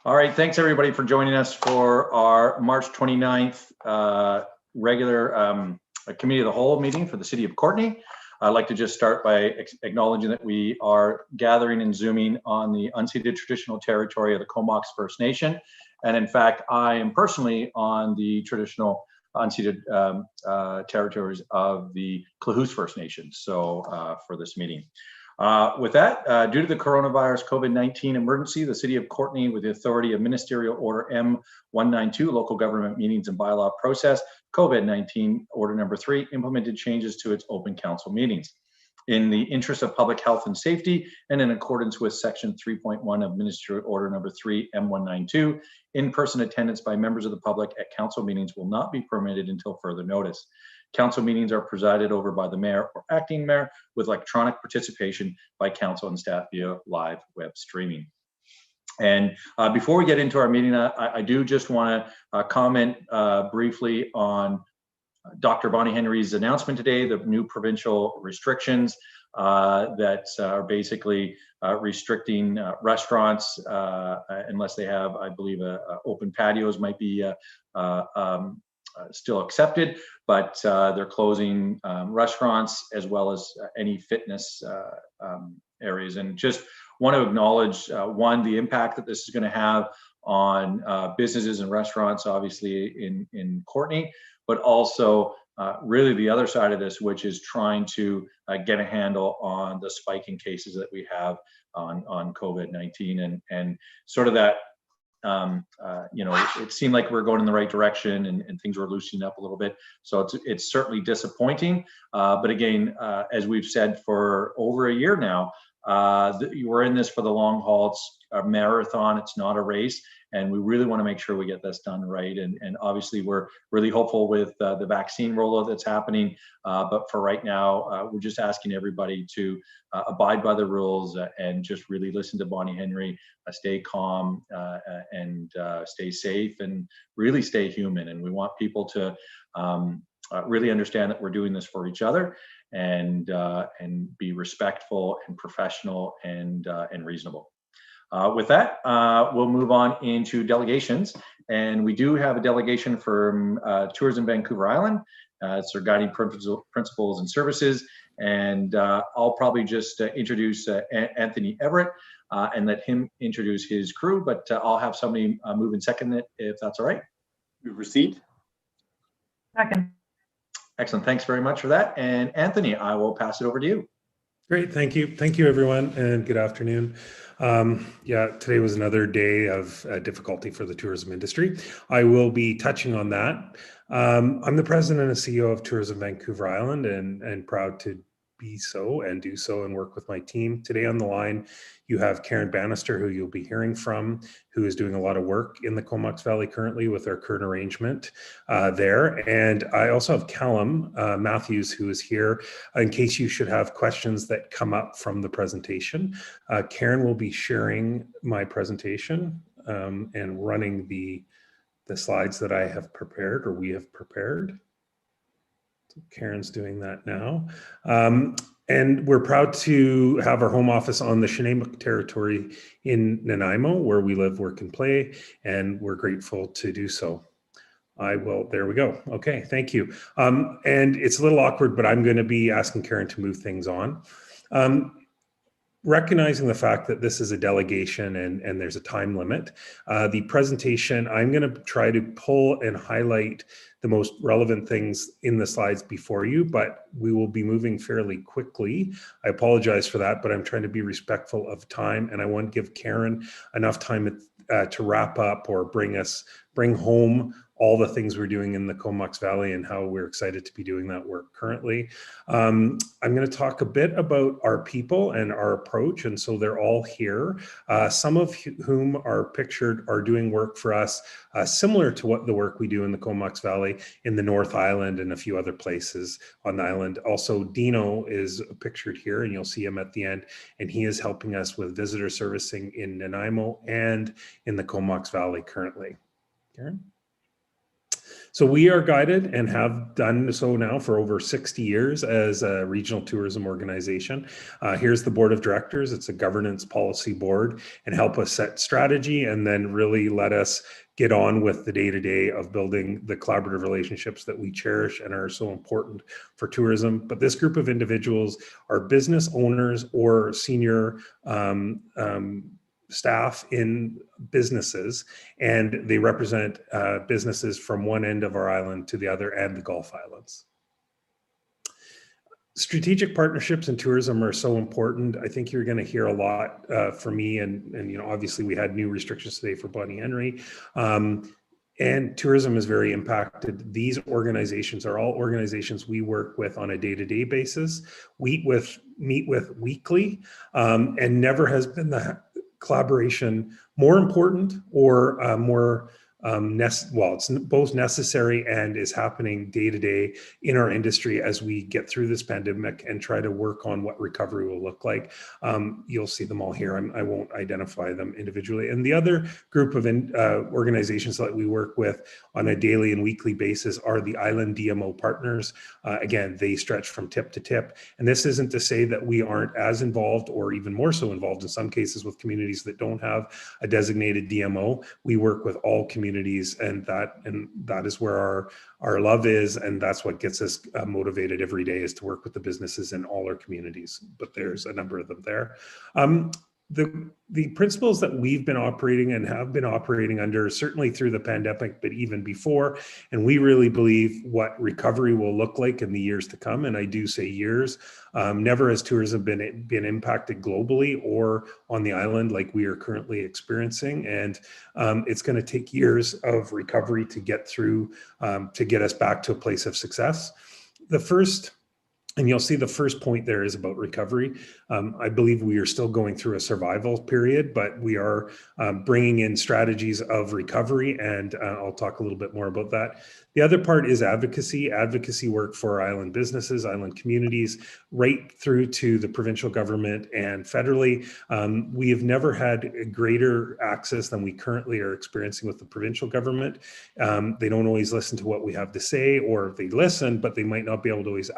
All right, thanks everybody for joining us for our March 29th regular Committee of the Whole meeting for the City of Courtenay. I'd like to just start by acknowledging that we are gathering and Zooming on the unceded traditional territory of the Comox First Nation. And in fact, I am personally on the traditional unceded territories of the Klahoose First Nation, so for this meeting. With that, due to the coronavirus COVID-19 emergency, the City of Courtenay, with the authority of Ministerial Order M192, Local Government Meetings and Bylaw Process, COVID-19 Order Number 3, implemented changes to its open council meetings. In the interest of public health and safety, and in accordance with Section 3.1 of Ministerial Order Number 3, M192, in-person attendance by members of the public at council meetings will not be permitted until further notice. Council meetings are presided over by the mayor or acting mayor, with electronic participation by council and staff via live web streaming. And before we get into our meeting, I do just want to comment briefly on Dr. Bonnie Henry's announcement today, the new provincial restrictions that are basically restricting restaurants unless they have, I believe, open patios might be still accepted, but they're closing restaurants as well as any fitness areas. And just want to acknowledge, one, the impact that this is going to have on businesses and restaurants, obviously in Courtenay, but also really the other side of this, which is trying to get a handle on the spike in cases that we have on COVID-19 and sort of that, it seemed like we're going in the right direction and things were loosening up a little bit. So it's certainly disappointing. But again, as we've said for over a year now, we're in this for the long haul. It's a marathon, it's not a race. And we really want to make sure we get this done right. And obviously, we're really hopeful with the vaccine rollout that's happening. But for right now, we're just asking everybody to abide by the rules and just really listen to Bonnie Henry, stay calm and stay safe and really stay human. And we want people to really understand that we're doing this for each other and be respectful and professional and reasonable. With that, we'll move on into delegations. And we do have a delegation from Tourism Vancouver Island. It's their guiding principles and services. And I'll probably just introduce Anthony Everett and let him introduce his crew, but I'll have somebody move and second it if that's all right. Move received. Second. Excellent. Thanks very much for that. And Anthony, I will pass it over to you. Great. Thank you. Thank you, everyone, and good afternoon. Today was another day of difficulty for the tourism industry. I will be touching on that. I'm the president and CEO of Tourism Vancouver Island and proud to be so and do so and work with my team. Today on the line, you have Karen Bannister, who you'll be hearing from, who is doing a lot of work in the Comox Valley currently with our current arrangement there. And I also have Callum Matthews, who is here in case you should have questions that come up from the presentation. Karen will be sharing my presentation and running the slides that I have prepared or we have prepared. Karen's doing that now. And we're proud to have our home office on the Sinequa territory in Nanaimo, where we live, work, and play, and we're grateful to do so. There we go. Okay, thank you. And it's a little awkward, but I'm going to be asking Karen to move things on. Recognizing the fact that this is a delegation and there's a time limit, the presentation, I'm going to try to pull and highlight the most relevant things in the slides before you, but we will be moving fairly quickly. I apologize for that, but I'm trying to be respectful of time, and I want to give Karen enough time to wrap up or bring home all the things we're doing in the Comox Valley and how we're excited to be doing that work currently. I'm going to talk a bit about our people and our approach, and so they're all here. Some of whom are pictured are doing work for us similar to what the work we do in the Comox Valley in the North Island and a few other places on the island. Also, Dino is pictured here, and you'll see him at the end, and he is helping us with visitor servicing in Nanaimo and in the Comox Valley currently. Karen? So we are guided and have done so now for over 60 years as a regional tourism organization. Here's the board of directors. It's a governance policy board, and help us set strategy and then really let us get on with the day-to-day of building the collaborative relationships that we cherish and are so important for tourism. But this group of individuals are business owners or senior staff in businesses, and they represent businesses from one end of our island to the other and the Gulf Islands. Strategic partnerships in tourism are so important. I think you're going to hear a lot from me, and you know, obviously we had new restrictions today for Bonnie Henry. And tourism is very impacted. These organizations are all organizations we work with on a day-to-day basis, meet with weekly, and never has been the collaboration more important or more well, it's both necessary and is happening day to day in our industry as we get through this pandemic and try to work on what recovery will look like. You'll see them all here. I won't identify them individually. And the other group of organizations that we work with on a daily and weekly basis are the Island DMO partners. Again, they stretch from tip to tip. And this isn't to say that we aren't as involved or even more so involved in some cases with communities that don't have a designated DMO. We work with all communities, and that is where our love is, and that's what gets us motivated every day, is to work with the businesses in all our communities. But there's a number of them there. The principles that we've been operating and have been operating under, certainly through the pandemic, but even before, and we really believe what recovery will look like in the years to come, and I do say years. Never has tourism been impacted globally or on the island like we are currently experiencing, and it's going to take years of recovery to get through, to get us back to a place of success. And you'll see the first point there is about recovery. I believe we are still going through a survival period, but we are bringing in strategies of recovery, and I'll talk a little bit more about that. The other part is advocacy work for island businesses, island communities, right through to the provincial government and federally. We have never had greater access than we currently are experiencing with the provincial government. They don't always listen to what we have to say, or they listen, but they might not be able to always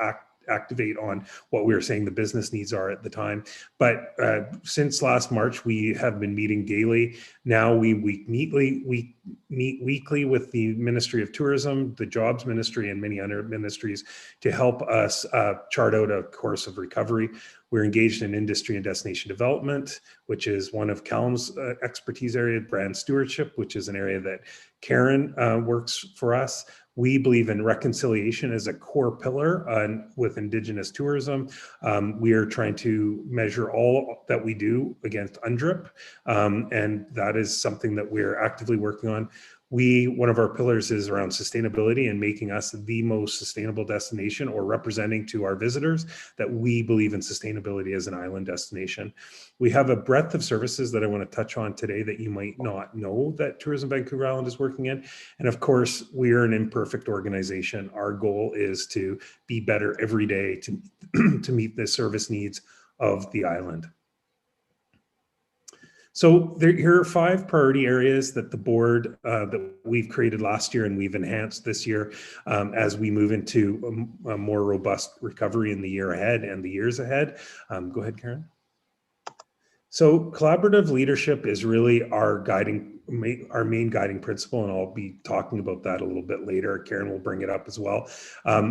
activate on what we were saying the business needs are at the time. But since last March, we have been meeting daily. Now we meet weekly with the Ministry of Tourism, the Jobs Ministry, and many other ministries to help us chart out a course of recovery. We're engaged in industry and destination development, which is one of Callum's expertise area, brand stewardship, which is an area that Karen works for us. We believe in reconciliation as a core pillar with Indigenous tourism. We are trying to measure all that we do against UNDRIP, and that is something that we're actively working on. One of our pillars is around sustainability and making us the most sustainable destination, or representing to our visitors that we believe in sustainability as an island destination. We have a breadth of services that I want to touch on today that you might not know that Tourism Vancouver Island is working in. And of course, we are an imperfect organization. Our goal is to be better every day to meet the service needs of the island. So here are 5 priority areas that the board that we've created last year and we've enhanced this year as we move into a more robust recovery in the year ahead and the years ahead. Go ahead, Karen. So collaborative leadership is really our main guiding principle, and I'll be talking about that a little bit later. Karen will bring it up as well.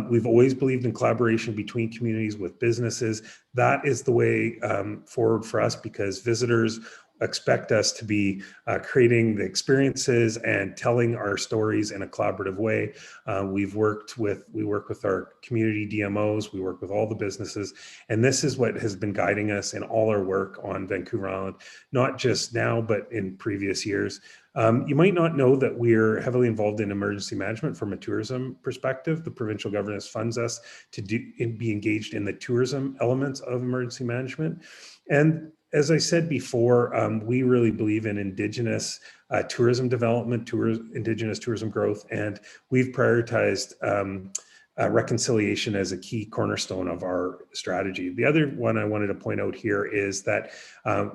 We've always believed in collaboration between communities with businesses. That is the way forward for us, because visitors expect us to be creating the experiences and telling our stories in a collaborative way. We work with our community DMOs, we work with all the businesses, and this is what has been guiding us in all our work on Vancouver Island, not just now, but in previous years. You might not know that we're heavily involved in emergency management from a tourism perspective. The provincial government funds us to be engaged in the tourism elements of emergency management. And as I said before, we really believe in Indigenous tourism development, Indigenous tourism growth, and we've prioritized reconciliation as a key cornerstone of our strategy. The other one I wanted to point out here is that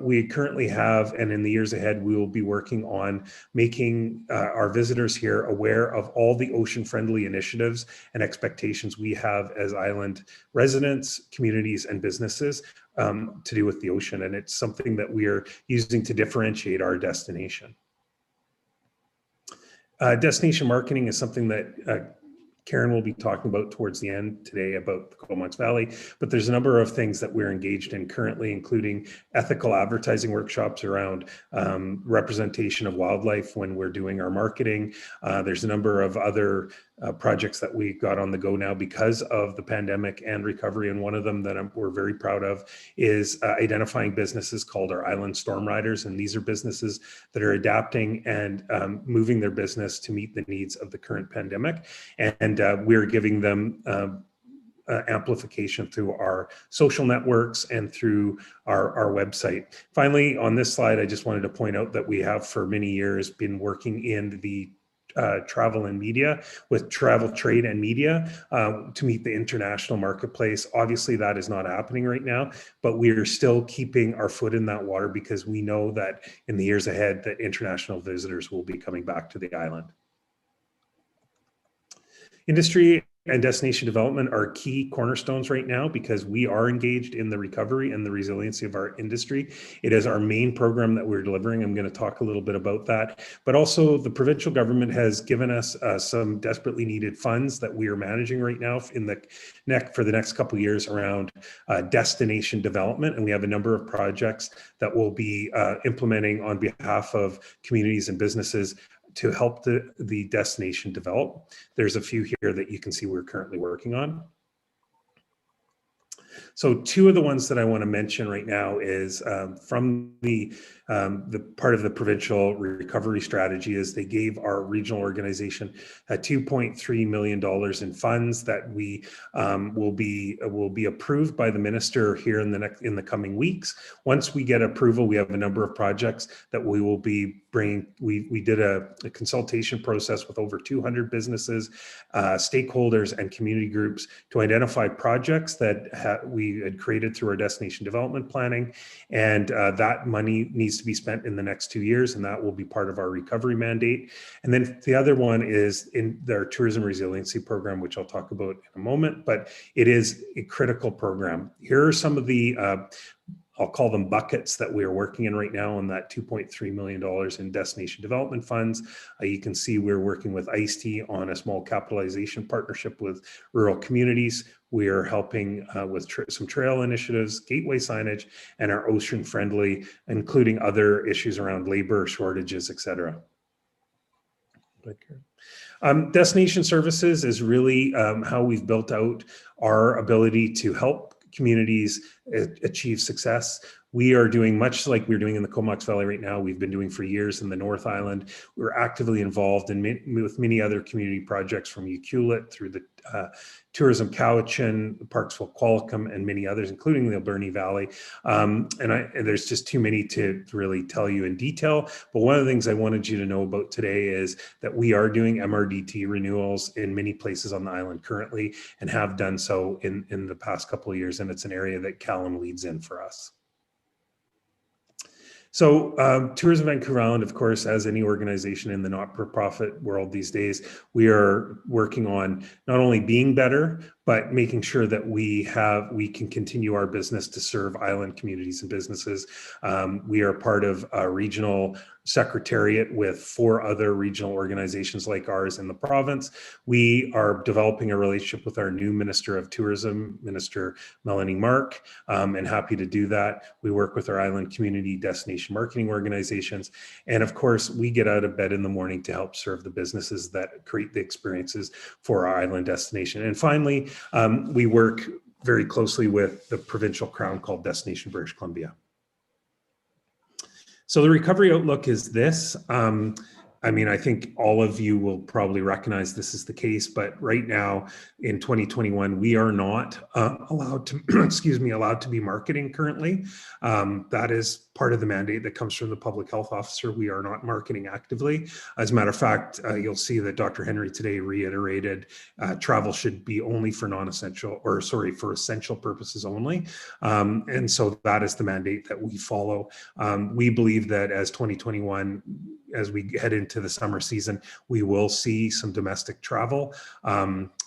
we currently have, and in the years ahead, we will be working on making our visitors here aware of all the ocean-friendly initiatives and expectations we have as island residents, communities, and businesses to do with the ocean. And it's something that we are using to differentiate our destination. Destination marketing is something that Karen will be talking about towards the end today about the Comox Valley, but there's a number of things that we're engaged in currently, including ethical advertising workshops around representation of wildlife when we're doing our marketing. There's a number of other projects that we got on the go now because of the pandemic and recovery, and one of them that we're very proud of is identifying businesses called our Island Storm Riders, and these are businesses that are adapting and moving their business to meet the needs of the current pandemic, and we're giving them amplification through our social networks and through our website. Finally, on this slide, I just wanted to point out that we have for many years been working in the travel and media with travel, trade, and media to meet the international marketplace. Obviously, that is not happening right now, but we are still keeping our foot in that water because we know that in the years ahead that international visitors will be coming back to the island. Industry and destination development are key cornerstones right now because we are engaged in the recovery and the resiliency of our industry. It is our main program that we're delivering. I'm going to talk a little bit about that, but also the provincial government has given us some desperately needed funds that we are managing right now in the for the next couple of years around destination development. And we have a number of projects that we'll be implementing on behalf of communities and businesses to help the destination develop. There's a few here that you can see we're currently working on. So two of the ones that I want to mention right now is from the part of the provincial recovery strategy is they gave our regional organization $2.3 million in funds that we will be approved by the minister here in the coming weeks. Once we get approval, we have a number of projects that we will be bringing. We did a consultation process with over 200 businesses, stakeholders, and community groups to identify projects that we had created through our destination development planning, and that money needs to be spent in the next 2 years, and that will be part of our recovery mandate. And then the other one is in their tourism resiliency program, which I'll talk about in a moment, but it is a critical program. Here are some of the I'll call them buckets that we are working in right now on that $2.3 million in destination development funds. You can see we're working with ICE on a small capitalization partnership with rural communities. We are helping with some trail initiatives, gateway signage, and our ocean friendly, including other issues around labor shortages, et cetera. Destination services is really how we've built out our ability to help communities achieve success. We are doing much like we're doing in the Comox Valley right now. We've been doing for years in the North Island. We're actively involved with many other community projects from Ucluelet through the Tourism Cowichan, Parksville Qualicum, and many others, including the Alberni Valley. And there's just too many to really tell you in detail. But one of the things I wanted you to know about today is that we are doing MRDT renewals in many places on the island currently and have done so in the past couple of years. And it's an area that Callum leads in for us. So Tourism Vancouver Island, of course, as any organization in the not-for-profit world these days, we are working on not only being better, but making sure that we can continue our business to serve island communities and businesses. We are part of a regional secretariat with 4 other regional organizations like ours in the province. We are developing a relationship with our new Minister of Tourism, Minister Melanie Mark, and happy to do that. We work with our island community destination marketing organizations. And of course, we get out of bed in the morning to help serve the businesses that create the experiences for our island destination. And finally, we work very closely with the provincial crown called Destination British Columbia. So the recovery outlook is this. I mean, I think all of you will probably recognize this is the case, but right now in 2021, we are not allowed to, allowed to be marketing currently. That is part of the mandate that comes from the public health officer. We are not marketing actively. As a matter of fact, you'll see that Dr. Henry today reiterated travel should be only for non-essential, or sorry, for essential purposes only. And so that is the mandate that we follow. We believe that as 2021, as we head into the summer season, we will see some domestic travel.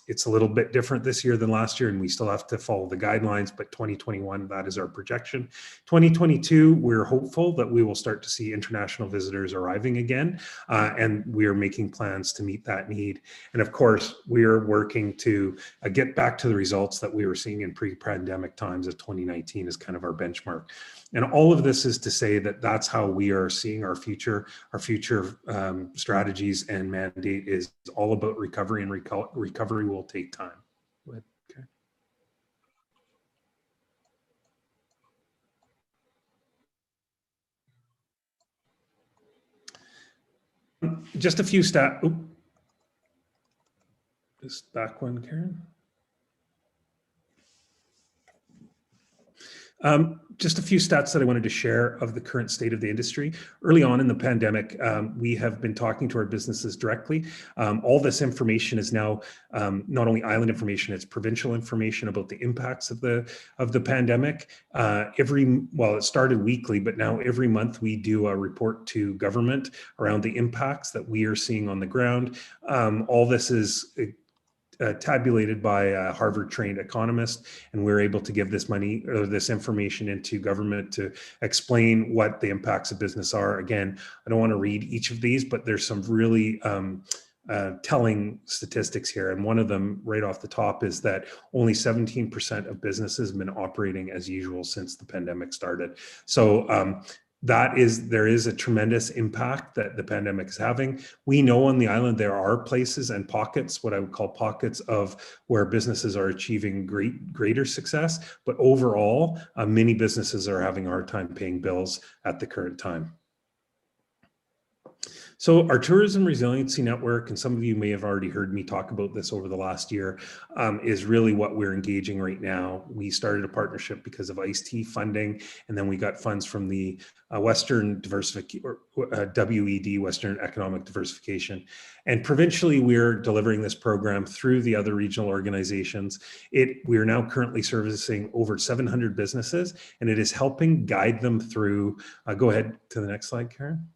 It's a little bit different this year than last year, and we still have to follow the guidelines, but 2021, that is our projection. 2022, we're hopeful that we will start to see international visitors arriving again, and we are making plans to meet that need. And of course, we are working to get back to the results that we were seeing in pre-pandemic times, as 2019 is kind of our benchmark. And all of this is to say that that's how we are seeing our future. Our future strategies and mandate is all about recovery, and recovery will take time. Okay. Just a few just back one, Karen. Just a few stats that I wanted to share of the current state of the industry. Early on in the pandemic, we have been talking to our businesses directly. All this information is now not only island information, it's provincial information about the impacts of the pandemic. It started weekly, but now every month we do a report to government around the impacts that we are seeing on the ground. All this is tabulated by a Harvard-trained economist, and we're able to give this information into government to explain what the impacts of business are. Again, I don't want to read each of these, but there's some really telling statistics here. And one of them right off the top is that only 17% of businesses have been operating as usual since the pandemic started. So there is a tremendous impact that the pandemic is having. We know on the island there are places and pockets, what I would call pockets of where businesses are achieving greater success, but overall, many businesses are having a hard time paying bills at the current time. So our Tourism Resiliency Network, and some of you may have already heard me talk about this over the last year, is really what we're engaging right now. We started a partnership because of ICE-T funding, and then we got funds from the Western Diversification, WED, Western Economic Diversification. And provincially, we're delivering this program through the other regional organizations. We are now currently servicing over 700 businesses, and it is helping guide them through. Go ahead to the next slide, Karen.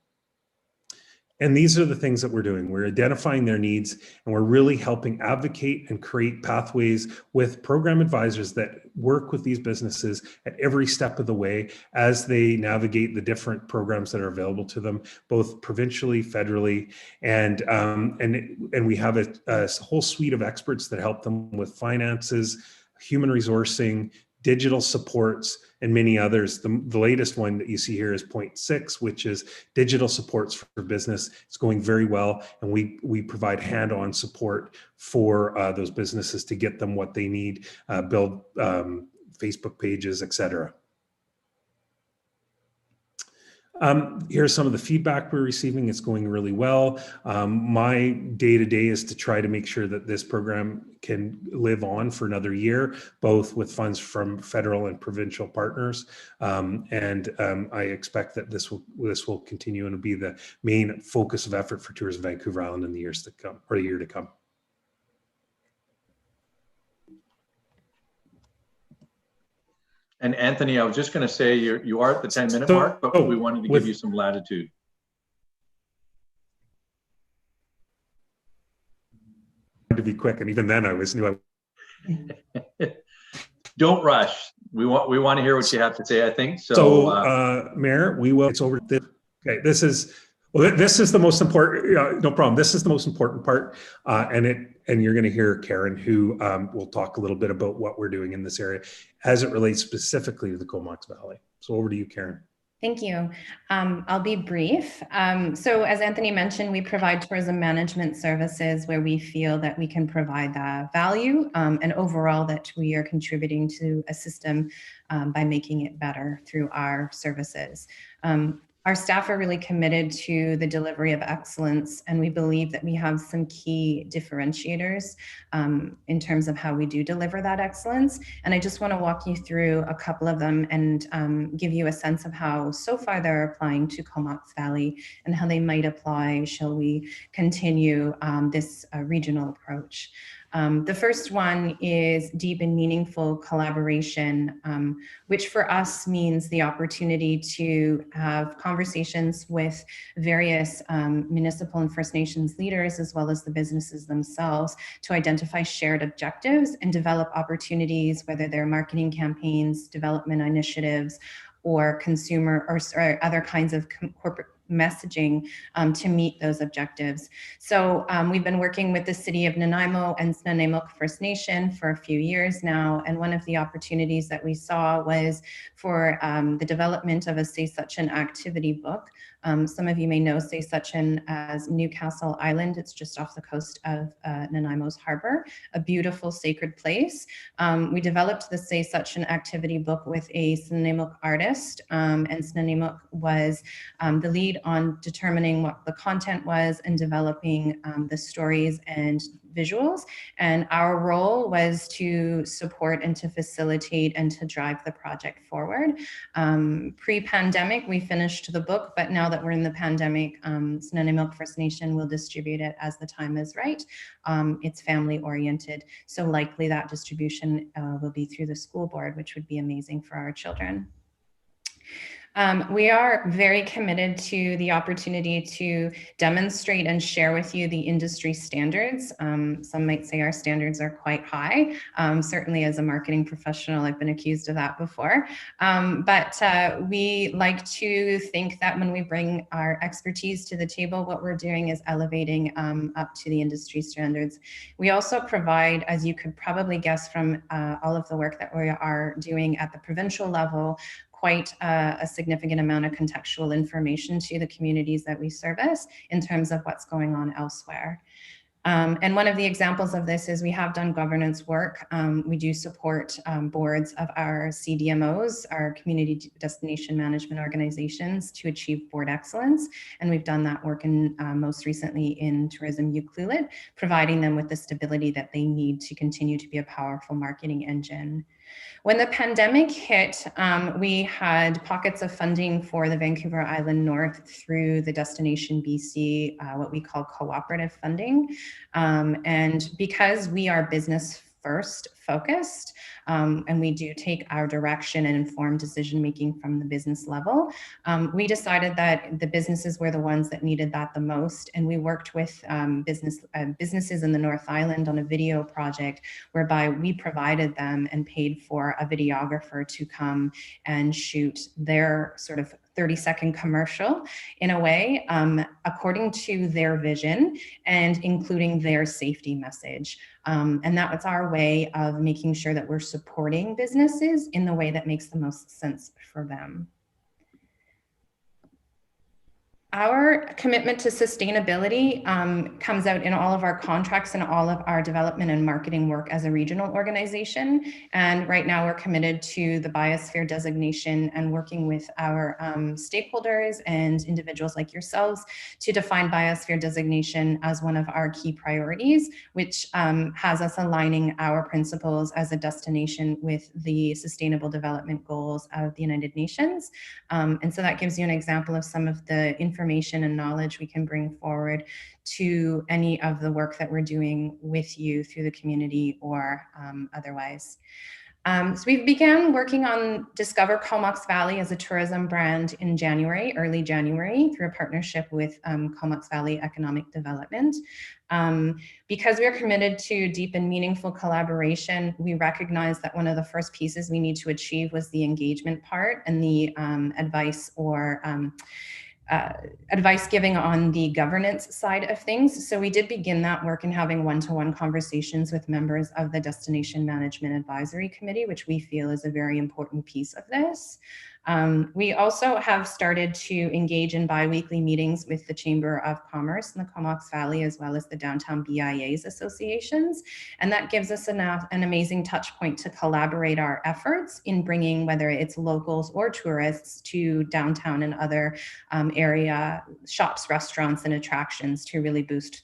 And these are the things that we're doing. We're identifying their needs, and we're really helping advocate and create pathways with program advisors that work with these businesses at every step of the way as they navigate the different programs that are available to them, both provincially, federally, and we have a whole suite of experts that help them with finances, human resourcing, digital supports, and many others. The latest one that you see here is point 6, which is digital supports for business. It's going very well, and we provide hand-on support for those businesses to get them what they need, build Facebook pages, etc. Here's some of the feedback we're receiving. It's going really well. My day-to-day is to try to make sure that this program can live on for another year, both with funds from federal and provincial partners. I expect that this will continue and be the main focus of effort for Tourism Vancouver Island in the years to come, or the year to come. And Anthony, I was just going to say you are at the 10-minute mark, but we wanted to give you some latitude. To be quick, and even then I knew I. Don't rush. We want to hear what you have to say, I think. So, Mayor, it's over. Okay, this is the most important. No problem. This is the most important part, and you're going to hear Karen, who will talk a little bit about what we're doing in this area as it relates specifically to the Comox Valley. So over to you, Karen. Thank you. I'll be brief. So as Anthony mentioned, we provide tourism management services where we feel that we can provide that value and overall that we are contributing to a system by making it better through our services. Our Our staff are really committed to the delivery of excellence, and we believe that we have some key differentiators in terms of how we do deliver that excellence. And I just want to walk you through a couple of them and give you a sense of how so far they're applying to Comox Valley and how they might apply, shall we continue this regional approach. The first one is deep and meaningful collaboration, which for us means the opportunity to have conversations with various municipal and First Nations leaders, as well as the businesses themselves, to identify shared objectives and develop opportunities, whether they're marketing campaigns, development initiatives, or consumer or other kinds of corporate messaging to meet those objectives. So we've been working with the City of Nanaimo and Snuneymuxw First Nation for a few years now, and one of the opportunities that we saw was for the development of a Say Such an activity book. Some of you may know Say Such an as Newcastle Island. It's just off the coast of Nanaimo's harbor, a beautiful sacred place. We developed the Say Such an activity book with a Snuneymuxw artist, and Snuneymuxw was the lead on determining what the content was and developing the stories and visuals. And our role was to support and to facilitate and to drive the project forward. Pre-pandemic, we finished the book, but now that we're in the pandemic, Snuneymuxw First Nation will distribute it as the time is right. It's family oriented, so likely that distribution will be through the school board, which would be amazing for our children. We are very committed to the opportunity to demonstrate and share with you the industry standards. Some might say our standards are quite high. Certainly as a marketing professional, I've been accused of that before. But we like to think that when we bring our expertise to the table, what we're doing is elevating up to the industry standards. We also provide, as you could probably guess from all of the work that we are doing at the provincial level, quite a significant amount of contextual information to the communities that we service in terms of what's going on elsewhere. And one of the examples of this is we have done governance work. We do support boards of our CDMOs, our community destination management organizations, to achieve board excellence. And we've done that work in most recently in Tourism Ucluelet, providing them with the stability that they need to continue to be a powerful marketing engine. When the pandemic hit, we had pockets of funding for the Vancouver Island North through the Destination BC, what we call cooperative funding. And because we are business first focused, and we do take our direction and informed decision making from the business level, we decided that the businesses were the ones that needed that the most. And we worked with businesses in the North Island on a video project whereby we provided them and paid for a videographer to come and shoot their sort of 30-second commercial in a way, according to their vision and including their safety message. And that was our way of making sure that we're supporting businesses in the way that makes the most sense for them. Our commitment to sustainability comes out in all of our contracts and all of our development and marketing work as a regional organization. And right now we're committed to the biosphere designation and working with our stakeholders and individuals like yourselves to define biosphere designation as one of our key priorities, which has us aligning our principles as a destination with the Sustainable Development Goals of the United Nations. And so that gives you an example of some of the information and knowledge we can bring forward to any of the work that we're doing with you through the community or otherwise. So we began working on Discover Comox Valley as a tourism brand in January, early January, through a partnership with Comox Valley Economic Development. Because we are committed to deep and meaningful collaboration, we recognize that one of the first pieces we need to achieve was the engagement part and the advice or advice giving on the governance side of things. So we did begin that work in having one-to-one conversations with members of the Destination Management Advisory Committee, which we feel is a very important piece of this. We also have started to engage in bi-weekly meetings with the Chamber of Commerce in the Comox Valley, as well as the Downtown BIAs associations. And that gives us an amazing touch point to collaborate our efforts in bringing, whether it's locals or tourists, to downtown and other area shops, restaurants, and attractions to really boost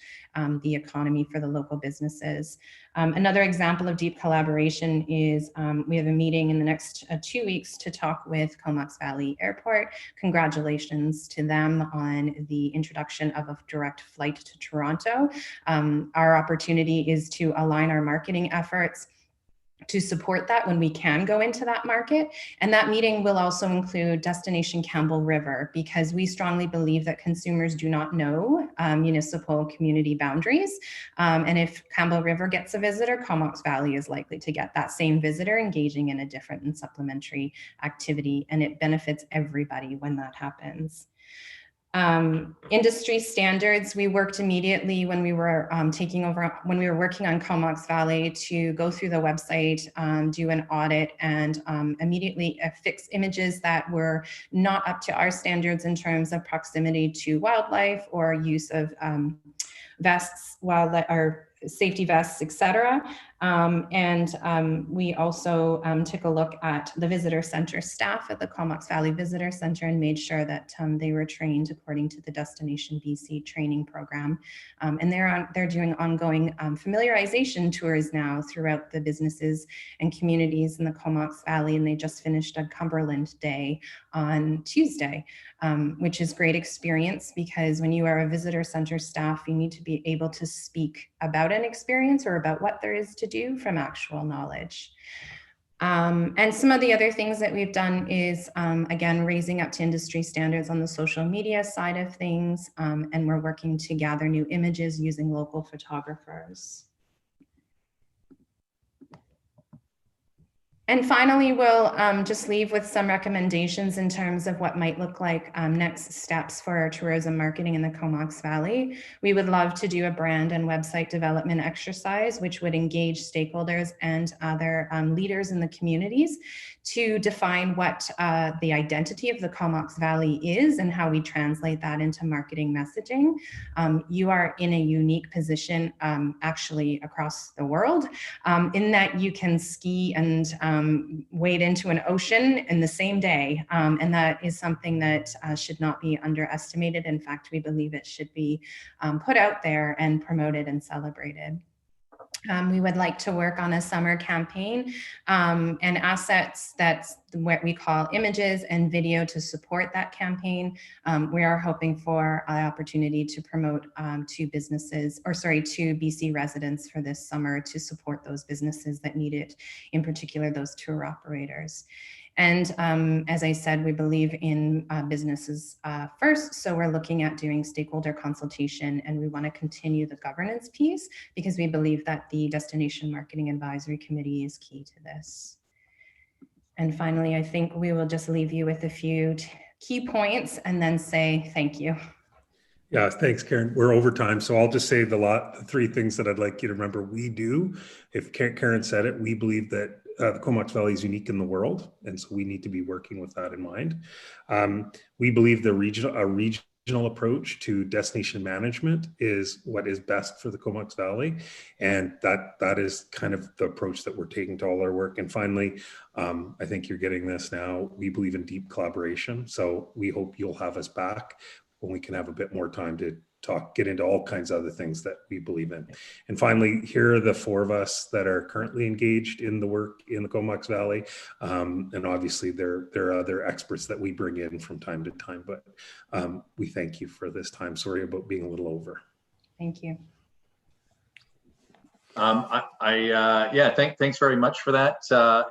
the economy for the local businesses. Another example of deep collaboration is we have a meeting in the next 2 weeks to talk with Comox Valley Airport. Congratulations to them on the introduction of a direct flight to Toronto. Our opportunity is to align our marketing efforts to support that when we can go into that market. And that meeting will also include Destination Campbell River, because we strongly believe that consumers do not know municipal community boundaries. And if Campbell River gets a visitor, Comox Valley is likely to get that same visitor engaging in a different and supplementary activity. And it benefits everybody when that happens. Industry standards, we worked immediately when we were when we were working on Comox Valley to go through the website, do an audit, and immediately fix images that were not up to our standards in terms of proximity to wildlife or use of vests, wildlife, or safety vests, etc. We also took a look at the visitor center staff at the Comox Valley Visitor Center and made sure that they were trained according to the Destination BC training program. And they're doing ongoing familiarization tours now throughout the businesses and communities in the Comox Valley, and they just finished a Cumberland Day on Tuesday, which is great experience, because when you are a visitor center staff, you need to be able to speak about an experience or about what there is to do from actual knowledge. And some of the other things that we've done is, again, raising up to industry standards on the social media side of things, and we're working to gather new images using local photographers. And finally, we'll just leave with some recommendations in terms of what might look like next steps for our tourism marketing in the Comox Valley. We would love to do a brand and website development exercise, which would engage stakeholders and other leaders in the communities to define what the identity of the Comox Valley is and how we translate that into marketing messaging. You are in a unique position, actually across the world, in that you can ski and wade into an ocean in the same day. And that is something that should not be underestimated. In fact, we believe it should be put out there and promoted and celebrated. We would like to work on a summer campaign and assets that's what we call images and video to support that campaign. We are hoping for an opportunity to promote to BC residents for this summer to support those businesses that need it, in particular those tour operators. And as I said, we believe in businesses first. So we're looking at doing stakeholder consultation, and we want to continue the governance piece because we believe that the Destination Marketing Advisory Committee is key to this. And finally, I think we will just leave you with a few key points and then say thank you. Yeah, thanks, Karen. We're over time, so I'll just say the three things that I'd like you to remember. We do, if Karen said it, we believe that the Comox Valley is unique in the world, and so we need to be working with that in mind. We believe a regional approach to destination management is what is best for the Comox Valley, and that is kind of the approach that we're taking to all our work. And finally, I think you're getting this now, we believe in deep collaboration, so we hope you'll have us back when we can have a bit more time to get into all kinds of other things that we believe in. And finally, here are the four of us that are currently engaged in the work in the Comox Valley. And obviously there are other experts that we bring in from time to time, but we thank you for this time. Sorry about being a little over. Thank you. Thanks very much for that.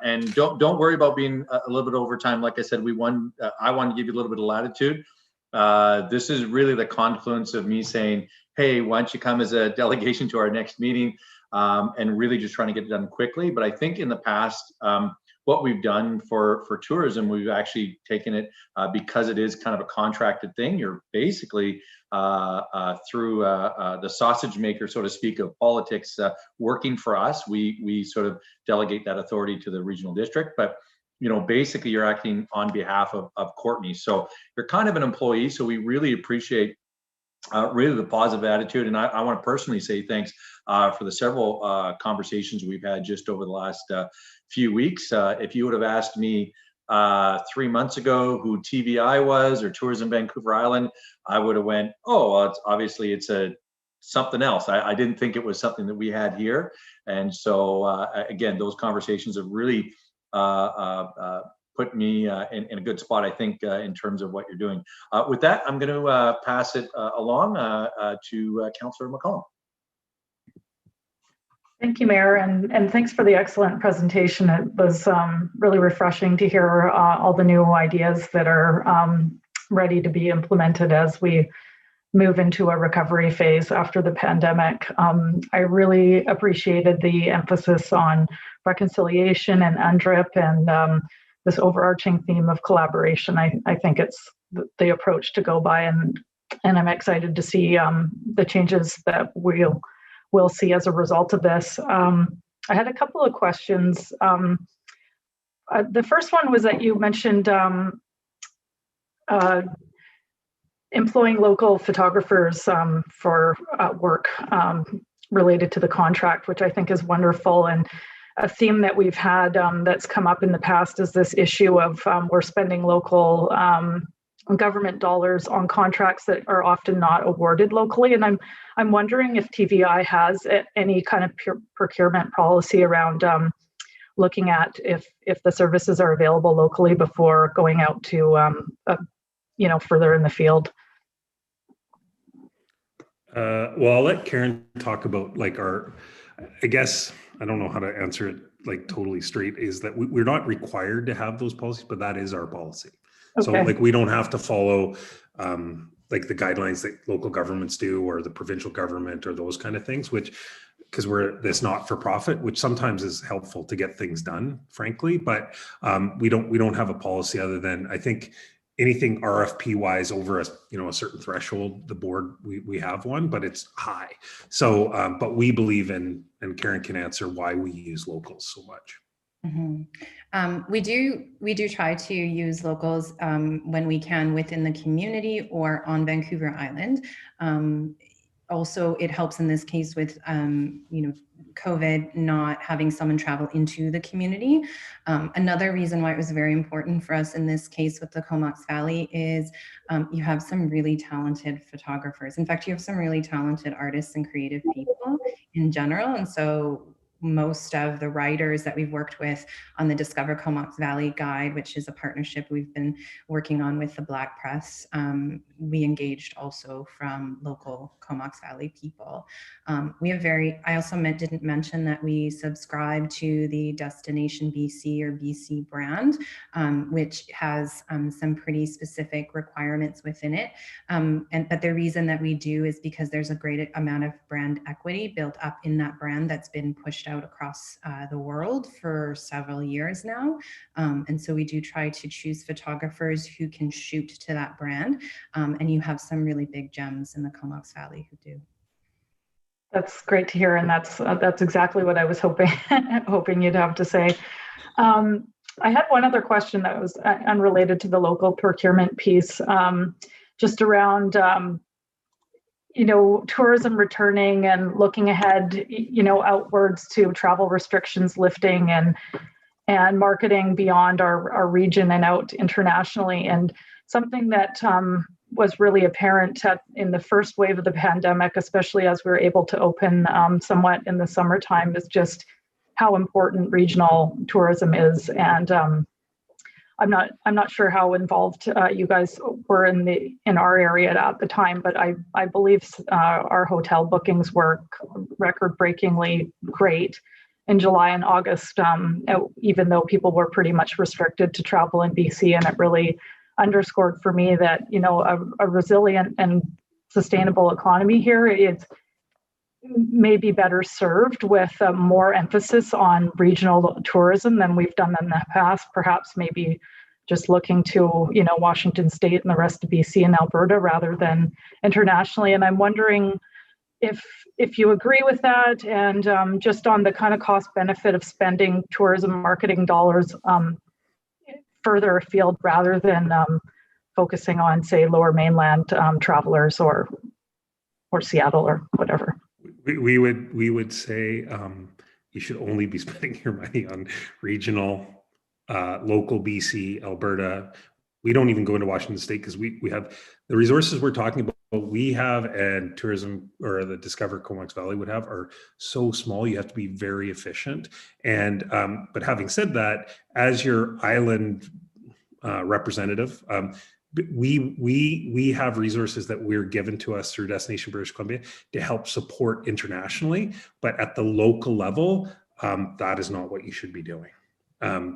And don't worry about being a little bit over time. Like I said, I wanted to give you a little bit of latitude. This is really the confluence of me saying, hey, why don't you come as a delegation to our next meeting, and really just trying to get it done quickly. But I think in the past, what we've done for tourism, we've actually taken it because it is kind of a contracted thing. You're basically through the sausage maker, so to speak, of politics working for us. We sort of delegate that authority to the regional district. But basically you're acting on behalf of Courtney. So you're kind of an employee. So we really appreciate really the positive attitude. And I want to personally say thanks for the several conversations we've had just over the last few weeks. If you would have asked me 3 months ago who TVI was or Tourism Vancouver Island, I would have went, oh, well, it's something else. I didn't think it was something that we had here. And so again, those conversations have really put me in a good spot, I think, in terms of what you're doing. With that, I'm going to pass it along to Councillor McCollum. Thank you, Mayor, and thanks for the excellent presentation. It was really refreshing to hear all the new ideas that are ready to be implemented as we move into a recovery phase after the pandemic. I really appreciated the emphasis on reconciliation and UNDRIP and this overarching theme of collaboration. I think it's the approach to go by, and I'm excited to see the changes that we'll see as a result of this. I had a couple of questions. The first one was that you mentioned employing local photographers for work related to the contract, which I think is wonderful. And a theme that we've had that's come up in the past is this issue of we're spending local government dollars on contracts that are often not awarded locally. And I'm wondering if TVI has any kind of procurement policy around looking at if the services are available locally before going out to further in the field. Well, I'll let Karen talk about I guess I don't know how to answer it totally straight, is that we're not required to have those policies, but that is our policy. Okay. So we don't have to follow the guidelines that local governments do or the provincial government or those kind of things, because we're this not-for-profit, which sometimes is helpful to get things done, frankly, but we don't have a policy other than, I think, anything RFP wise over a certain threshold, the board, we have one, but it's high. So, but we believe in, and Karen can answer why we use locals so much. Mm-hmm. We do try to use locals when we can within the community or on Vancouver Island. Also, it helps in this case with, COVID not having someone travel into the community. Another reason why it was very important for us in this case with the Comox Valley is you have some really talented photographers. In fact, you have some really talented artists and creative people in general. And so most of the writers that we've worked with on the Discover Comox Valley guide, which is a partnership we've been working on with the Black Press, we engaged also from local Comox Valley people. I also didn't mention that we subscribe to the Destination BC or BC brand, which has some pretty specific requirements within it. But the reason that we do is because there's a great amount of brand equity built up in that brand that's been pushed out across the world for several years now. And so we do try to choose photographers who can shoot to that brand. And you have some really big gems in the Comox Valley who do. That's great to hear, and that's exactly what I was hoping you'd have to say. I had one other question that was unrelated to the local procurement piece, just around tourism returning and looking ahead, outwards to travel restrictions lifting and marketing beyond our region and out internationally. And something that was really apparent in the first wave of the pandemic, especially as we were able to open somewhat in the summertime, is just how important regional tourism is. And I'm not sure how involved you guys were in our area at the time, but I believe our hotel bookings were record-breakingly great in July and August, even though people were pretty much restricted to travel in BC. And it really underscored for me that a resilient and sustainable economy here is maybe better served with more emphasis on regional tourism than we've done in the past. Perhaps maybe just looking to Washington State and the rest of BC and Alberta rather than internationally. And I'm wondering if you agree with that, and just on the kind of cost benefit of spending tourism marketing dollars further afield rather than focusing on, say, Lower Mainland travelers or Seattle or whatever. We would say you should only be spending your money on regional, local BC, Alberta. We don't even go into Washington State because we have the resources we're talking about. We have, and tourism or the Discover Comox Valley would have, are so small. You have to be very efficient. And but having said that, as your island representative, we have resources that we're given to us through Destination British Columbia to help support internationally, but at the local level, that is not what you should be doing,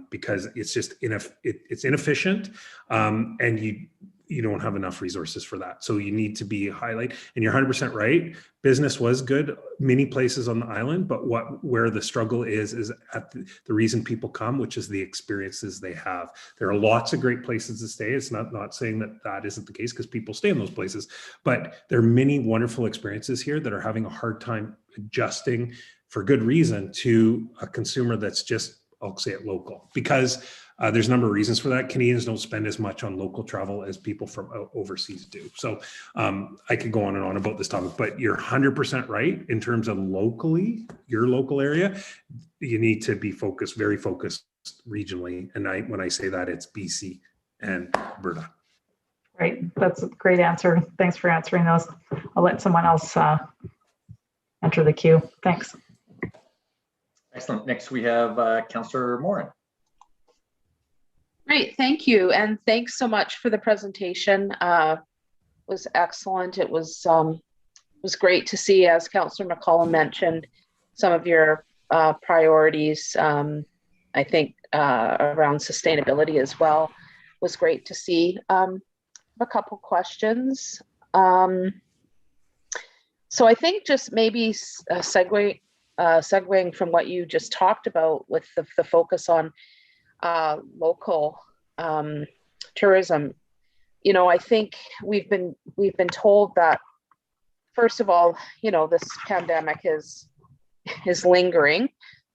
because it's just it's inefficient, and you don't have enough resources for that. So you need to be highlight, and you're 100% right. Business was good, many places on the island, but where the struggle is at the reason people come, which is the experiences they have. There are lots of great places to stay. It's not saying that isn't the case, because people stay in those places, but there are many wonderful experiences here that are having a hard time adjusting, for good reason, to a consumer that's just, I'll say it, local, because there's a number of reasons for that. Canadians don't spend as much on local travel as people from overseas do. So I could go on and on about this topic, but you're 100% right in terms of locally, your local area. You need to be focused, very focused regionally. And when I say that, it's BC and Alberta. Great, that's a great answer. Thanks for answering those. I'll let someone else enter the queue. Thanks. Excellent. Next, we have Councillor Morin. Great, thank you, and thanks so much for the presentation. It was excellent. It was great to see, as Councillor McCollum mentioned, some of your priorities. I think around sustainability as well was great to see. A couple questions. So I think just maybe segueing from what you just talked about with the focus on local tourism, I think we've been told that, first of all, this pandemic is lingering,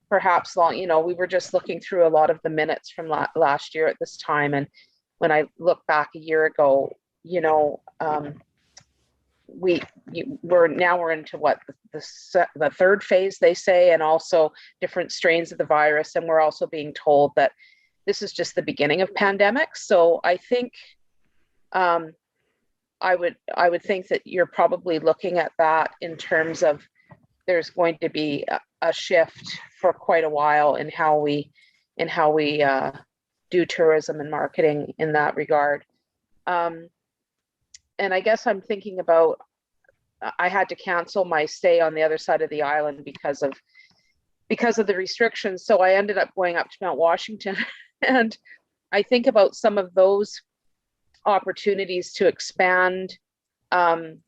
perhaps long. We were just looking through a lot of the minutes from last year at this time, and when I look back a year ago, we're into what, the third phase, they say, and also different strains of the virus, and we're also being told that this is just the beginning of pandemics. So I think I would think that you're probably looking at that in terms of there's going to be a shift for quite a while in how we do tourism and marketing in that regard. And I guess I'm thinking about, I had to cancel my stay on the other side of the island because of the restrictions. So I ended up going up to Mount Washington. And I think about some of those opportunities to expand outside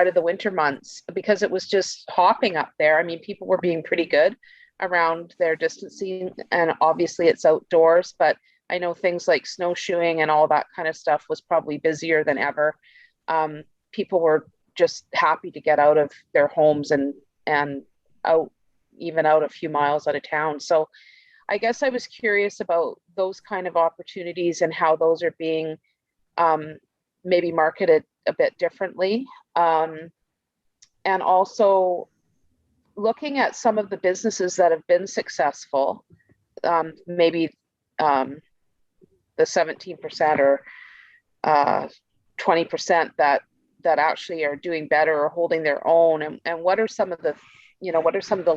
of the winter months, because it was just hopping up there. I mean, people were being pretty good around their distancing, and obviously it's outdoors, but I know things like snowshoeing and all that kind of stuff was probably busier than ever. People were just happy to get out of their homes and out a few miles out of town. So I guess I was curious about those kind of opportunities and how those are being maybe marketed a bit differently. And also looking at some of the businesses that have been successful, maybe the 17% or 20% that actually are doing better or holding their own, and what are some of the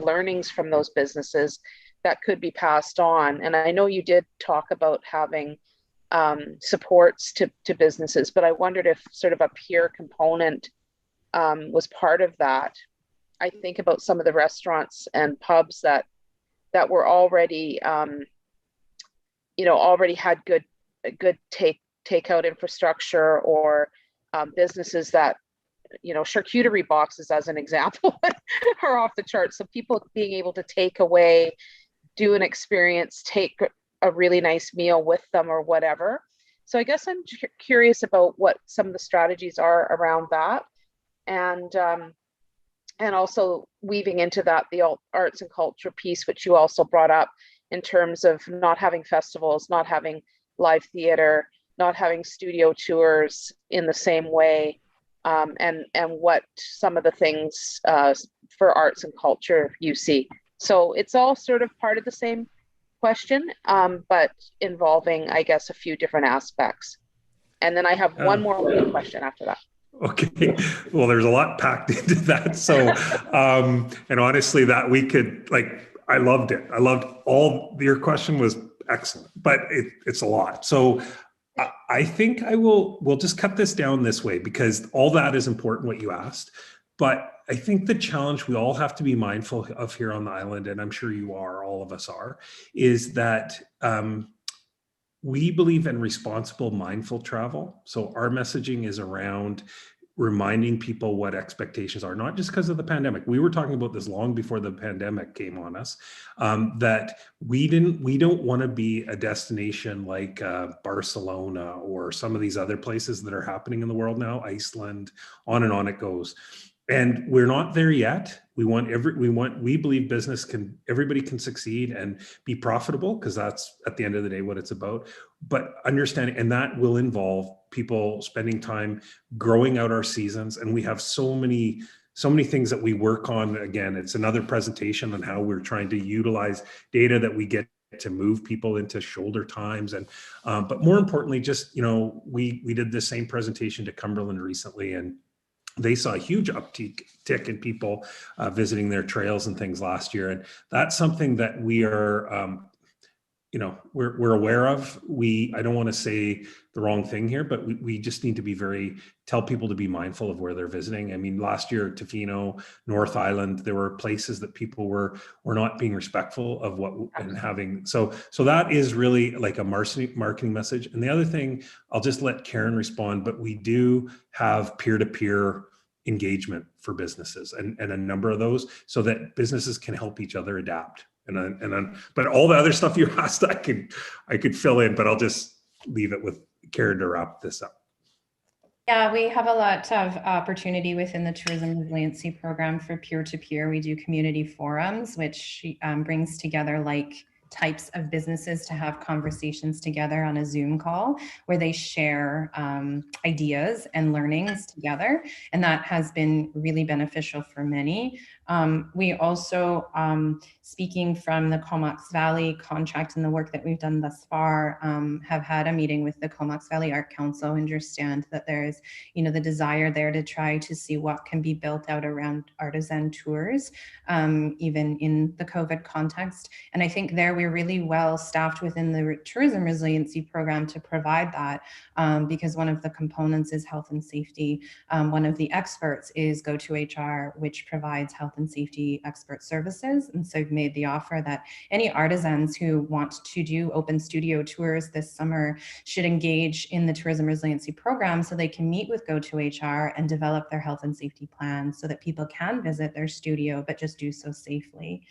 learnings from those businesses that could be passed on. And I know you did talk about having supports to businesses, but I wondered if sort of a peer component was part of that. I think about some of the restaurants and pubs that were already already had good takeout infrastructure, or businesses that, charcuterie boxes as an example are off the charts. So people being able to take away, do an experience, take a really nice meal with them or whatever. So I guess I'm curious about what some of the strategies are around that, and also weaving into that the arts and culture piece, which you also brought up, in terms of not having festivals, not having live theater, not having studio tours in the same way, and what some of the things for arts and culture you see. So it's all sort of part of the same question, but involving, I guess, a few different aspects. And then I have one more question after that. Okay. Well, there's a lot packed into that. So, and honestly, that we could, like, I loved it. I loved your question was excellent, but it's a lot. So I think we'll just cut this down this way, because all that is important, what you asked. But I think the challenge we all have to be mindful of here on the island, and I'm sure you are, all of us are, is that we believe in responsible, mindful travel. So our messaging is around reminding people what expectations are, not just because of the pandemic. We were talking about this long before the pandemic came on us, that we don't want to be a destination like Barcelona or some of these other places that are happening in the world now, Iceland, on it goes. And we're not there yet. We believe everybody can succeed and be profitable, because that's at the end of the day what it's about. But understanding, and that will involve people spending time growing out our seasons. And we have so many things that we work on. Again, it's another presentation on how we're trying to utilize data that we get to move people into shoulder times. And but more importantly, just, we did the same presentation to Cumberland recently, and they saw a huge uptick in people visiting their trails and things last year. And that's something that we are, we're aware of. I don't want to say the wrong thing here, but we just need to tell people to be mindful of where they're visiting. I mean, last year, Tofino, North Island, there were places that people were not being respectful of and having. So that is really like a marketing message. And the other thing, I'll just let Karen respond, but we do have peer-to-peer engagement for businesses and a number of those, so that businesses can help each other adapt. But all the other stuff you asked, I could fill in, but I'll just leave it with Karen to wrap this up. Yeah, we have a lot of opportunity within the Tourism Resiliency Program for peer-to-peer. We do community forums, which brings together types of businesses to have conversations together on a Zoom call, where they share ideas and learnings together. And that has been really beneficial for many. We also, speaking from the Comox Valley contract and the work that we've done thus far, have had a meeting with the Comox Valley Art Council, understand that there's, the desire there to try to see what can be built out around artisan tours, even in the COVID context. And I think there we're really well staffed within the Tourism Resiliency Program to provide that, because one of the components is health and safety. One of the experts is GoToHR, which provides health and safety expert services. And so I've made the offer that any artisans who want to do open studio tours this summer should engage in the Tourism Resiliency Program, so they can meet with GoToHR and develop their health and safety plans, so that people can visit their studio, but just do so safely.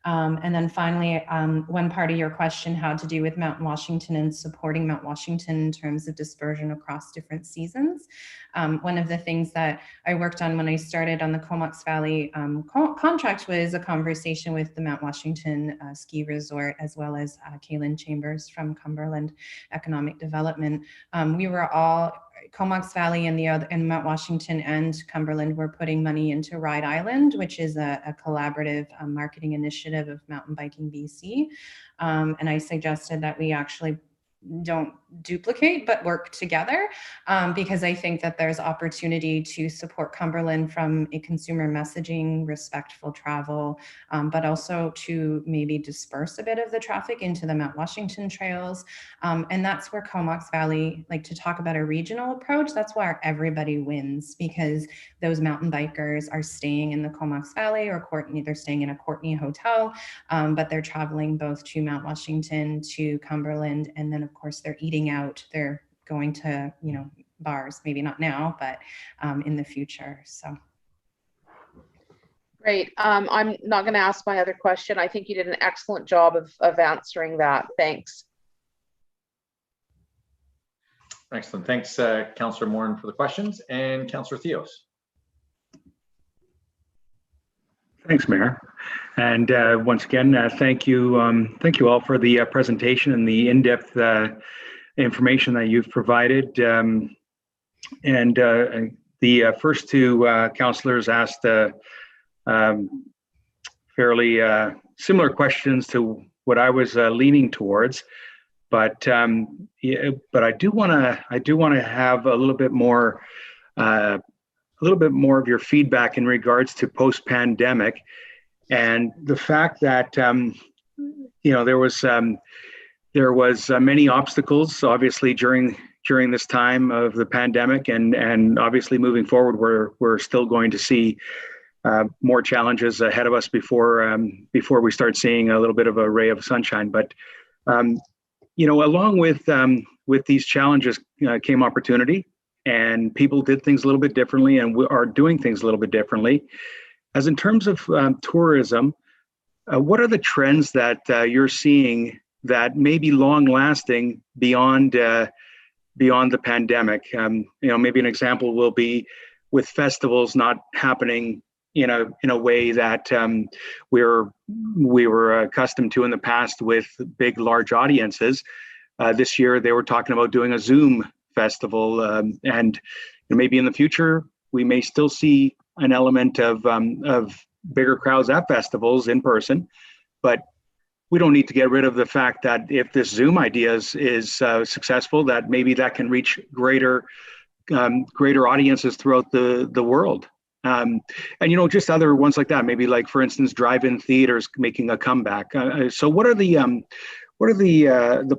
And then finally, one part of your question had to do with Mount Washington and supporting Mount Washington in terms of dispersion across different seasons. One of the things that I worked on when I started on the Comox Valley contract was a conversation with the Mount Washington Ski Resort, as well as Kaylin Chambers from Cumberland Economic Development. We were all, Comox Valley and Mount Washington and Cumberland, were putting money into Ride Island, which is a collaborative marketing initiative of Mountain Biking BC. And I suggested that we actually don't duplicate, but work together, because I think that there's opportunity to support Cumberland from a consumer messaging, respectful travel, but also to maybe disperse a bit of the traffic into the Mount Washington trails. And that's where Comox Valley, to talk about a regional approach, that's where everybody wins, because those mountain bikers are staying in the Comox Valley or Courtney, they're staying in a Courtney hotel, but they're traveling both to Mount Washington, to Cumberland, and then of course they're eating out, they're going to, bars, maybe not now, but in the future. So. Great. I'm not going to ask my other question. I think you did an excellent job of answering that. Thanks. Excellent. Thanks, Councillor Morin, for the questions, and Councillor Theos. Thanks, Mayor. And once again, thank you all for the presentation and the in-depth information that you've provided. And the first two councillors asked fairly similar questions to what I was leaning towards, but but I do want to have a little bit more of your feedback in regards to post-pandemic and the fact that there was many obstacles obviously during this time of the pandemic, and obviously moving forward we're still going to see more challenges ahead of us before we start seeing a little bit of a ray of sunshine. But along with these challenges came opportunity, and people did things a little bit differently and are doing things a little bit differently. As in terms of tourism, what are the trends that you're seeing that may be long lasting beyond the pandemic? Maybe an example will be with festivals not happening in a way that we were accustomed to in the past with big, large audiences. This year, they were talking about doing a Zoom festival, and maybe in the future we may still see an element of bigger crowds at festivals in person, but we don't need to get rid of the fact that if this Zoom idea is successful, that maybe that can reach greater audiences throughout the world. And just other ones like that, maybe like, for instance, drive-in theaters making a comeback. So what are the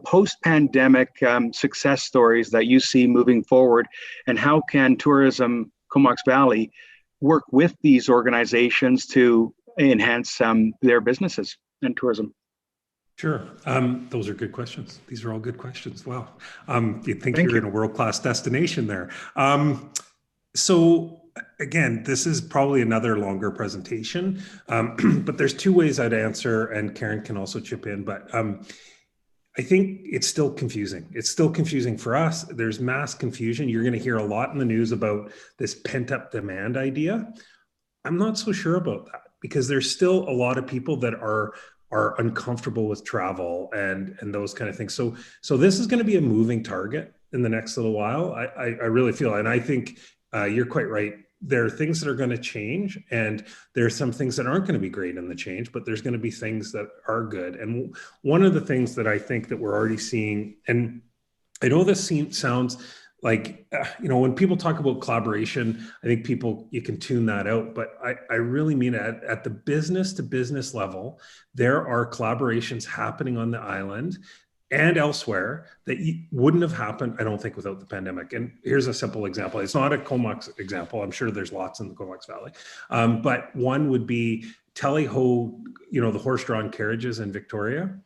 post-pandemic success stories that you see moving forward, and how can Tourism Comox Valley work with these organizations to enhance their businesses and tourism? Sure. Those are good questions. These are all good questions. Wow. You'd think Thank you're you. in a world-class destination there. So again, this is probably another longer presentation, but there's two ways I'd answer, and Karen can also chip in, but I think it's still confusing. It's still confusing for us. There's mass confusion. You're going to hear a lot in the news about this pent-up demand idea. I'm not so sure about that, because there's still a lot of people that are uncomfortable with travel and those kind of things. So this is going to be a moving target in the next little while. I really feel, and I think you're quite right. There are things that are going to change, and there are some things that aren't going to be great in the change, but there's going to be things that are good. And one of the things that I think that we're already seeing, and I know this sounds like, when people talk about collaboration, I think you can tune that out, but I really mean it at the business to business level. There are collaborations happening on the island and elsewhere that wouldn't have happened, I don't think, without the pandemic. And here's a simple example. It's not a Comox example. I'm sure there's lots in the Comox Valley. But one would be Tally-Ho, the horse-drawn carriages in Victoria.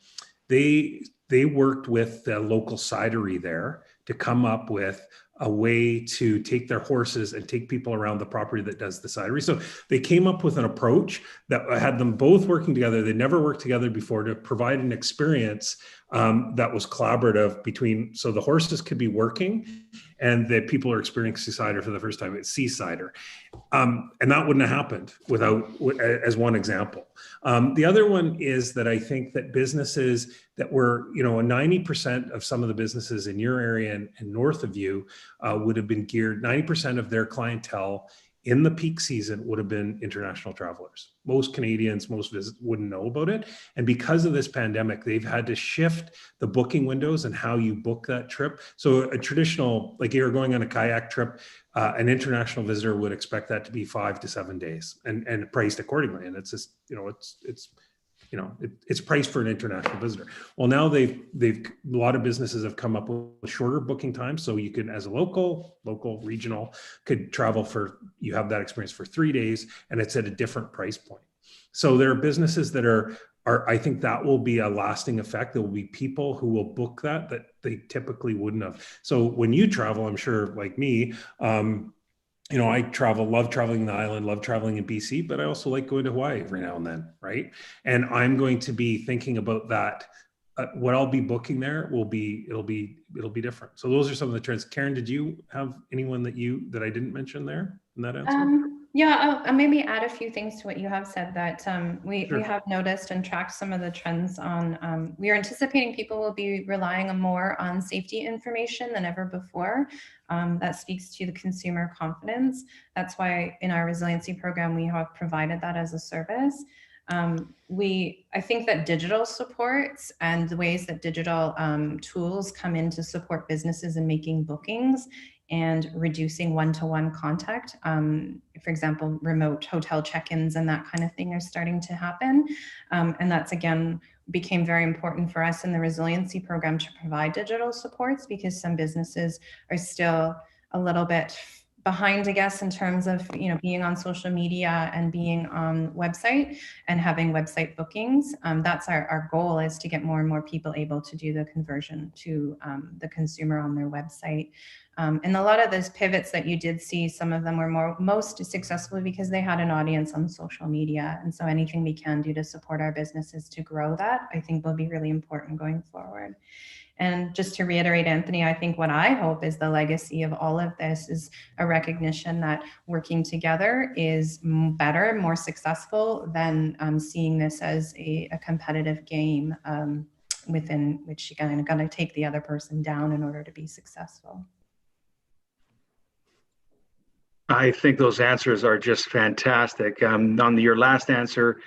They worked with the local cidery there to come up with a way to take their horses and take people around the property that does the cidery. So they came up with an approach that had them both working together. They never worked together before, to provide an experience that was collaborative between, so the horses could be working and the people are experiencing cider for the first time. It's sea cider. And that wouldn't have happened as one example. The other one is that I think that businesses that were, 90% of some of the businesses in your area and north of you would have been geared, 90% of their clientele in the peak season would have been international travelers. Most Canadians, most visitors wouldn't know about it. And because of this pandemic, they've had to shift the booking windows and how you book that trip. So a traditional, like you're going on a kayak trip, an international visitor would expect that to be 5 to 7 days and priced accordingly. And it's just, it's priced for an international visitor. Well, now a lot of businesses have come up with shorter booking times. So you can, as a local, regional, could travel you have that experience for 3 days, and it's at a different price point. So there are businesses that are I think that will be a lasting effect. There will be people who will book that they typically wouldn't have. So when you travel, I'm sure like me, I love traveling the island, love traveling in BC, but I also like going to Hawaii every now and then, right? And I'm going to be thinking about that. What I'll be booking there it'll be different. So those are some of the trends. Karen, did you have anyone that I didn't mention there in that answer? Yeah, I'll maybe add a few things to what you have said, that we Sure. have noticed and tracked some of the trends on, we are anticipating people will be relying more on safety information than ever before. That speaks to the consumer confidence. That's why in our resiliency program, we have provided that as a service. I think that digital supports and the ways that digital tools come in to support businesses in making bookings and reducing one-to-one contact. For example, remote hotel check-ins and that kind of thing are starting to happen. And that's, again, became very important for us in the resiliency program to provide digital supports, because some businesses are still a little bit behind, I guess, in terms of, being on social media and being on website and having website bookings. That's our goal, is to get more and more people able to do the conversion to the consumer on their website. And a lot of those pivots that you did see, some of them were most successful because they had an audience on social media. And so anything we can do to support our businesses to grow that, I think will be really important going forward. And just to reiterate, Anthony, I think what I hope is the legacy of all of this is a recognition that working together is better, more successful than seeing this as a competitive game within which you're going to take the other person down in order to be successful. I think those answers are just fantastic. On your last answer,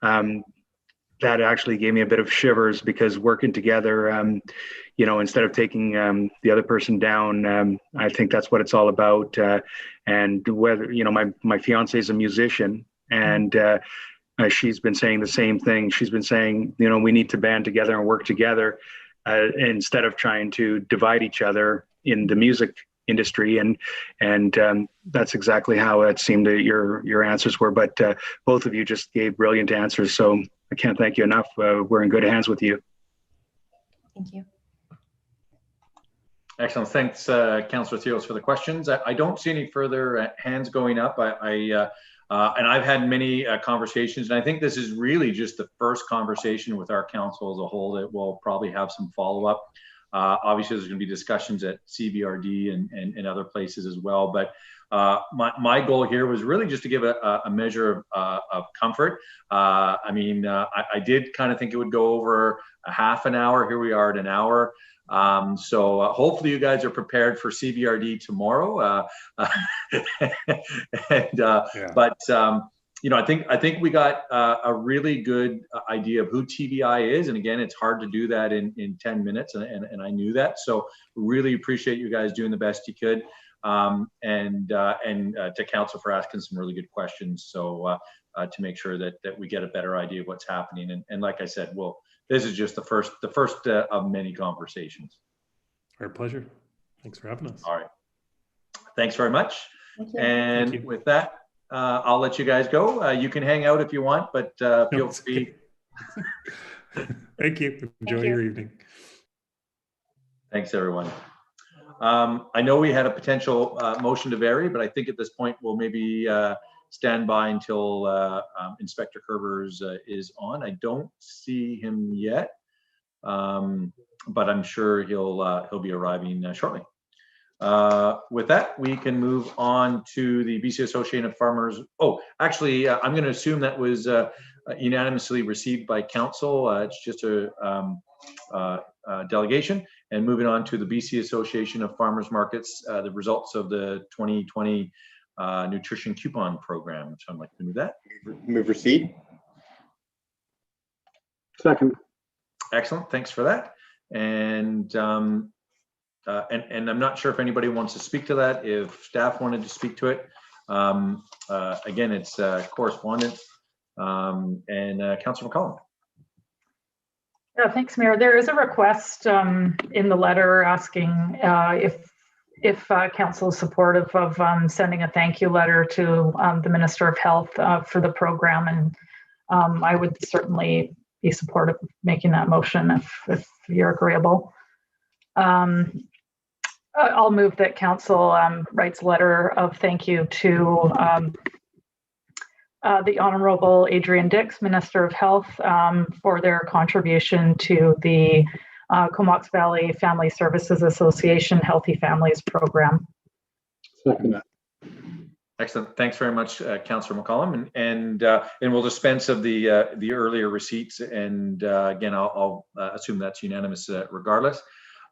that actually gave me a bit of shivers, because working together, instead of taking the other person down, I think that's what it's all about. And whether, my fiance is a musician, and she's been saying the same thing. She's been saying, we need to band together and work together instead of trying to divide each other in the music industry, and that's exactly how it seemed that your answers were. But both of you just gave brilliant answers, so I can't thank you enough. We're in good hands with you. Thank you. Excellent. Thanks, Councillor Theos, for the questions. I don't see any further hands going up. And I've had many conversations, and I think this is really just the first conversation with our council as a whole that will probably have some follow-up. Obviously, there's going to be discussions at CBRD and other places as well. But my goal here was really just to give a measure of comfort. I did kind of think it would go over a half an hour. Here we are at an hour. So hopefully you guys are prepared for CBRD tomorrow. I think we got a really good idea of who TBI is. And again, it's hard to do that in 10 minutes. And I knew that. So really appreciate you guys doing the best you could. And to council for asking some really good questions. So to make sure that we get a better idea of what's happening. And like I said, this is just the first of many conversations. Our pleasure. Thanks for having us. All right. Thanks very much. Thank you. And Thank you. with that, I'll let you guys go. You can hang out if you want, but feel free. Thank you. Enjoy your evening. Thanks, everyone. I know we had a potential motion to vary, but I think at this point we'll maybe stand by until Inspector Kerbers is on. I don't see him yet, but I'm sure he'll be arriving shortly. With that, we can move on to the BC Association of Farmers. Oh, actually, I'm going to assume that was unanimously received by council. It's just a delegation. And moving on to the BC Association of Farmers Markets, the results of the 2020 nutrition coupon program. So I'd like to move that. Move receipt. Second. Excellent. Thanks for that. And I'm not sure if anybody wants to speak to that. If staff wanted to speak to it, again, it's correspondence. Councillor McCollum. Yeah, thanks, Mayor. There is a request in the letter asking if council is supportive of sending a thank you letter to the Minister of Health for the program, and I would certainly be supportive of making that motion if you're agreeable. I'll move that council writes a letter of thank you to the Honorable Adrian Dix, Minister of Health, for their contribution to the Comox Valley Family Services Association Healthy Families Program. Second. Excellent. Thanks very much, Councillor McCollum. And we'll dispense of the earlier receipts. And again, I'll assume that's unanimous regardless.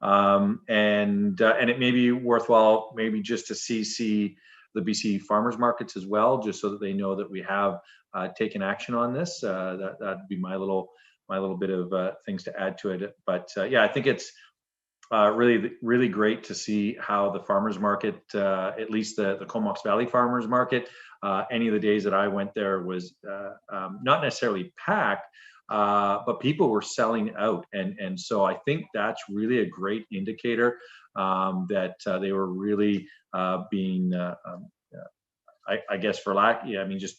And it may be worthwhile maybe just to CC the BC farmers markets as well, just so that they know that we have taken action on this. That'd be my little bit of things to add to it. But yeah, I think it's really great to see how the farmers market, at least the Comox Valley farmers market, any of the days that I went there was not necessarily packed, but people were selling out. And so I think that's really a great indicator that they were really being, I guess for lack, I mean, just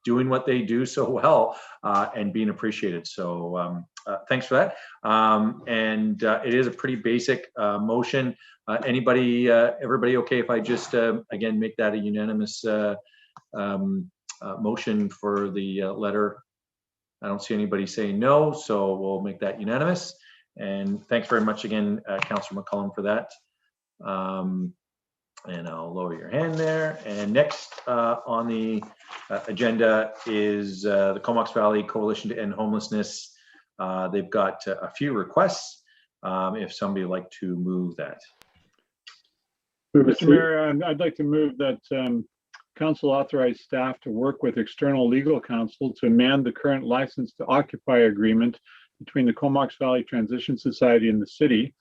doing what they do so well and being appreciated. So thanks for that. And it is a pretty basic motion. Everybody okay if I just, again, make that a unanimous motion for the letter? I don't see anybody saying no, so we'll make that unanimous. And thanks very much again, Councillor McCollum, for that. And I'll lower your hand there. And next on the agenda is the Comox Valley Coalition to End Homelessness. They've got a few requests. If somebody would like to move that. Mr. Mayor, I'd like to move that Council authorize staff to work with external legal counsel to amend the current license to occupy agreement between the Comox Valley Transition Society and the city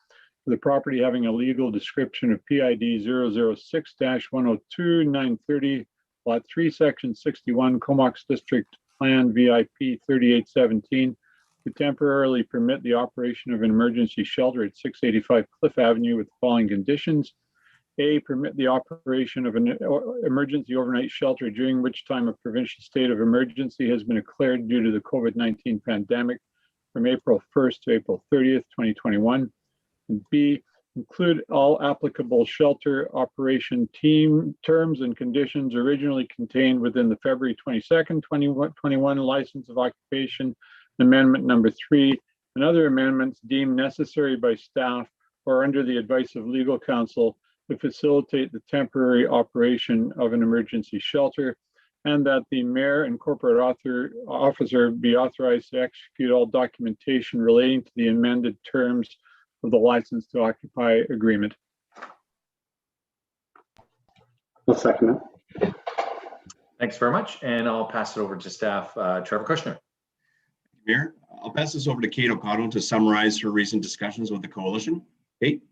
for the property having a legal description of PID 006-102-930, Lot 3, Section 61, Comox District Plan VIP 3817, to temporarily permit the operation of an emergency shelter at 685 Cliff Avenue with the following conditions. A, permit the operation of an emergency overnight shelter during which time a provincial state of emergency has been declared due to the COVID-19 pandemic from April 1st to April 30th, 2021. And B, include all applicable shelter operation team terms and conditions originally contained within the February 22nd, 2021 License of Occupation Amendment number 3 and other amendments deemed necessary by staff or under the advice of legal counsel to facilitate the temporary operation of an emergency shelter, and that the mayor and corporate officer be authorized to execute all documentation relating to the amended terms of the license to occupy agreement. I'll second it. Thanks very much. And I'll pass it over to staff. Trevor Kushner. Mayor, I'll pass this over to Kate O'Connell to summarize her recent discussions with the coalition. Kate?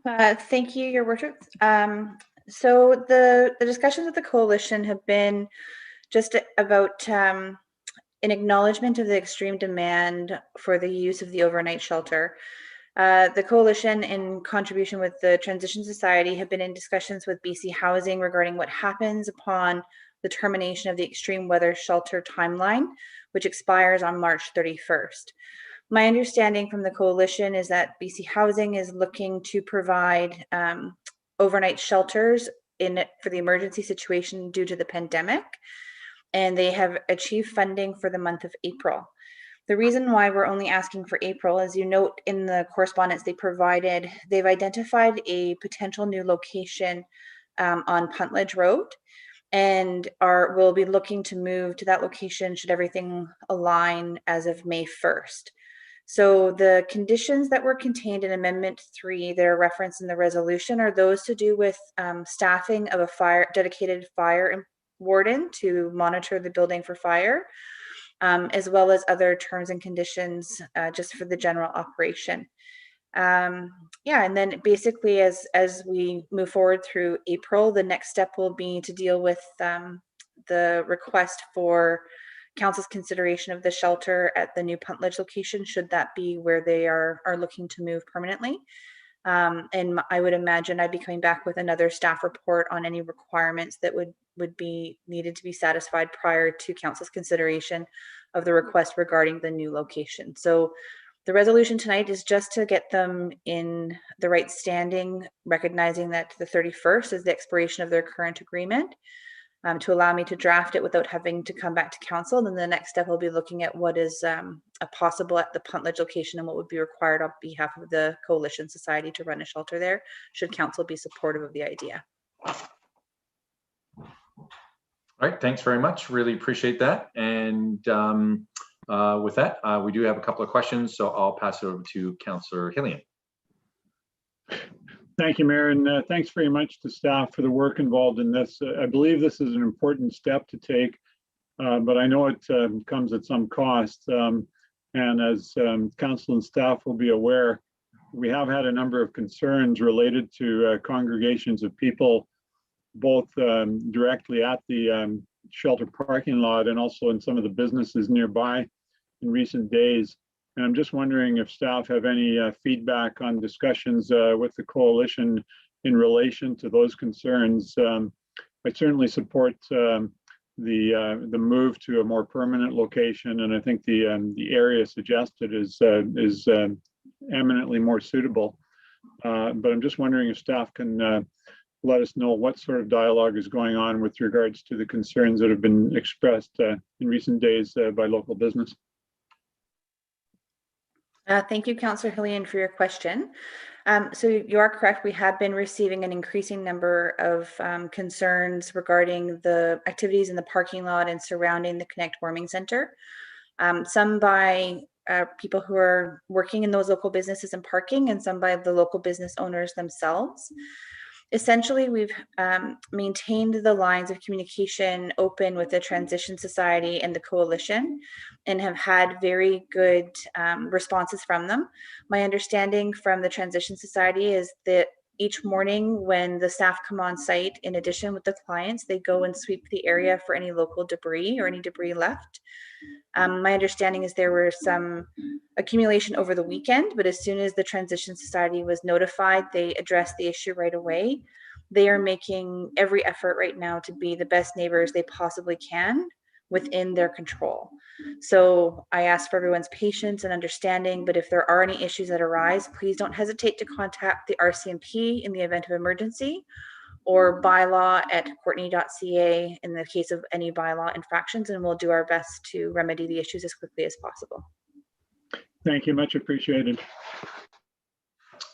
Thank you, Your Worship. So the discussions with the coalition have been just about an acknowledgement of the extreme demand for the use of the overnight shelter. The coalition, in contribution with the Transition Society, have been in discussions with BC Housing regarding what happens upon the termination of the extreme weather shelter timeline, which expires on March 31st. My understanding from the coalition is that BC Housing is looking to provide overnight shelters for the emergency situation due to the pandemic, and they have achieved funding for the month of April. The reason why we're only asking for April, as you note in the correspondence they provided, they've identified a potential new location on Puntledge Road, and will be looking to move to that location should everything align as of May 1st. So the conditions that were contained in Amendment 3 that are referenced in the resolution are those to do with staffing of a dedicated fire warden to monitor the building for fire, as well as other terms and conditions just for the general operation. Yeah, and then basically as we move forward through April, the next step will be to deal with the request for Council's consideration of the shelter at the new Puntledge location, should that be where they are looking to move permanently. And I would imagine I'd be coming back with another staff report on any requirements that would be needed to be satisfied prior to Council's consideration of the request regarding the new location. So the resolution tonight is just to get them in the right standing, recognizing that the 31st is the expiration of their current agreement, to allow me to draft it without having to come back to council. Then the next step will be looking at what is a possible at the Puntledge location and what would be required on behalf of the Coalition Society to run a shelter there, should council be supportive of the idea. All right, thanks very much. Really appreciate that. And with that, we do have a couple of questions, so I'll pass it over to Councillor Hillian. Thank you, Mayor, and thanks very much to staff for the work involved in this. I believe this is an important step to take, but I know it comes at some cost. And as council and staff will be aware, we have had a number of concerns related to congregations of people, both directly at the shelter parking lot and also in some of the businesses nearby in recent days. And I'm just wondering if staff have any feedback on discussions with the coalition in relation to those concerns. I certainly support the move to a more permanent location, and I think the area suggested is eminently more suitable. But I'm just wondering if staff can let us know what sort of dialogue is going on with regards to the concerns that have been expressed in recent days by local business. Thank you, Councillor Hillian, for your question. So you are correct. We have been receiving an increasing number of concerns regarding the activities in the parking lot and surrounding the Connect Warming Center. Some by people who are working in those local businesses and parking, and some by the local business owners themselves. Essentially, we've maintained the lines of communication open with the Transition Society and the Coalition, and have had very good responses from them. My understanding from the Transition Society is that each morning when the staff come on site, in addition with the clients, they go and sweep the area for any local debris or any debris left. My understanding is there were some accumulation over the weekend, but as soon as the Transition Society was notified, they addressed the issue right away. They are making every effort right now to be the best neighbors they possibly can within their control. So I ask for everyone's patience and understanding, but if there are any issues that arise, please don't hesitate to contact the RCMP in the event of emergency, or bylaw@courtney.ca in the case of any bylaw infractions, and we'll do our best to remedy the issues as quickly as possible. Thank you, much appreciated.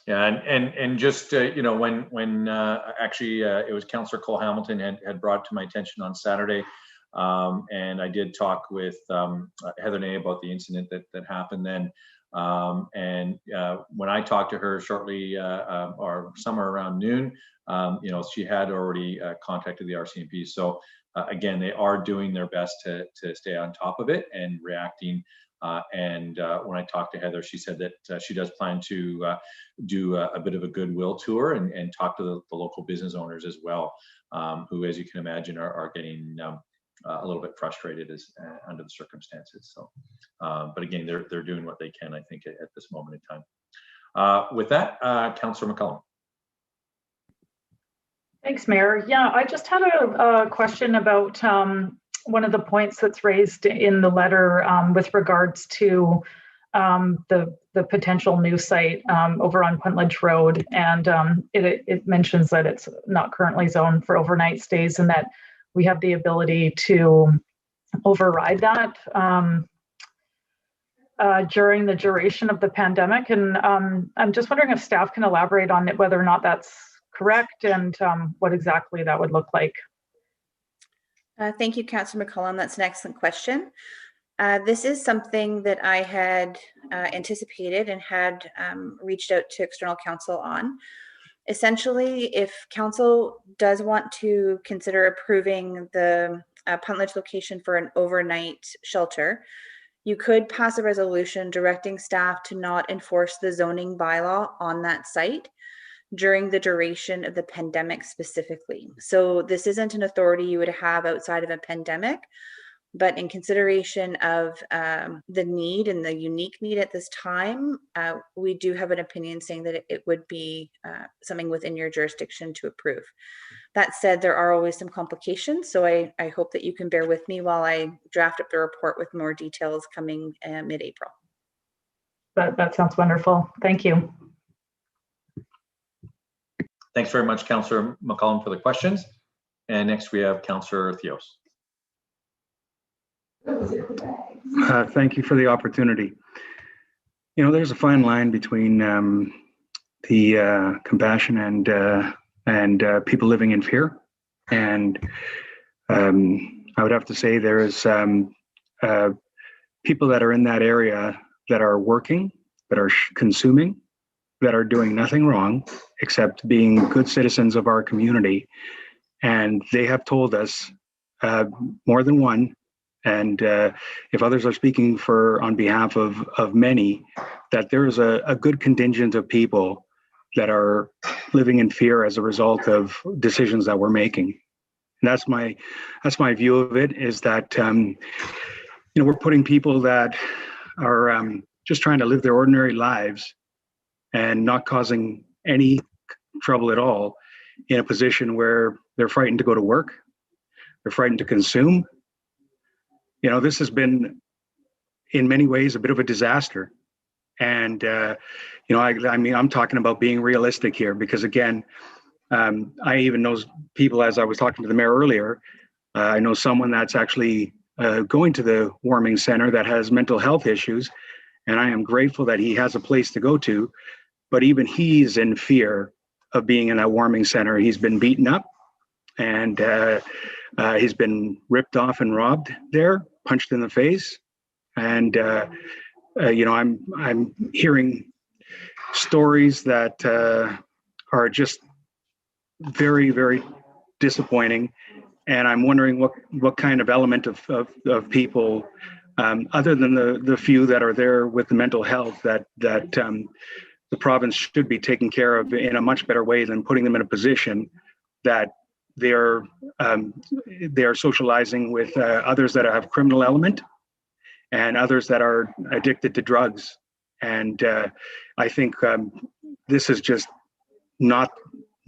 Yeah, and just you know, when actually it was Councillor Cole Hamilton had brought to my attention on Saturday, and I did talk with Heather Ney about the incident that happened then. And when I talked to her shortly or somewhere around noon, you know, she had already contacted the RCMP. So again, they are doing their best to stay on top of it and reacting. And when I talked to Heather, she said that she does plan to do a bit of a goodwill tour and talk to the local business owners as well, who, as you can imagine, are getting a little bit frustrated under the circumstances. So, but again, they're doing what they can, I think, at this moment in time. With that, Councillor McCollum. Thanks, Mayor. Yeah, I just had a question about one of the points that's raised in the letter with regards to the potential new site over on Puntledge Road, and it mentions that it's not currently zoned for overnight stays, and that we have the ability to override that during the duration of the pandemic. And I'm just wondering if staff can elaborate on it, whether or not that's correct, and what exactly that would look like. Thank you, Councillor McCollum. That's an excellent question. This is something that I had anticipated and had reached out to external counsel on. Essentially, if council does want to consider approving the Puntledge location for an overnight shelter, you could pass a resolution directing staff to not enforce the zoning bylaw on that site during the duration of the pandemic specifically. So this isn't an authority you would have outside of a pandemic, but in consideration of the need and the unique need at this time, we do have an opinion saying that it would be something within your jurisdiction to approve. That said, there are always some complications, so I hope that you can bear with me while I draft up the report with more details coming mid-April. That sounds wonderful. Thank you. Thanks very much, Councillor McCollum, for the questions. And next we have Councillor Theos. Thank you for the opportunity. You know, there's a fine line between the compassion and people living in fear, and I would have to say there's people that are in that area that are working, that are consuming, that are doing nothing wrong except being good citizens of our community. And they have told us more than one, and if others are speaking on behalf of many, that there is a good contingent of people that are living in fear as a result of decisions that we're making. And that's my view of it, is that we're putting people that are just trying to live their ordinary lives and not causing any trouble at all in a position where they're frightened to go to work, they're frightened to consume. This has been in many ways a bit of a disaster. And I'm talking about being realistic here, because again, I even know people, as I was talking to the mayor earlier, I know someone that's actually going to the warming center that has mental health issues, and I am grateful that he has a place to go to, but even he's in fear of being in that warming center. He's been beaten up, and he's been ripped off and robbed there, punched in the face, and I'm hearing stories that are just very, very disappointing, and I'm wondering what kind of element of people, other than the few that are there with the mental health, that the province should be taking care of in a much better way than putting them in a position that they're socializing with others that have criminal element and others that are addicted to drugs. And I think this is just not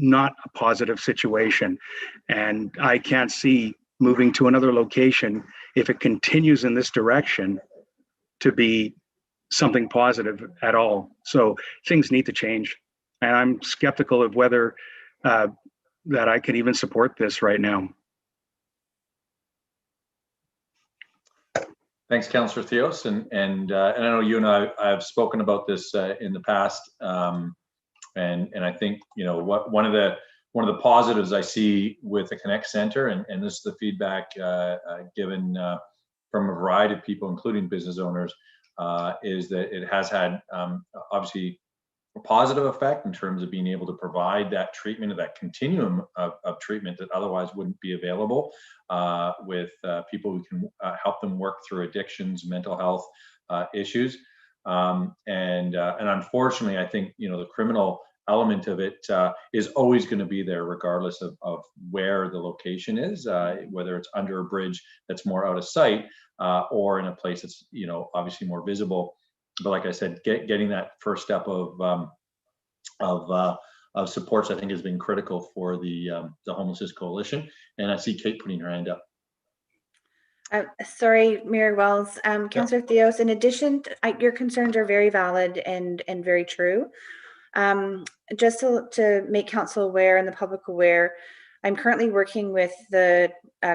a positive situation. And I can't see moving to another location, if it continues in this direction, to be something positive at all. So things need to change. And I'm skeptical of whether that I can even support this right now. Thanks, Councillor Theos, and I know you and I have spoken about this in the past, and I think one of the positives I see with the Connect Center, and this is the feedback given from a variety of people, including business owners, is that it has had obviously a positive effect in terms of being able to provide that treatment, of that continuum of treatment that otherwise wouldn't be available with people who can help them work through addictions, mental health issues. And unfortunately, I think, the criminal element of it is always going to be there regardless of where the location is, whether it's under a bridge that's more out of sight or in a place that's, obviously more visible. But like I said, getting that first step of supports, I think, has been critical for the Homelessness Coalition. And I see Kate putting her hand up. Sorry, Mayor Wells. Councillor Theos, in addition, your concerns are very valid and very true. Just to make Council aware and the public aware, I'm currently working with the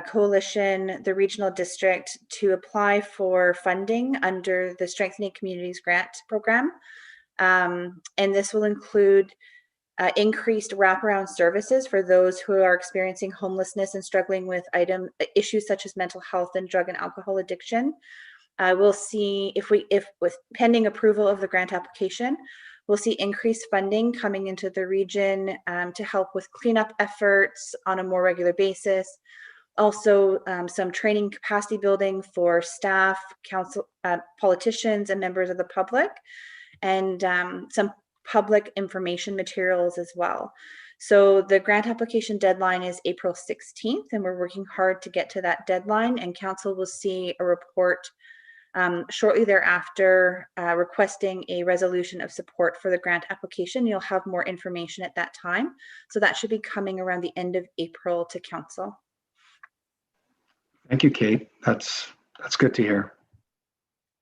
coalition, the regional district, to apply for funding under the Strengthening Communities Grant Program. And this will include increased wraparound services for those who are experiencing homelessness and struggling with issues such as mental health and drug and alcohol addiction. We'll see if with pending approval of the grant application, we'll see increased funding coming into the region to help with cleanup efforts on a more regular basis. Also, some training capacity building for staff, council, politicians, and members of the public, and some public information materials as well. So the grant application deadline is April 16th, and we're working hard to get to that deadline, and Council will see a report shortly thereafter requesting a resolution of support for the grant application. You'll have more information at that time. So that should be coming around the end of April to Council. Thank you, Kate. That's good to hear.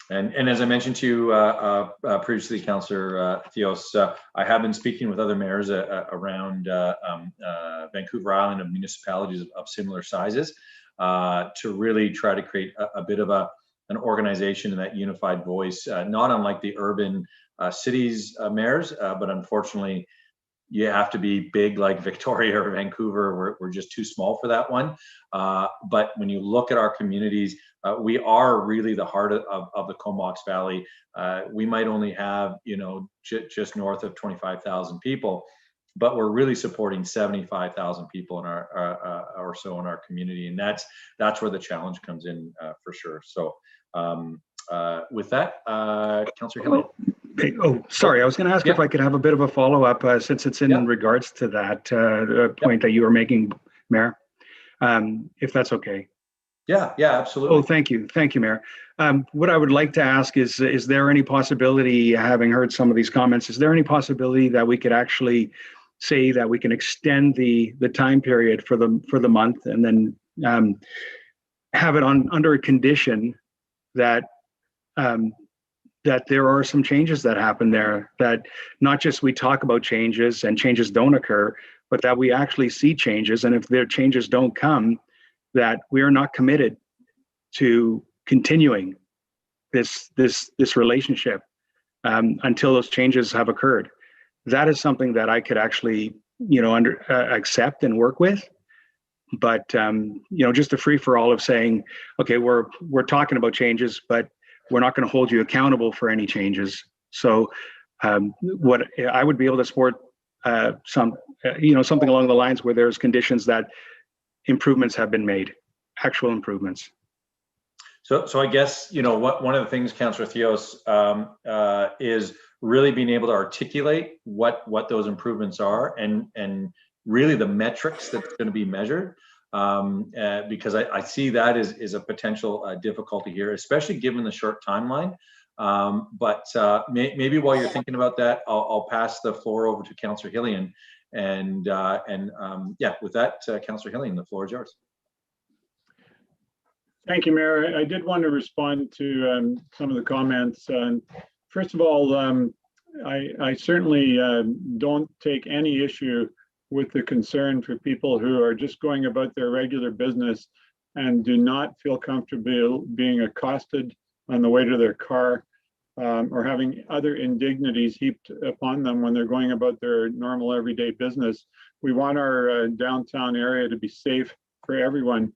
And as I mentioned to you previously, Councillor Theos, I have been speaking with other mayors around Vancouver Island of municipalities of similar sizes to really try to create a bit of an organization and that unified voice, not unlike the urban cities mayors, but unfortunately, you have to be big like Victoria or Vancouver. We're just too small for that one. But when you look at our communities, we are really the heart of the Comox Valley. We might only have, just north of 25,000 people, but we're really supporting 75,000 people in our or so in our community, and that's where the challenge comes in for sure. So with that, Councillor Hillian. Okay. Oh, sorry. I was going to ask if I could have a bit of a follow-up since it's in regards to that point that you were making, Mayor, if that's okay. Yeah, absolutely. Oh, thank you, Mayor. What I would like to ask is there any possibility, having heard some of these comments, is there any possibility that we could actually say that we can extend the time period for the month, and then have it under a condition that that there are some changes that happen there, that not just we talk about changes and changes don't occur, but that we actually see changes, and if their changes don't come, that we are not committed to continuing this relationship until those changes have occurred. That is something that I could actually, accept and work with. But just a free for all of saying, okay, we're talking about changes, but we're not going to hold you accountable for any changes. So what I would be able to support something along the lines where there's conditions that improvements have been made, actual improvements. So I guess, one of the things, Councillor Theos, is really being able to articulate what those improvements are, and really the metrics that's going to be measured, because I see that is a potential difficulty here, especially given the short timeline. But maybe while you're thinking about that, I'll pass the floor over to Councillor Hillian, and with that, Councillor Hillian, the floor is yours. Thank you, Mayor. I did want to respond to some of the comments. First of all, I certainly don't take any issue with the concern for people who are just going about their regular business and do not feel comfortable being accosted on the way to their car, or having other indignities heaped upon them when they're going about their normal everyday business. We want our downtown area to be safe for everyone.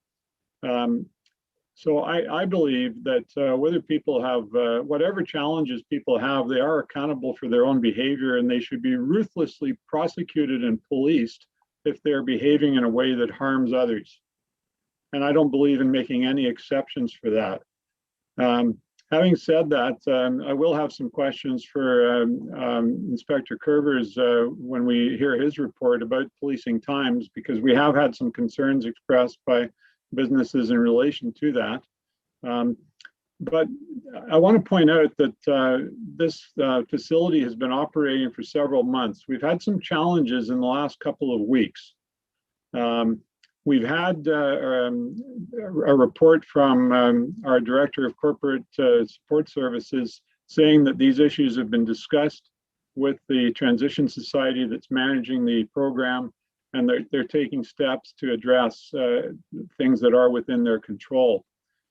So I believe that whether people have, whatever challenges people have, they are accountable for their own behavior, and they should be ruthlessly prosecuted and policed if they're behaving in a way that harms others. And I don't believe in making any exceptions for that. Having said that, I will have some questions for Inspector Curvers when we hear his report about policing times, because we have had some concerns expressed by businesses in relation to that. But I want to point out that this facility has been operating for several months. We've had some challenges in the last couple of weeks. We've had a report from our Director of Corporate Support Services saying that these issues have been discussed with the Transition Society that's managing the program, and they're taking steps to address things that are within their control.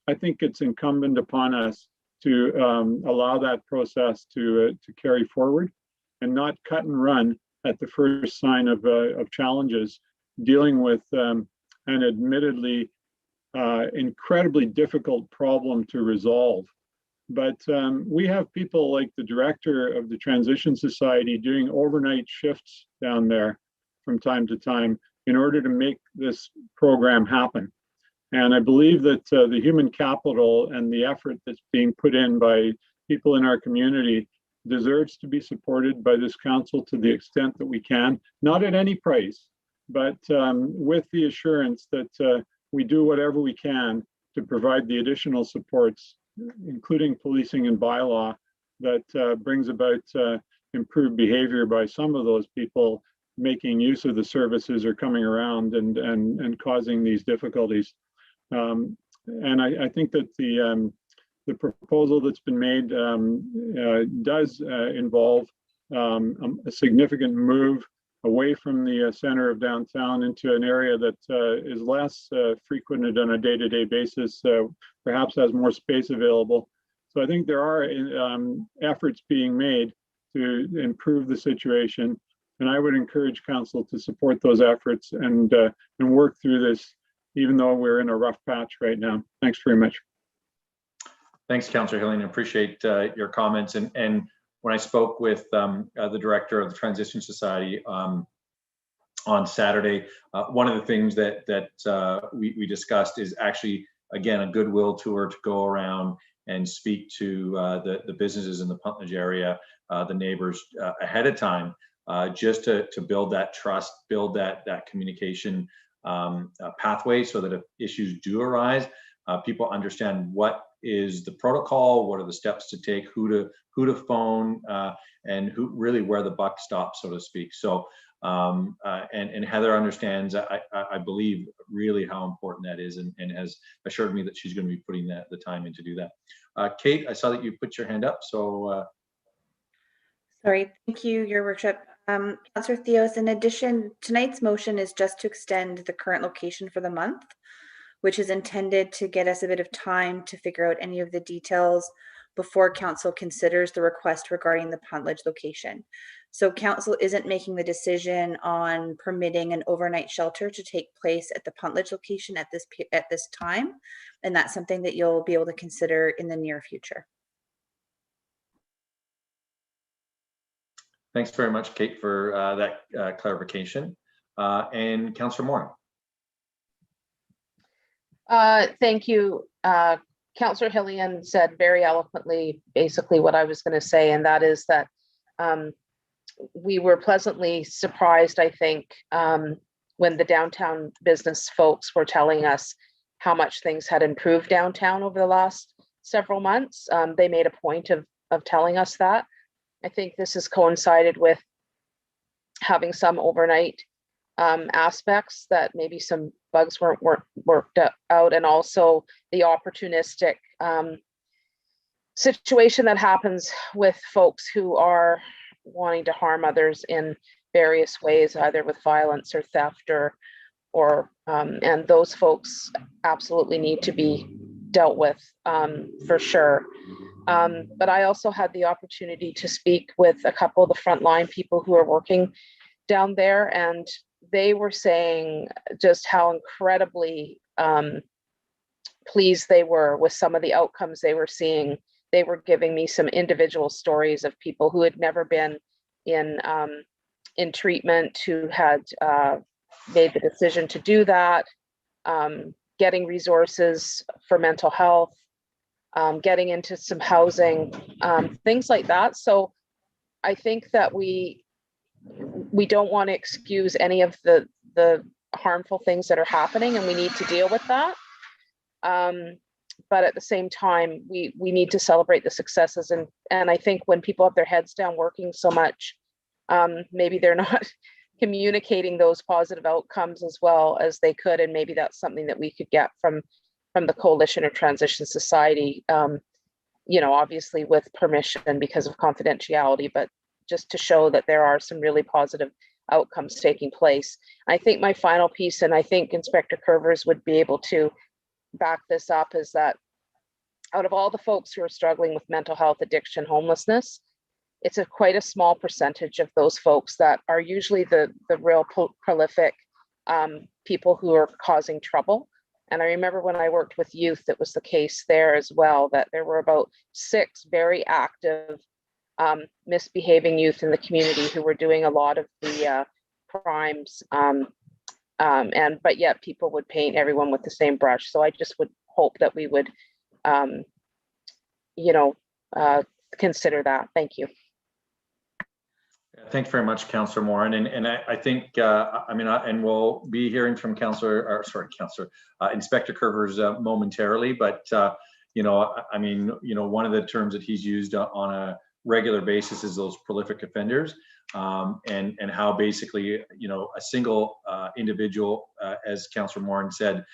I think it's incumbent upon us to allow that process to carry forward and not cut and run at the first sign of challenges, dealing with an admittedly incredibly difficult problem to resolve. But we have people like the Director of the Transition Society doing overnight shifts down there from time to time in order to make this program happen. And I believe that the human capital and the effort that's being put in by people in our community deserves to be supported by this council to the extent that we can, not at any price, but with the assurance that we do whatever we can to provide the additional supports, including policing and bylaw, that brings about improved behavior by some of those people making use of the services or coming around and causing these difficulties. And I think that the proposal that's been made does involve a significant move away from the center of downtown into an area that is less frequented on a day-to-day basis, perhaps has more space available. So I think there are efforts being made to improve the situation. And I would encourage council to support those efforts and work through this, even though we're in a rough patch right now. Thanks very much. Thanks, Councillor Hillian. I appreciate your comments. And when I spoke with the director of the Transition Society on Saturday, one of the things that we discussed is actually, again, a goodwill tour to go around and speak to the businesses in the Puntledge area, the neighbors ahead of time, just to build that trust, build that communication pathway, so that if issues do arise, people understand what is the protocol, what are the steps to take, who to phone, and who where the buck stops, so to speak. So and Heather understands, I believe, really how important that is, and has assured me that she's going to be putting the time in to do that. Kate, I saw that you put your hand up, so. Sorry, thank you, Your Worship. Councillor Theos, in addition, tonight's motion is just to extend the current location for the month, which is intended to get us a bit of time to figure out any of the details before council considers the request regarding the Puntledge location. So council isn't making the decision on permitting an overnight shelter to take place at the Puntledge location at this time, and that's something that you'll be able to consider in the near future. Thanks very much, Kate, for that clarification. And Councillor Moore. Thank you. Councillor Hillian said very eloquently basically what I was going to say, and that is that we were pleasantly surprised, I think, when the downtown business folks were telling us how much things had improved downtown over the last several months. They made a point of telling us that. I think this has coincided with having some overnight aspects, that maybe some bugs weren't worked out, and also the opportunistic situation that happens with folks who are wanting to harm others in various ways, either with violence or theft or and those folks absolutely need to be dealt with for sure. But I also had the opportunity to speak with a couple of the frontline people who are working down there, and they were saying just how incredibly pleased they were with some of the outcomes they were seeing. They were giving me some individual stories of people who had never been in treatment, who had made the decision to do that, getting resources for mental health, getting into some housing, things like that. So I think that we don't want to excuse any of the harmful things that are happening, and we need to deal with that. But at the same time, we need to celebrate the successes. And I think when people have their heads down working so much, maybe they're not communicating those positive outcomes as well as they could. And maybe that's something that we could get from the Coalition of Transition Society, you know, obviously with permission because of confidentiality, but just to show that there are some really positive outcomes taking place. I think my final piece, and I think Inspector Curvers would be able to back this up, is that out of all the folks who are struggling with mental health, addiction, homelessness, it's quite a small percentage of those folks that are usually the real prolific people who are causing trouble. And I remember when I worked with youth, it was the case there as well, that there were about 6 very active misbehaving youth in the community who were doing a lot of the crimes, but yet people would paint everyone with the same brush. So I just would hope that we would, you know, consider that. Thank you. Thanks very much, Councillor Moore. And I think, I mean, and we'll be hearing from Inspector Curvers momentarily, but, you know, I mean, you know, one of the terms that he's used on a regular basis is those prolific offenders, and how basically, you know, a single individual, as Councillor Moore said,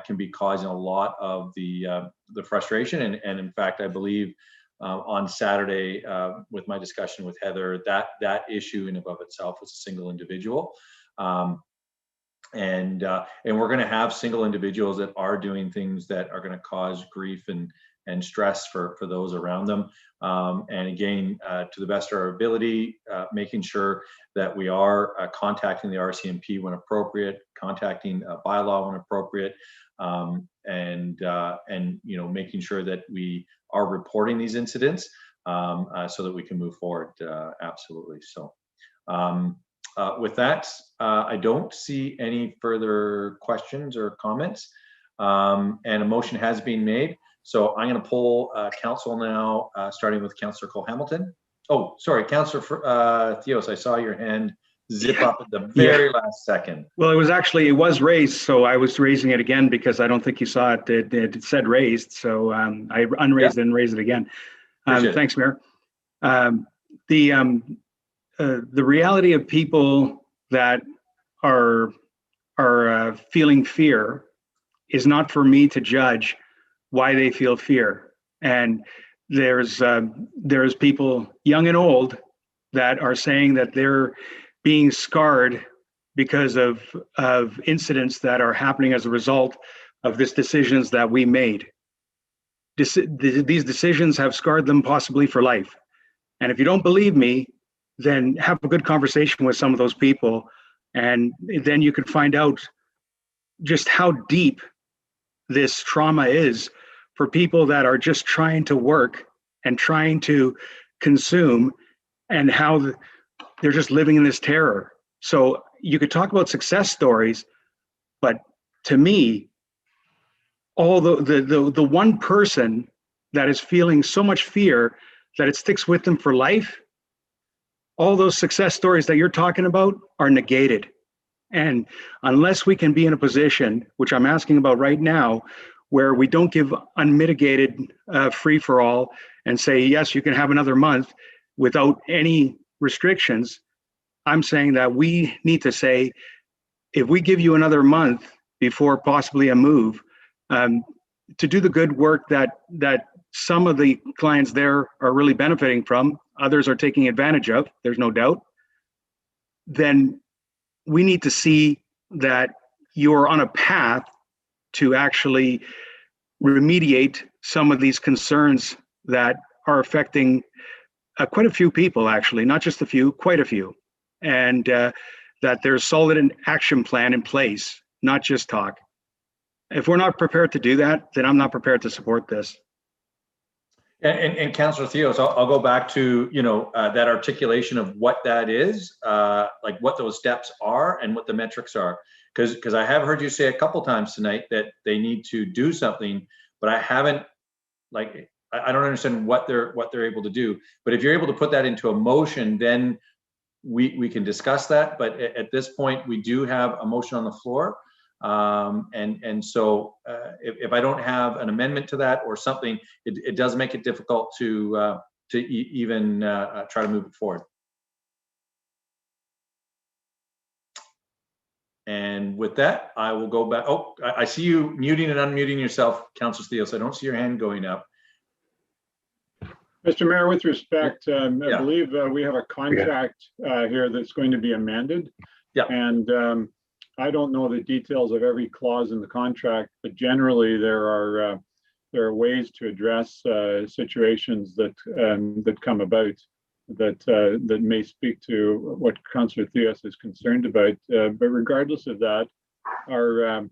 can be causing a lot of the frustration. And in fact, I believe on Saturday, with my discussion with Heather, that issue in and of itself was a single individual. And we're going to have single individuals that are doing things that are going to cause grief and and stress for those around them. And again, to the best of our ability, making sure that we are contacting the RCMP when appropriate, contacting bylaw when appropriate, and making sure that we are reporting these incidents so that we can move forward. Absolutely. So with that, I don't see any further questions or comments, and a motion has been made. So I'm going to poll council now, starting with Councillor Cole-Hamilton. Oh, sorry, Councillor Theos, I saw your hand zip up at the very last second. Well, it was raised, so I was raising it again because I don't think you saw it. It said raised, so I unraised it and raised it again. Thanks, Mayor. The reality of people that are feeling fear is not for me to judge why they feel fear. And there's people young and old that are saying that they're being scarred because of incidents that are happening as a result of these decisions that we made. These decisions have scarred them possibly for life. And if you don't believe me, then have a good conversation with some of those people, and then you can find out just how deep this trauma is for people that are just trying to work and trying to consume, and how they're just living in this terror. So you could talk about success stories, but to me, all the one person that is feeling so much fear that it sticks with them for life, all those success stories that you're talking about are negated. And unless we can be in a position, which I'm asking about right now, where we don't give unmitigated free for all and say, yes, you can have another month without any restrictions, I'm saying that we need to say, if we give you another month before possibly a move, to do the good work that some of the clients there are really benefiting from, others are taking advantage of, there's no doubt, then we need to see that you're on a path to actually remediate some of these concerns that are affecting quite a few people, actually, not just a few, quite a few. And that there's solid an action plan in place, not just talk. If we're not prepared to do that, then I'm not prepared to support this. And Councillor Theos, I'll go back to, that articulation of what that is, like what those steps are and what the metrics are. Because I have heard you say a couple times tonight that they need to do something, but I haven't, I don't understand what they're able to do. But if you're able to put that into a motion, then we can discuss that. But at this point, we do have a motion on the floor. And so if I don't have an amendment to that or something, it does make it difficult to even try to move it forward. And with that, I will go back. Oh, I see you muting and unmuting yourself, Councillor Theos. I don't see your hand going up. Mr. Mayor, with respect, I believe we have a contract here that's going to be amended. Yeah. And I don't know the details of every clause in the contract, but generally there are ways to address situations that come about that may speak to what Councillor Theos is concerned about. But regardless of that, our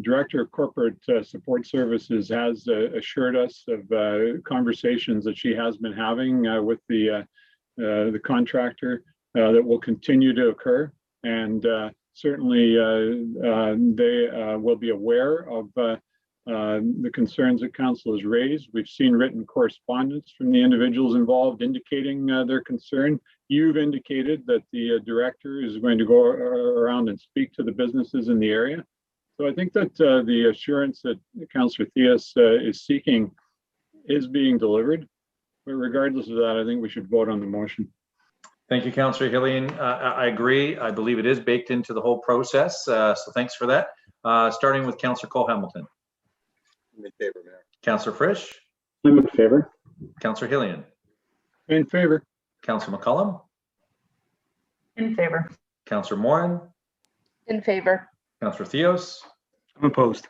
Director of Corporate Support Services has assured us of conversations that she has been having with the contractor that will continue to occur. And certainly they will be aware of the concerns that Council has raised. We've seen written correspondence from the individuals involved indicating their concern. You've indicated that the director is going to go around and speak to the businesses in the area. So I think that the assurance that Councillor Theos is seeking is being delivered. But regardless of that, I think we should vote on the motion. Thank you, Councillor Hillian. I agree. I believe it is baked into the whole process. So thanks for that. Starting with Councillor Cole-Hamilton. I'm in favor, Mayor. Councillor Frisch. I'm in favor. Councillor Hillian. In favor. Councillor McCollum. In favor. Councillor Morin. In favor. Councillor Theos. I'm opposed.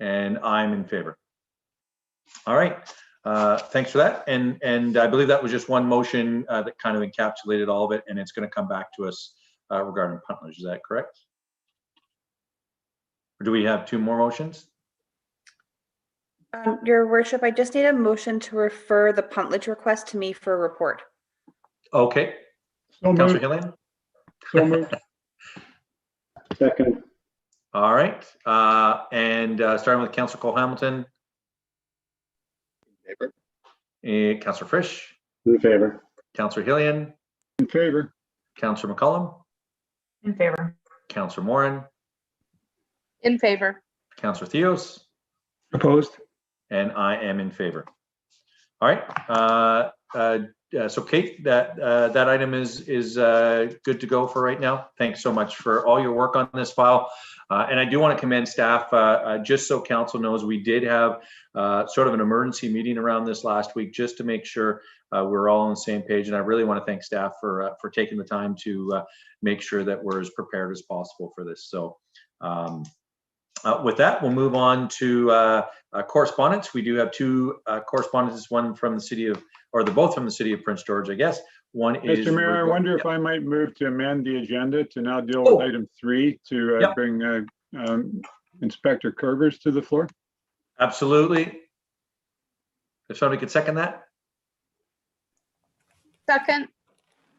And I'm in favor. All right. Thanks for that. And I believe that was just one motion that kind of encapsulated all of it, and it's going to come back to us regarding punters. Is that correct? Or do we have two more motions? Your worship, I just need a motion to refer the puntlage request to me for a report. Okay. So Councillor moved. Hillian? So moved. Second. All right. And starting with Councillor Cole Hamilton. In favor. Councillor Frisch. In favor. Councillor Hillian. In favor. Councillor McCollum. In favor. Councillor Morin. In favor. Councillor Theos. Opposed? And I am in favor. All right. So Kate, that item is good to go for right now. Thanks so much for all your work on this file. And I do want to commend staff. Just so council knows, we did have sort of an emergency meeting around this last week just to make sure we're all on the same page. And I really want to thank staff for taking the time to make sure that we're as prepared as possible for this. So with that, we'll move on to correspondence. We do have two correspondences, one from the city of, or they're both from the city of Prince George, I guess. One is— Mr. Mayor, I wonder if I might move to amend the agenda to now deal with item 3 to bring Inspector Curvers to the floor. Absolutely. If somebody could second that. Second.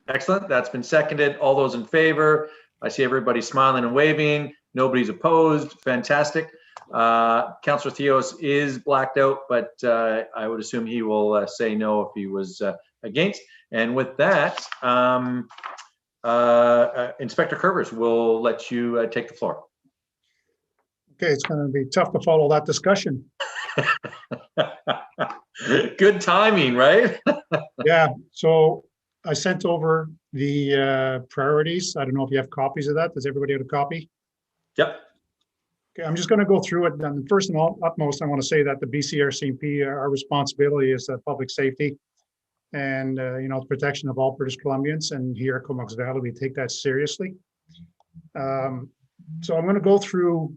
Excellent. That's been seconded. All those in favor? I see everybody smiling and waving. Nobody's opposed. Fantastic. Councillor Theos is blacked out, but I would assume he will say no if he was against. And with that, Inspector Curvers, will let you take the floor. Okay, it's going to be tough to follow that discussion. Good timing, right? Yeah, so I sent over the priorities. I don't know if you have copies of that. Does everybody have a copy? Yep. Okay, I'm just going to go through it. And first and utmost, I want to say that the BCRCMP, our responsibility is public safety and the protection of all British Columbians. And here at Comox Valley, we take that seriously. So I'm going to go through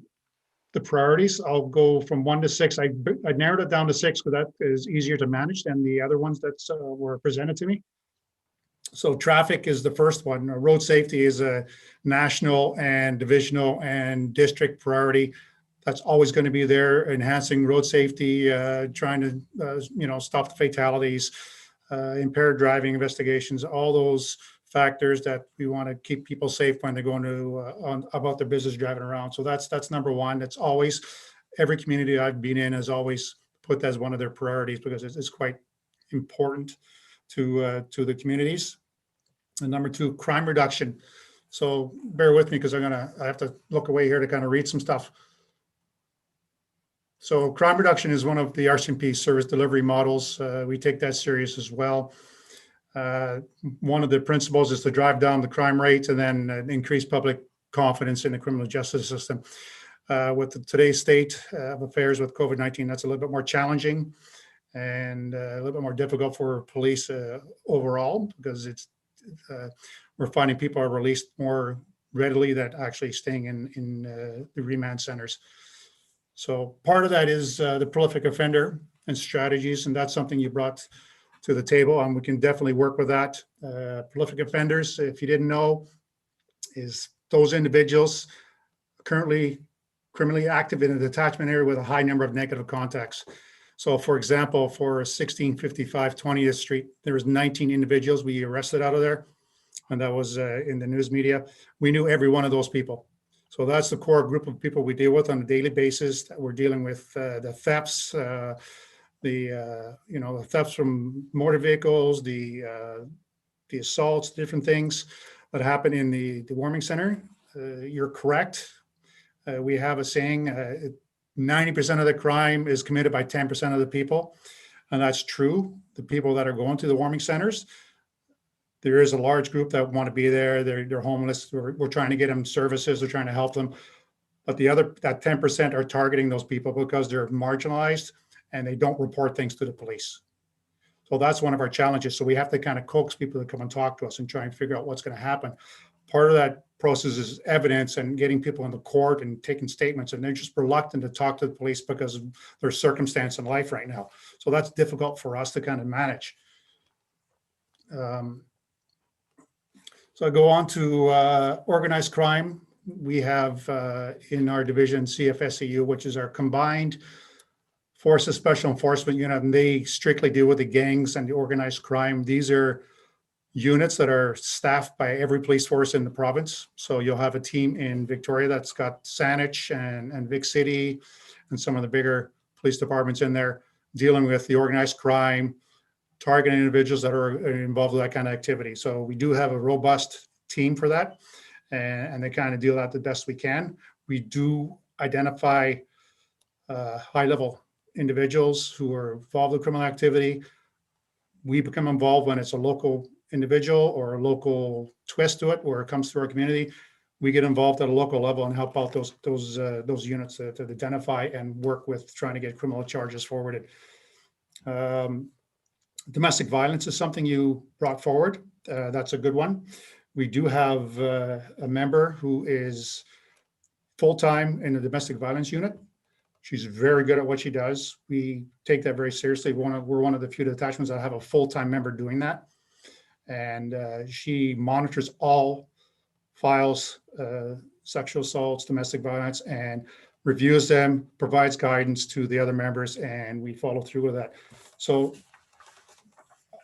the priorities. I'll go from 1 to 6. I narrowed it down to 6 because that is easier to manage than the other ones that were presented to me. So traffic is the first one. Road safety is a national and divisional and district priority. That's always going to be there. Enhancing road safety, trying to stop the fatalities, impaired driving investigations, all those factors that we want to keep people safe when they're going to about their business driving around. So that's number one. That's always, every community I've been in has always put that as one of their priorities because it's quite important to the communities. And number 2, crime reduction. So bear with me because I have to look away here to kind of read some stuff. So crime reduction is one of the RCMP service delivery models. We take that serious as well. One of the principles is to drive down the crime rate and then increase public confidence in the criminal justice system. With today's state of affairs with COVID-19, that's a little bit more challenging and a little bit more difficult for police overall because we're finding people are released more readily than actually staying in the remand centers. So part of that is the prolific offender and strategies, and that's something you brought to the table, and we can definitely work with that. Prolific offenders, if you didn't know, is those individuals currently criminally active in a detachment area with a high number of negative contacts. So for example, for 1655 20th Street, there was 19 individuals we arrested out of there. And that was in the news media. We knew every one of those people. So that's the core group of people we deal with on a daily basis. That we're dealing with the thefts, the thefts from motor vehicles, the assaults, different things that happen in the warming center. You're correct. We have a saying, 90% of the crime is committed by 10% of the people. And that's true. The people that are going to the warming centers, there is a large group that want to be there. They're homeless. We're trying to get them services. We're trying to help them. But that 10% are targeting those people because they're marginalized and they don't report things to the police. So that's one of our challenges. So we have to kind of coax people to come and talk to us and try and figure out what's going to happen. Part of that processes evidence and getting people into court and taking statements, and they're just reluctant to talk to the police because of their circumstance in life right now. So that's difficult for us to kind of manage. So I go on to organized crime. We have in our division CFSEU, which is our combined Forces Special Enforcement Unit, and they strictly deal with the gangs and the organized crime. These are units that are staffed by every police force in the province. So you'll have a team in Victoria that's got Saanich and Vic City and some of the bigger police departments in there dealing with the organized crime, targeting individuals that are involved with that kind of activity. So we do have a robust team for that, and they kind of deal that the best we can. We do identify high-level individuals who are involved with criminal activity. We become involved when it's a local individual or a local twist to it, where it comes through our community. We get involved at a local level and help out those units to identify and work with trying to get criminal charges forwarded. Domestic violence is something you brought forward. That's a good one. We do have a member who is full-time in the domestic violence unit. She's very good at what she does. We take that very seriously. We're one of the few detachments that have a full-time member doing that. And she monitors all files, sexual assaults, domestic violence, and reviews them, provides guidance to the other members, and we follow through with that. So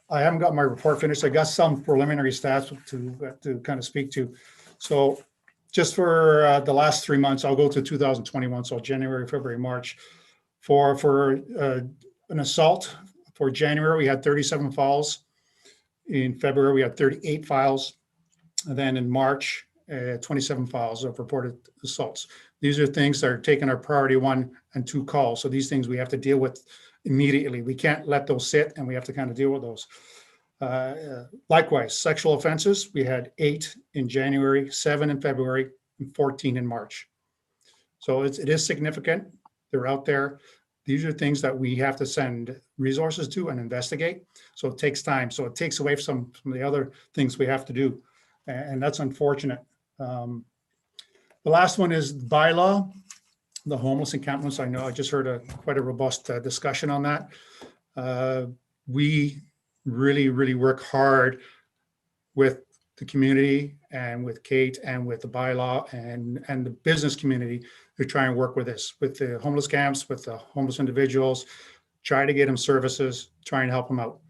I haven't got my report finished. I got some preliminary stats to kind of speak to. So just for the last 3 months, I'll go to 2021, so January, February, March. For an assault, for January, we had 37 files. In February, we had 38 files. And then in March, 27 files of reported assaults. These are things that are taking our priority 1 and 2 calls. So these things we have to deal with immediately. We can't let those sit, and we have to kind of deal with those. Likewise, sexual offenses, we had 8 in January, 7 in February, and 14 in March. So it is significant. They're out there. These are things that we have to send resources to and investigate. So it takes time. So it takes away from some of the other things we have to do. And that's unfortunate. The last one is bylaw, the homeless encampments. I know I just heard quite a robust discussion on that. We really work hard with the community and with Kate and with the bylaw and the business community to try and work with this, with the homeless camps, with the homeless individuals, try to get them services, try and help them out.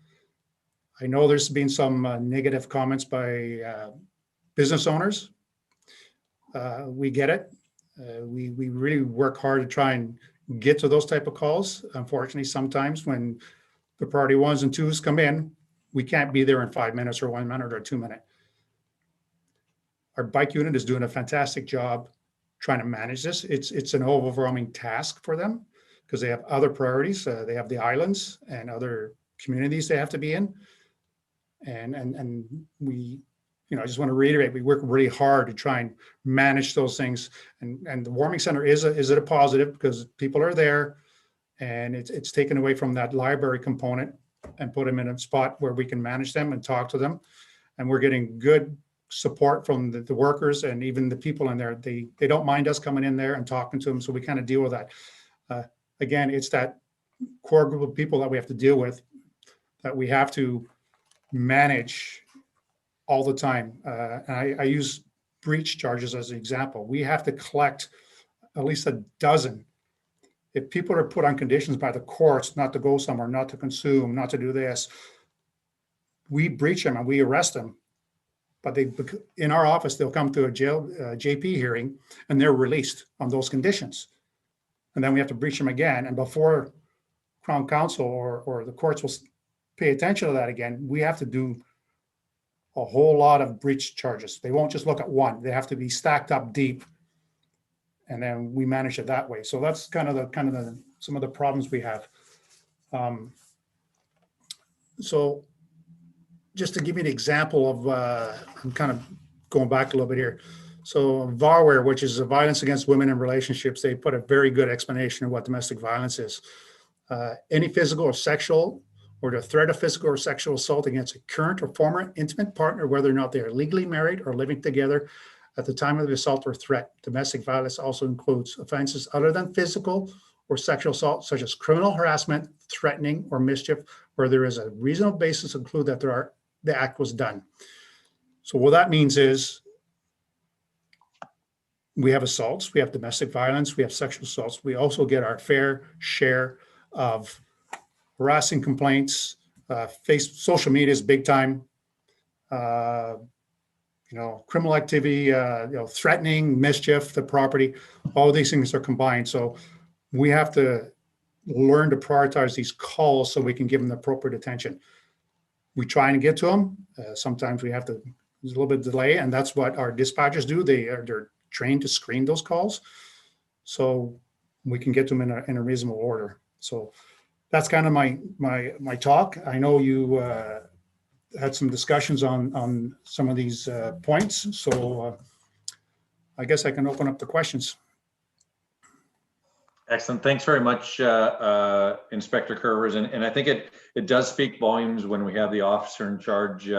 I know there's been some negative comments by business owners. We get it. We really work hard to try and get to those type of calls. Unfortunately, sometimes when the priority 1s and 2s come in, we can't be there in 5 minutes or 1 minute or 2 minutes. Our bike unit is doing a fantastic job trying to manage this. It's an overwhelming task for them because they have other priorities. They have the islands and other communities they have to be in. And we, I just want to reiterate, we work really hard to try and manage those things. And the warming center is a positive because people are there, and it's taken away from that library component and put them in a spot where we can manage them and talk to them. And we're getting good support from the workers and even the people in there. They don't mind us coming in there and talking to them. So we kind of deal with that. Again, it's that core group of people that we have to deal with, that we have to manage all the time. And I use breach charges as an example. We have to collect at least a dozen. If people are put on conditions by the courts not to go somewhere, not to consume, not to do this, we breach them and we arrest them. But in our office, they'll come to a jail JP hearing and they're released on those conditions. And then we have to breach them again. And before Crown Counsel or the courts will pay attention to that again, we have to do a whole lot of breach charges. They won't just look at one. They have to be stacked up deep. And then we manage it that way. So that's kind of some of the problems we have. So just to give you an example of, I'm kind of going back a little bit here. So VAWARE, which is violence against women in relationships, they put a very good explanation of what domestic violence is. Any physical or sexual or the threat of physical or sexual assault against a current or former intimate partner, whether or not they are legally married or living together at the time of the assault or threat. Domestic violence also includes offenses other than physical or sexual assault, such as criminal harassment, threatening, or mischief, where there is a reasonable basis to conclude that the act was done. So what that means is we have assaults, we have domestic violence, we have sexual assaults. We also get our fair share of harassing complaints. Social media is big time. Criminal activity, threatening, mischief, the property, all these things are combined. So we have to learn to prioritize these calls so we can give them the appropriate attention. We try and get to them. Sometimes there's a little bit of delay, and that's what our dispatchers do. They're trained to screen those calls, so we can get them in a reasonable order. So that's kind of my talk. I know you had some discussions on some of these points, so I guess I can open up the questions. Excellent. Thanks very much, Inspector Curvers. And I think it does speak volumes when we have the officer in charge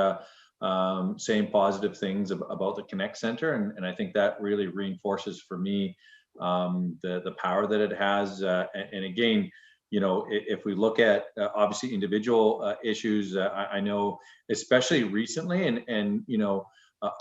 saying positive things about the Connect Center. And I think that really reinforces for me the power that it has. And again, if we look at obviously individual issues, I know especially recently and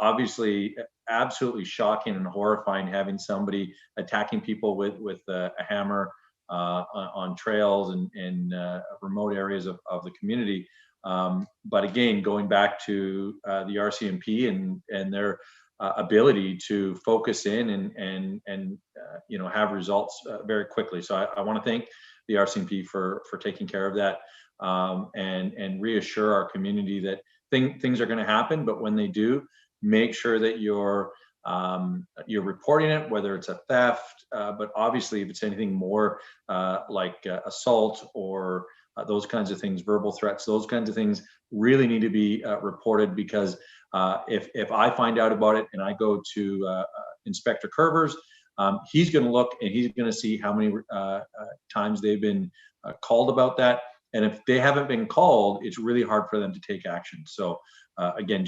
obviously absolutely shocking and horrifying having somebody attacking people with a hammer on trails and remote areas of the community. But again, going back to the RCMP and their ability to focus in and have results very quickly. So I want to thank the RCMP for taking care of that and reassure our community that things are going to happen, but when they do, make sure that you're reporting it, whether it's a theft, but obviously if it's anything more like assault or those kinds of things, verbal threats, those kinds of things really need to be reported, because if I find out about it and I go to Inspector Curvers, he's going to look and he's going to see how many times they've been called about that. And if they haven't been called, it's really hard for them to take action. So again,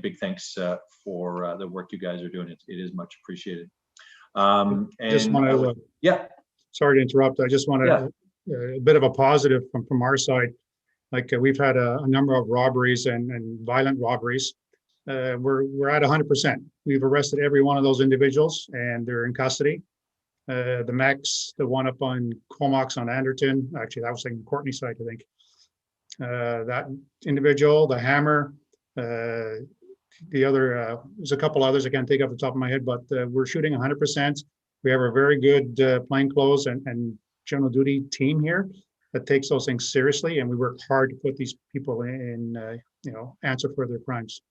big thanks for the work you guys are doing. It is much appreciated. Yeah. Sorry to interrupt. I just want a bit of a positive from our side. Like we've had a number of robberies and violent robberies. We're at 100%. We've arrested every one of those individuals and they're in custody. The Mex, the one up on Comox on Anderton, actually that was like Courtney side, I think. That individual, the hammer, the other, there's a couple others I can't think off the top of my head, but we're shooting 100%. We have a very good plainclothes and general duty team here that takes those things seriously, and we work hard to put these people in answer for their crimes.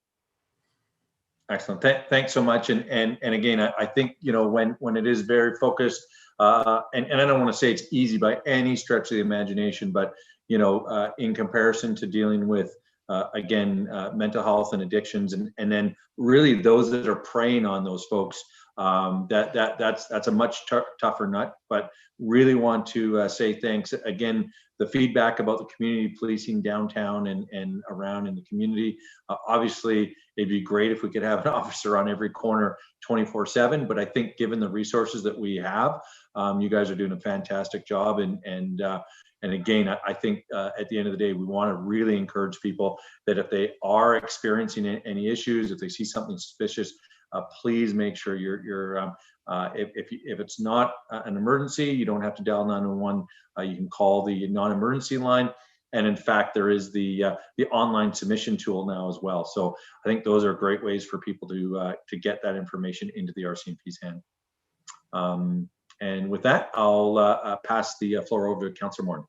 Excellent. Thanks so much. And again, I think when it is very focused, and I don't want to say it's easy by any stretch of the imagination, but in comparison to dealing with mental health and addictions, and then really those that are preying on those folks, that's a much tougher nut. But really want to say thanks again. The feedback about the community policing downtown and around in the community. Obviously, it'd be great if we could have an officer on every corner 24/7. But I think given the resources that we have, you guys are doing a fantastic job. And again, I think at the end of the day, we want to really encourage people that if they are experiencing any issues, if they see something suspicious, please make sure if it's not an emergency, you don't have to dial 911. You can call the non-emergency line, and in fact, there is the online submission tool now as well. So I think those are great ways for people to get that information into the RCMP's hand. And with that, I'll pass the floor over to Councillor Morton.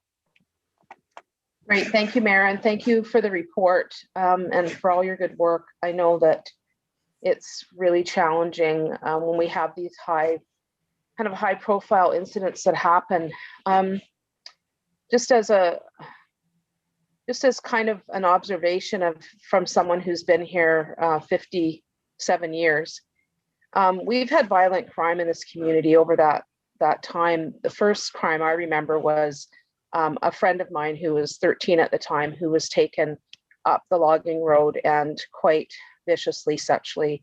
Great, thank you, Mayor, and thank you for the report and for all your good work. I know that it's really challenging when we have these high profile incidents that happen. Just as kind of an observation from someone who's been here 57 years, we've had violent crime in this community over that time. The first crime I remember was a friend of mine who was 13 at the time, who was taken up the logging road and quite viciously sexually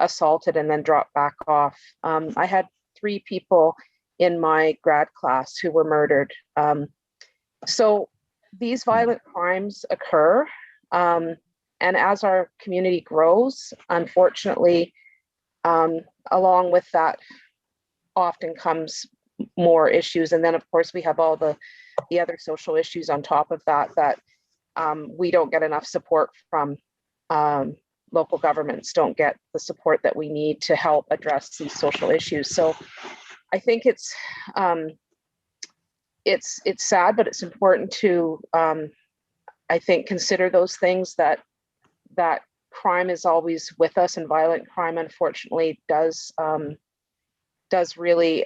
assaulted and then dropped back off. I had 3 people in my grad class who were murdered. So these violent crimes occur. And as our community grows, unfortunately, along with that often comes more issues. And then of course we have all the other social issues on top of that, we don't get enough support from. Local governments don't get the support that we need to help address these social issues. So I think it's sad, but it's important to, I think, consider those things, that crime is always with us, and violent crime, unfortunately, does really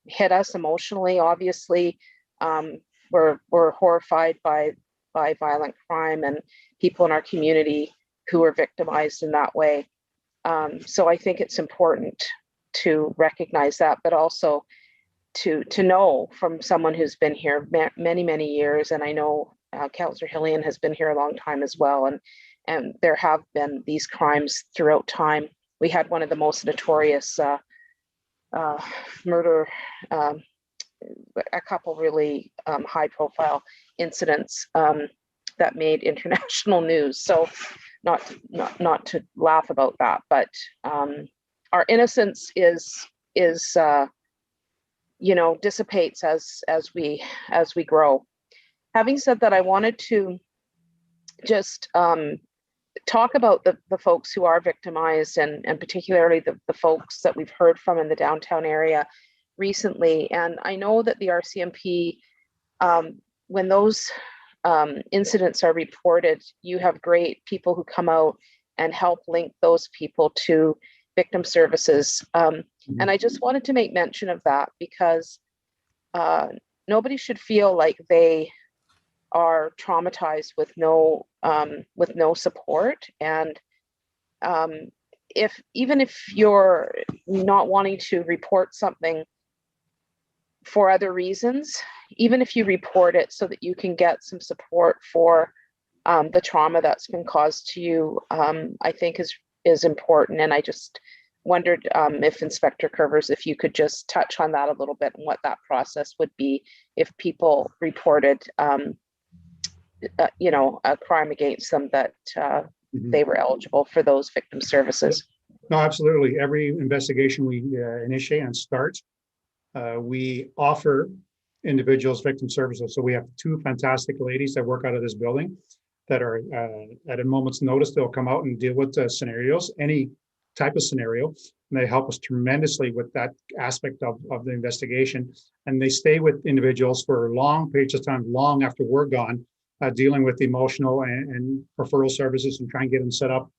hit us emotionally. Obviously, we're horrified by violent crime and people in our community who are victimized in that way. So I think it's important to recognize that, but also to know from someone who's been here many, many years. And I know Councillor Hillian has been here a long time as well. And there have been these crimes throughout time. We had one of the most notorious murder, a couple really high profile incidents that made international news. So not to laugh about that, but our innocence is dissipates as we grow. Having said that, I wanted to just talk about the folks who are victimized, and particularly the folks that we've heard from in the downtown area recently. And I know that the RCMP, when those incidents are reported, you have great people who come out and help link those people to victim services. And I just wanted to make mention of that, because nobody should feel like they are traumatized with no support. And even if you're not wanting to report something for other reasons, even if you report it so that you can get some support for the trauma that's been caused to you, I think is important. And I just wondered if Inspector Curvers, if you could just touch on that a little bit, and what that process would be if people reported a crime against them, that they were eligible for those victim services. No, absolutely. Every investigation we initiate and start, we offer individuals victim services. So we have 2 fantastic ladies that work out of this building that are at a moment's notice, they'll come out and deal with scenarios, any type of scenario. And they help us tremendously with that aspect of the investigation. And they stay with individuals for long periods of time, long after we're gone, dealing with emotional and referral services, and try and get them set up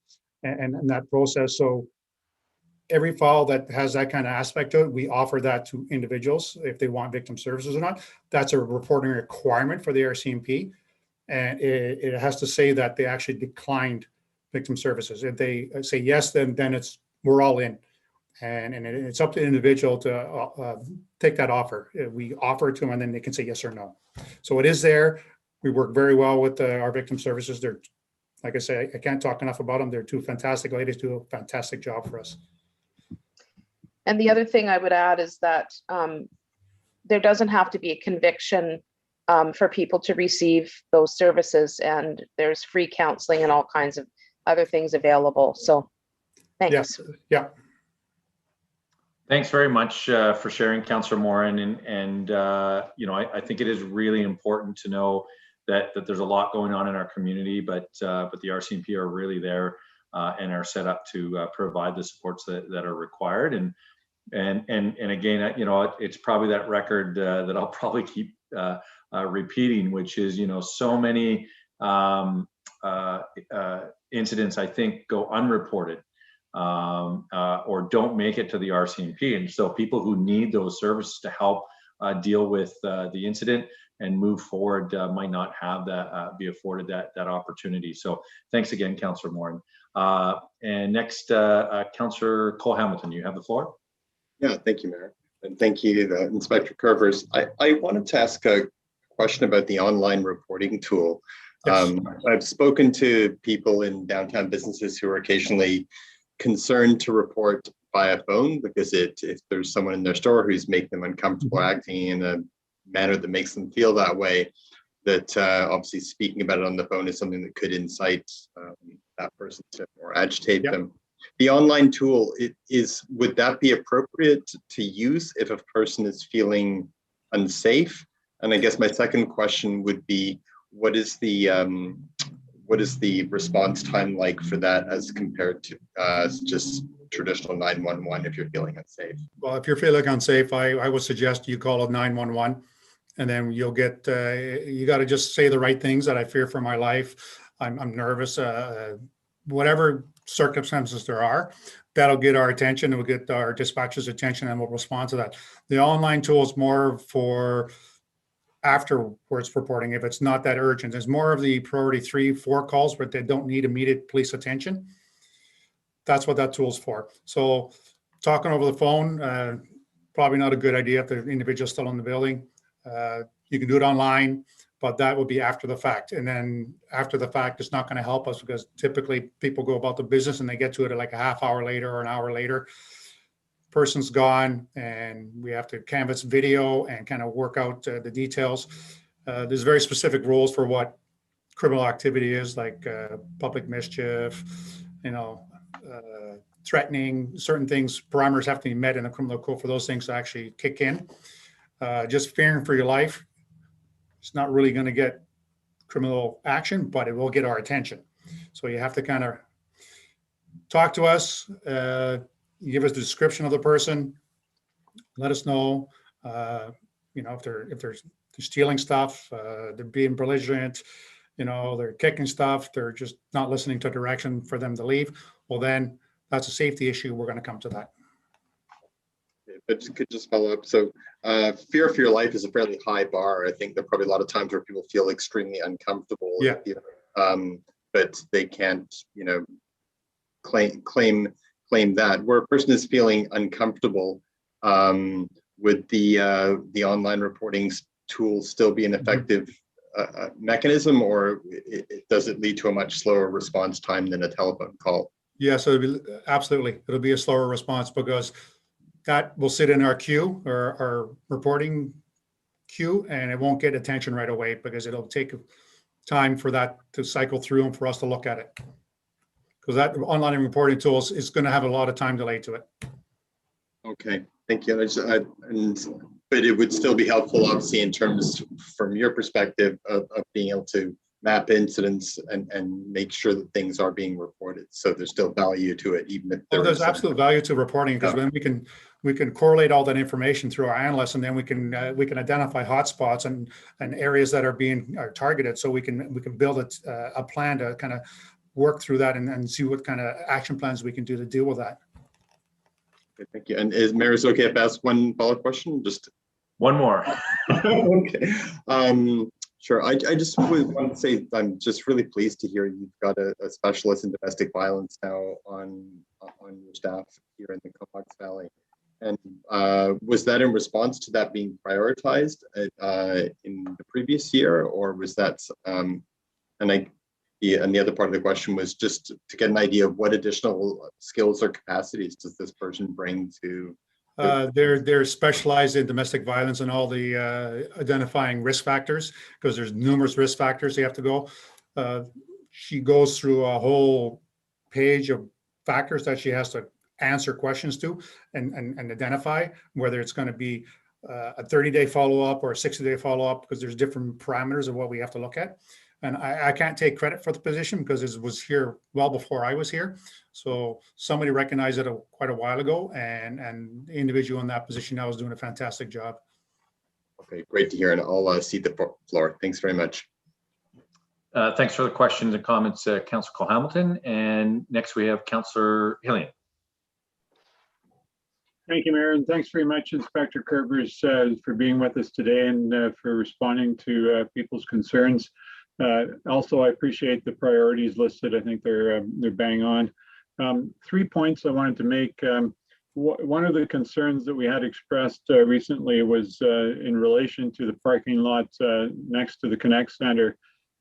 and that process. So every file that has that kind of aspect to it, we offer that to individuals if they want victim services or not. That's a reporting requirement for the RCMP. And it has to say that they actually declined victim services. If they say yes, then we're all in. And it's up to the individual to take that offer. We offer it to them, and then they can say yes or no. So it is there. We work very well with our victim services. They're, like I say, I can't talk enough about them. They're 2 fantastic ladies, do a fantastic job for us. And the other thing I would add is that there doesn't have to be a conviction for people to receive those services, and there's free counseling and all kinds of other things available. So thanks. Yes. Yeah. Thanks very much for sharing, Councillor Morin. And I think it is really important to know that there's a lot going on in our community, but the RCMP are really there and are set up to provide the supports that are required. And again, it's probably that record that I'll probably keep repeating, which is, so many incidents, I think, go unreported or don't make it to the RCMP. And so people who need those services to help deal with the incident and move forward might not have that, be afforded that opportunity. So thanks again, Councillor Morin. And next, Councillor Cole Hamilton, you have the floor. Yeah, thank you, Mayor. And thank you, Inspector Curvers. I wanted to ask a question about the online reporting tool. Yes. I've spoken to people in downtown businesses who are occasionally concern to report via phone because if there's someone in their store who's making them uncomfortable, acting in a manner that makes them feel that way, that obviously speaking about it on the phone is something that could incite that person to or agitate them. The online tool, would that be appropriate to use if a person is feeling unsafe? And I guess my second question would be, what is the response time like for that as compared to just traditional 911 if you're feeling unsafe? Well, if you're feeling unsafe, I would suggest you call 911, and then you'll get, you got to just say the right things, that I fear for my life, I'm nervous, whatever circumstances there are, that'll get our attention, and we'll get our dispatcher's attention, and we'll respond to that. The online tool is more for afterwards reporting if it's not that urgent. There's more of the priority 3, 4 calls where they don't need immediate police attention. That's what that tool's for. So talking over the phone, probably not a good idea if the individual's still in the building. You can do it online, but that would be after the fact. And then after the fact, it's not going to help us because typically people go about the business and they get to it like a half hour later or an hour later. Person's gone, and we have to canvas video and kind of work out the details. There's very specific rules for what criminal activity is, like public mischief, threatening, certain things, parameters have to be met in the criminal code for those things to actually kick in. Just fearing for your life, it's not really going to get criminal action, but it will get our attention. So you have to kind of talk to us, give us the description of the person, let us know, if they're stealing stuff, they're being belligerent, they're kicking stuff, they're just not listening to direction for them to leave. Well, then that's a safety issue. We're going to come to that. But could just follow up. So fear for your life is a fairly high bar. I think there are probably a lot of times where people feel extremely uncomfortable. Yeah. But they can't, claim that. Where a person is feeling uncomfortable, would the online reporting tool still be an effective mechanism, or does it lead to a much slower response time than a telephone call? Yeah, so absolutely. It'll be a slower response because that will sit in our queue or our reporting queue, and it won't get attention right away because it'll take time for that to cycle through and for us to look at it. Because that online reporting tools is going to have a lot of time delay to it. Okay, thank you. But it would still be helpful, obviously, in terms from your perspective of being able to map incidents and make sure that things are being reported. So there's still value to it, even if there's absolute value to reporting, because then we can correlate all that information through our analysts, and then we can identify hotspots and areas that are targeted. So we can build a plan to kind of work through that and see what kind of action plans we can do to deal with that. Okay, thank you. And is Mayor, is it okay if I ask one follow-up question? Just one more. Okay. Sure. I just would want to say I'm just really pleased to hear you've got a specialist in domestic violence now on your staff here in the Comox Valley. And was that in response to that being prioritized in the previous year, or was that? And the other part of the question was just to get an idea of what additional skills or capacities does this person bring to. They're specialized in domestic violence and all the identifying risk factors, because there's numerous risk factors they have to go. She goes through a whole page of factors that she has to answer questions to and identify whether it's going to be a 30-day follow-up or a 60-day follow-up, because there's different parameters of what we have to look at. And I can't take credit for the position because it was here well before I was here. So somebody recognized it quite a while ago, and the individual in that position now is doing a fantastic job. Okay, great to hear. And I'll cede the floor. Thanks very much. Thanks for the questions and comments, Councillor Cole-Hamilton. And next we have Councillor Hillian. Thank you, Mayor, and thanks very much, Inspector Kerbers, for being with us today and for responding to people's concerns. Also, I appreciate the priorities listed. I think they're bang on. 3 points I wanted to make. One of the concerns that we had expressed recently was in relation to the parking lot next to the Connect Center.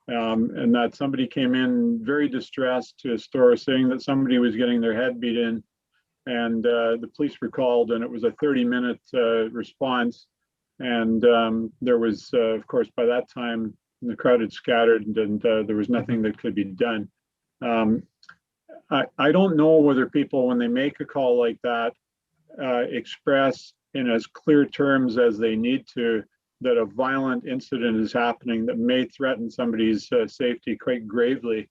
and that somebody came in very distressed to a store saying that somebody was getting their head beat in, and the police were called, and it was a 30-minute response. And there was, of course, by that time, the crowd had scattered, and there was nothing that could be done. I don't know whether people, when they make a call like that, express in as clear terms as they need to that a violent incident is happening that may threaten somebody's safety quite gravely.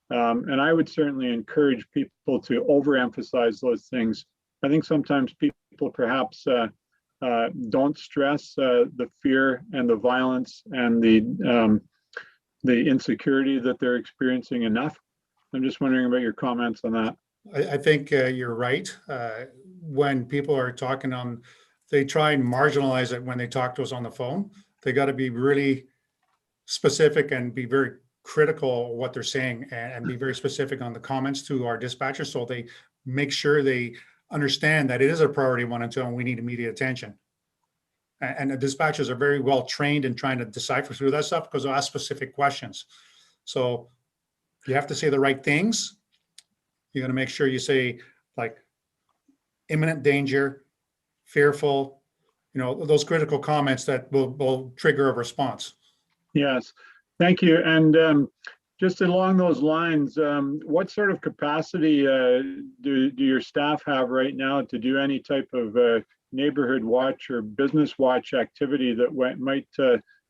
And I would certainly encourage people to overemphasize those things. I think sometimes people perhaps don't stress the fear and the violence and the insecurity that they're experiencing enough. I'm just wondering about your comments on that. I think you're right. When people are talking on, they try and marginalize it when they talk to us on the phone. They got to be really specific and be very critical of what they're saying, and be very specific on the comments to our dispatchers, so they make sure they understand that it is a priority 1 and 2 and we need immediate attention. And the dispatchers are very well trained in trying to decipher through that stuff because they'll ask specific questions. So you have to say the right things. You're going to make sure you say, like, imminent danger, fearful, those critical comments that will trigger a response. Yes, thank you. And just along those lines, what sort of capacity do your staff have right now to do any type of neighborhood watch or business watch activity that might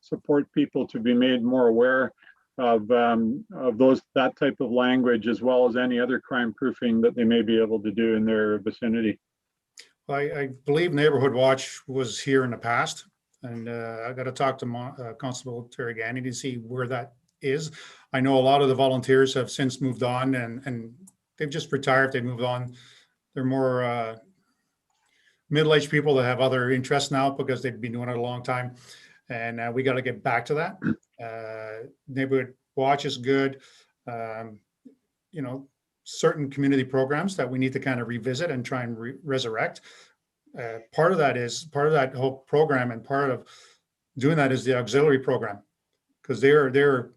support people to be made more aware of that type of language, as well as any other crime proofing that they may be able to do in their vicinity? I believe Neighborhood Watch was here in the past, and I got to talk to Constable Turigani to see where that is. I know a lot of the volunteers have since moved on, and they've just retired. They moved on. They're more middle-aged people that have other interests now because they've been doing it a long time, and we got to get back to that. Neighborhood Watch is good. Certain community programs that we need to kind of revisit and try and resurrect. Part of that whole program, and part of doing that is the auxiliary program, because they're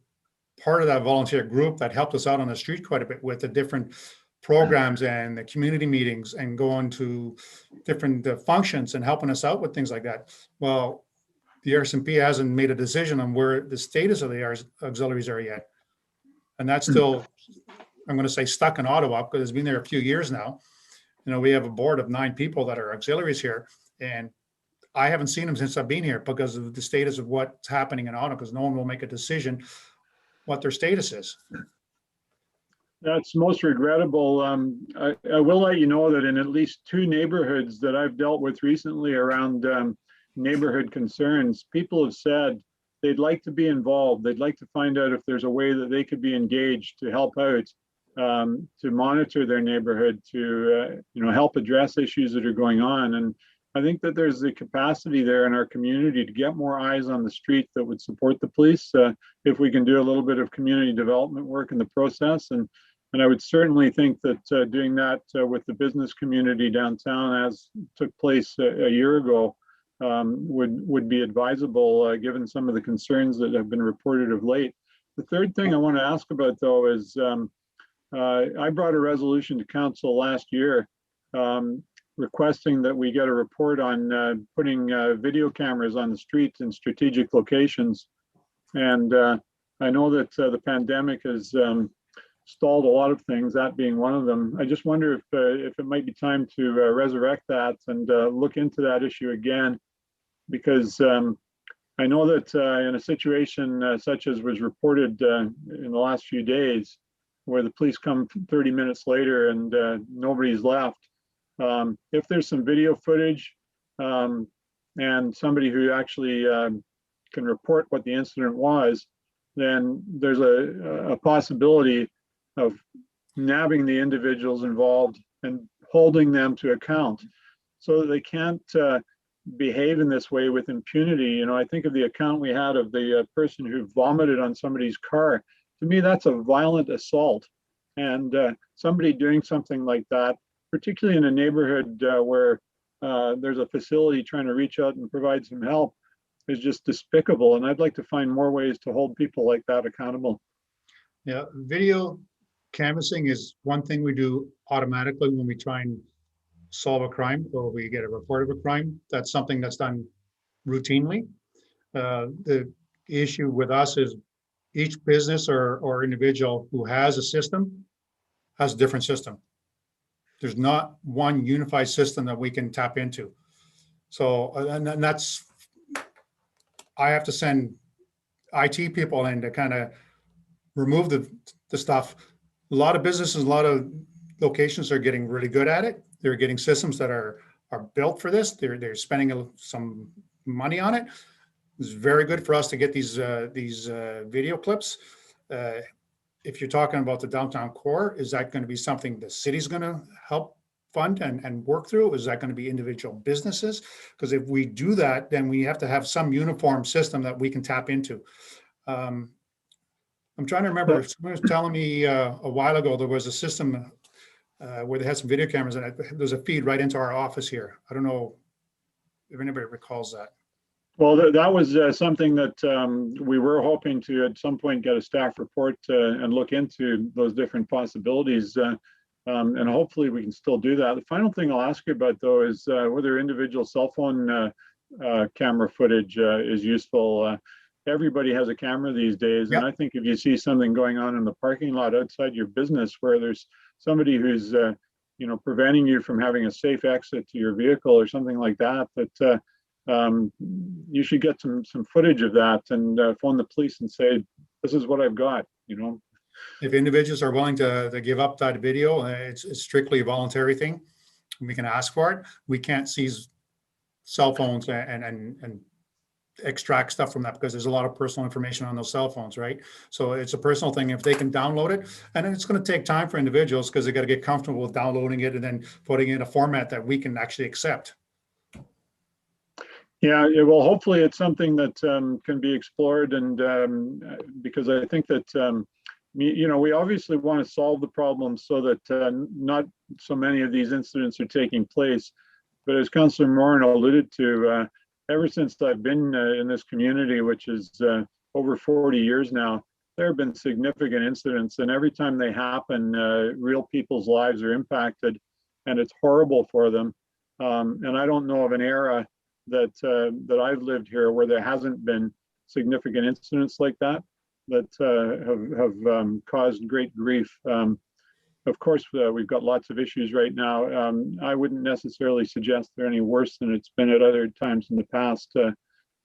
part of that volunteer group that helped us out on the street quite a bit with the different programs and the community meetings and going to different functions and helping us out with things like that. Well, the RCMP hasn't made a decision on where the status of the auxiliaries are yet. And that's still, I'm going to say, stuck in Ottawa because it's been there a few years now. We have a board of 9 people that are auxiliaries here, and I haven't seen them since I've been here because of the status of what's happening in Ottawa, because no one will make a decision what their status is. That's most regrettable. I will let you know that in at least 2 neighborhoods that I've dealt with recently around neighborhood concerns, people have said they'd like to be involved. They'd like to find out if there's a way that they could be engaged to help out, to monitor their neighborhood, to help address issues that are going on. And I think that there's the capacity there in our community to get more eyes on the street that would support the police if we can do a little bit of community development work in the process. And I would certainly think that doing that with the business community downtown, as took place a year ago, would be advisable given some of the concerns that have been reported of late. The third thing I want to ask about, though, is I brought a resolution to council last year requesting that we get a report on putting video cameras on the streets in strategic locations. And I know that the pandemic has stalled a lot of things, that being one of them. I just wonder if it might be time to resurrect that and look into that issue again, because I know that in a situation such as was reported in the last few days, where the police come 30 minutes later and nobody's left, if there's some video footage and somebody who actually can report what the incident was, then there's a possibility of nabbing the individuals involved and holding them to account so that they can't behave in this way with impunity. I think of the account we had of the person who vomited on somebody's car. To me, that's a violent assault. And somebody doing something like that, particularly in a neighborhood where there's a facility trying to reach out and provide some help, just despicable. And I'd like to find more ways to hold people like that accountable. Yeah, video canvassing is one thing we do automatically when we try and solve a crime or we get a report of a crime. That's something that's done routinely. The issue with us is each business or individual who has a system has a different system. There's not one unified system that we can tap into. So, and that's, I have to send IT people in to kind of remove the stuff. A lot of businesses, a lot of locations are getting really good at it. They're getting systems that are built for this. They're spending some money on it. It's very good for us to get these video clips. If you're talking about the downtown core, is that going to be something the city's going to help fund and work through? Is that going to be individual businesses? Because if we do that, then we have to have some uniform system that we can tap into. I'm trying to remember, someone was telling me a while ago, there was a system where they had some video cameras and there's a feed right into our office here. I don't know if anybody recalls that. Well, that was something that we were hoping to at some point get a staff report and look into those different possibilities. And hopefully we can still do that. The final thing I'll ask you about, though, is whether individual cell phone camera footage is useful. Everybody has a camera these days. Yep. And I think if you see something going on in the parking lot outside your business where there's somebody who's preventing you from having a safe exit to your vehicle or something like that, you should get some footage of that and phone the police and say, this is what I've got, If individuals are willing to give up that video, it's strictly a voluntary thing. We can ask for it. We can't seize cell phones and extract stuff from that because there's a lot of personal information on those cell phones, right? So it's a personal thing. If they can download it, and it's going to take time for individuals because they got to get comfortable with downloading it and then putting it in a format that we can actually accept. Yeah, well, hopefully it's something that can be explored, and because I think that we obviously want to solve the problem so that not so many of these incidents are taking place. But as Councillor Moran alluded to, ever since I've been in this community, which is over 40 years now, there have been significant incidents, and every time they happen, real people's lives are impacted, and it's horrible for them. And I don't know of an era that I've lived here where there hasn't been significant incidents like that have caused great grief. Of course, we've got lots of issues right now. I wouldn't necessarily suggest they're any worse than it's been at other times in the past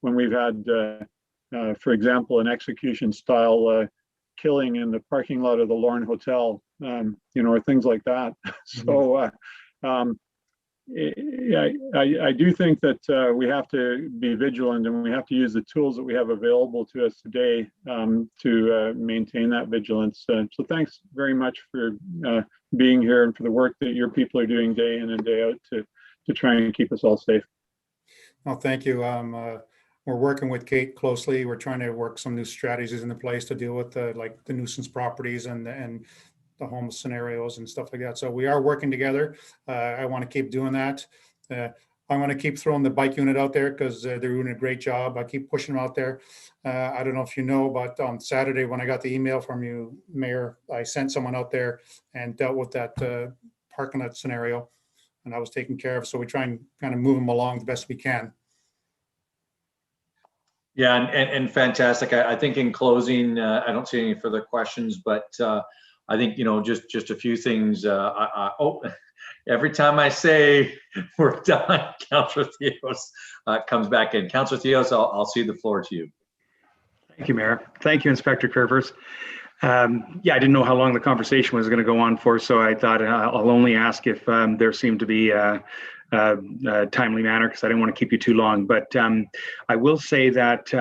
when we've had, for example, an execution-style killing in the parking lot of the Lorne Hotel, or things like that. So, I do think that we have to be vigilant, and we have to use the tools that we have available to us today to maintain that vigilance. So thanks very much for being here and for the work that your people are doing day in and day out to try and keep us all safe. Well, thank you. We're working with Kate closely. We're trying to work some new strategies into place to deal with the nuisance properties and the home scenarios and stuff like that. So we are working together. I want to keep doing that. I want to keep throwing the bike unit out there because they're doing a great job. I keep pushing them out there. I don't know if you know, but on Saturday when I got the email from you, Mayor, I sent someone out there and dealt with that parking lot scenario, and I was taken care of. So we try and kind of move them along the best we can. Yeah, and fantastic. I think in closing, I don't see any further questions, but I think, just a few things. Every time I say we're done, Councillor Theos comes back in. Councillor Theos, I'll cede the floor to you. Thank you, Mayor. Thank you, Inspector Curvers. I didn't know how long the conversation was going to go on for, so I thought I'll only ask if there seemed to be a timely manner, because I didn't want to keep you too long. But I will say that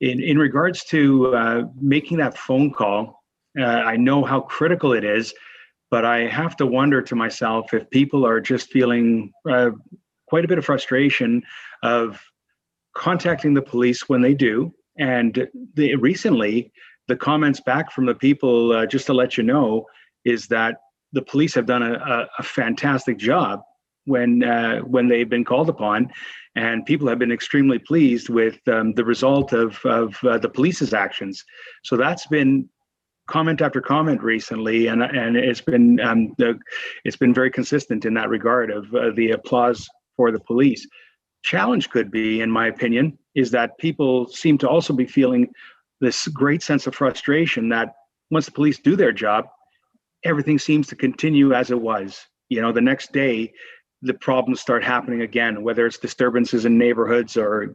in regards to making that phone call, I know how critical it is, but I have to wonder to myself if people are just feeling quite a bit of frustration of contacting the police when they do. And recently, the comments back from the people, just to let you know, is that the police have done a fantastic job when they've been called upon, and people have been extremely pleased with the result of the police's actions. So that's been comment after comment recently, and it's been very consistent in that regard of the applause for the police. Challenge could be, in my opinion, is that people seem to also be feeling this great sense of frustration that once the police do their job, everything seems to continue as it was. You know, the next day, the problems start happening again, whether it's disturbances in neighborhoods or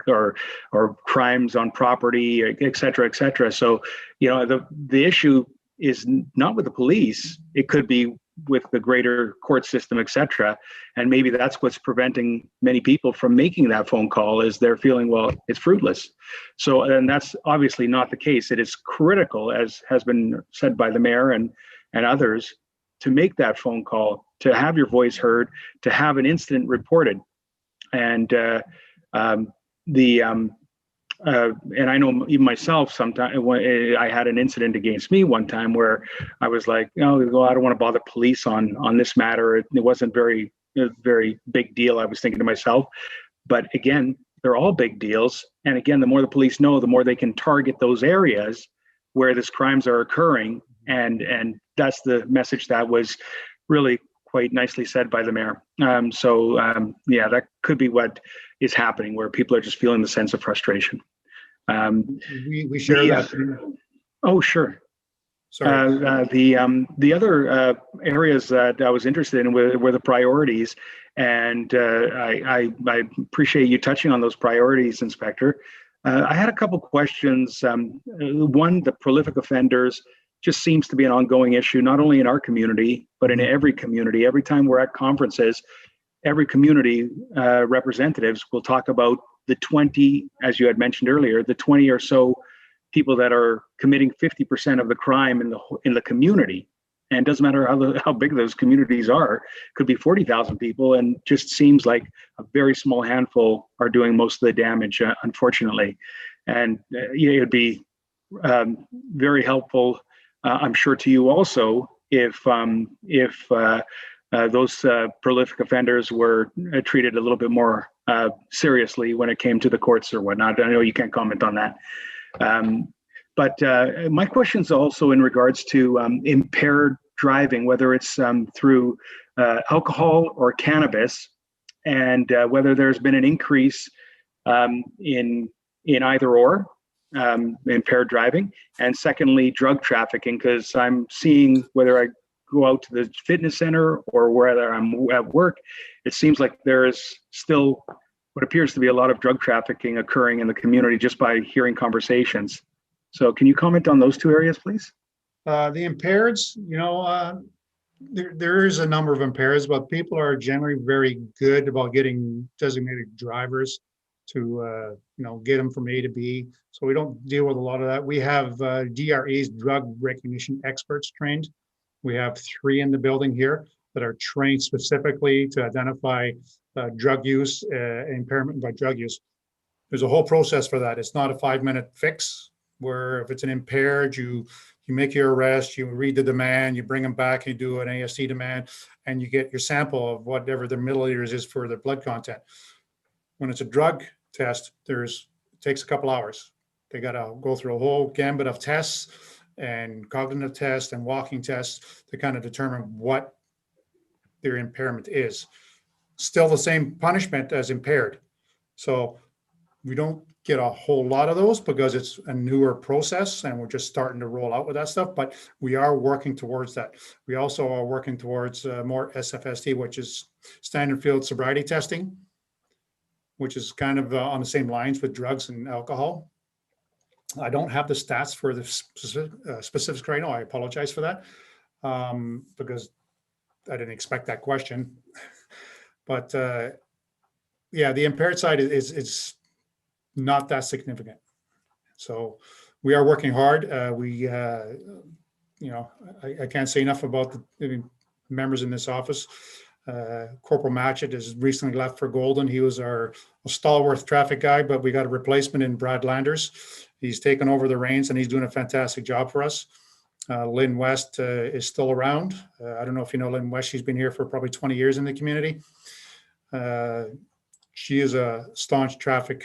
crimes on property, et cetera, et cetera. So, you know, the issue is not with the police. It could be with the greater court system, et cetera. And maybe that's what's preventing many people from making that phone call, is they're feeling, well, it's fruitless. So, and that's obviously not the case. It is critical, as has been said by the mayor and others, to make that phone call, to have your voice heard, to have an incident reported. And and I know even myself, sometimes I had an incident against me one time where I was like, oh, I don't want to bother police on this matter. It wasn't very big deal, I was thinking to myself. But again, they're all big deals. And again, the more the police know, the more they can target those areas where these crimes are occurring. And that's the message that was really quite nicely said by the mayor. Yeah, that could be what is happening, where people are just feeling the sense of frustration. We share that. Oh, sure. Sorry. The other areas that I was interested in were the priorities, and I appreciate you touching on those priorities, Inspector. I had a couple questions. One, the prolific offenders just seems to be an ongoing issue, not only in our community, but in every community. Every time we're at conferences, every community representatives will talk about the 20, as you had mentioned earlier, the 20 or so people that are committing 50% of the crime in the community. And it doesn't matter how big those communities are, could be 40,000 people, and just seems like a very small handful are doing most of the damage, unfortunately. And it would be very helpful, I'm sure, to you also, if those prolific offenders were treated a little bit more seriously when it came to the courts or whatnot. I know you can't comment on that. But my question is also in regards to impaired driving, whether it's through alcohol or cannabis, and whether there's been an increase in either or. Impaired driving, and secondly, drug trafficking, because I'm seeing, whether I go out to the fitness center or whether I'm at work, it seems like there is still what appears to be a lot of drug trafficking occurring in the community just by hearing conversations. So can you comment on those two areas, please? The impaireds, there is a number of impaireds, but people are generally very good about getting designated drivers to get them from A to B. So we don't deal with a lot of that. We have DRE's drug recognition experts trained. We have 3 in the building here that are trained specifically to identify drug use, impairment by drug use. There's a whole process for that. It's not a 5-minute fix, where if it's an impaired, you make your arrest, you read the demand, you bring them back, you do an ASC demand, and you get your sample of whatever the milliliters is for their blood content. When it's a drug test, it takes a couple hours. They got to go through a whole gambit of tests and cognitive tests and walking tests to kind of determine what their impairment is. Still the same punishment as impaired. So we don't get a whole lot of those because it's a newer process and we're just starting to roll out with that stuff, but we are working towards that. We also are working towards more SFST, which is standard field sobriety testing, which is kind of on the same lines with drugs and alcohol. I don't have the stats for the specifics right now. I apologize for that because I didn't expect that question. But yeah, the impaired side is not that significant. So we are working hard. I can't say enough about the members in this office. Corporal Matchett has recently left for Golden. He was our stalwart traffic guy, but we got a replacement in Brad Landers. He's taken over the reins and he's doing a fantastic job for us. Lynn West is still around. I don't know if you know Lynn West. She's been here for probably 20 years in the community. She is a staunch traffic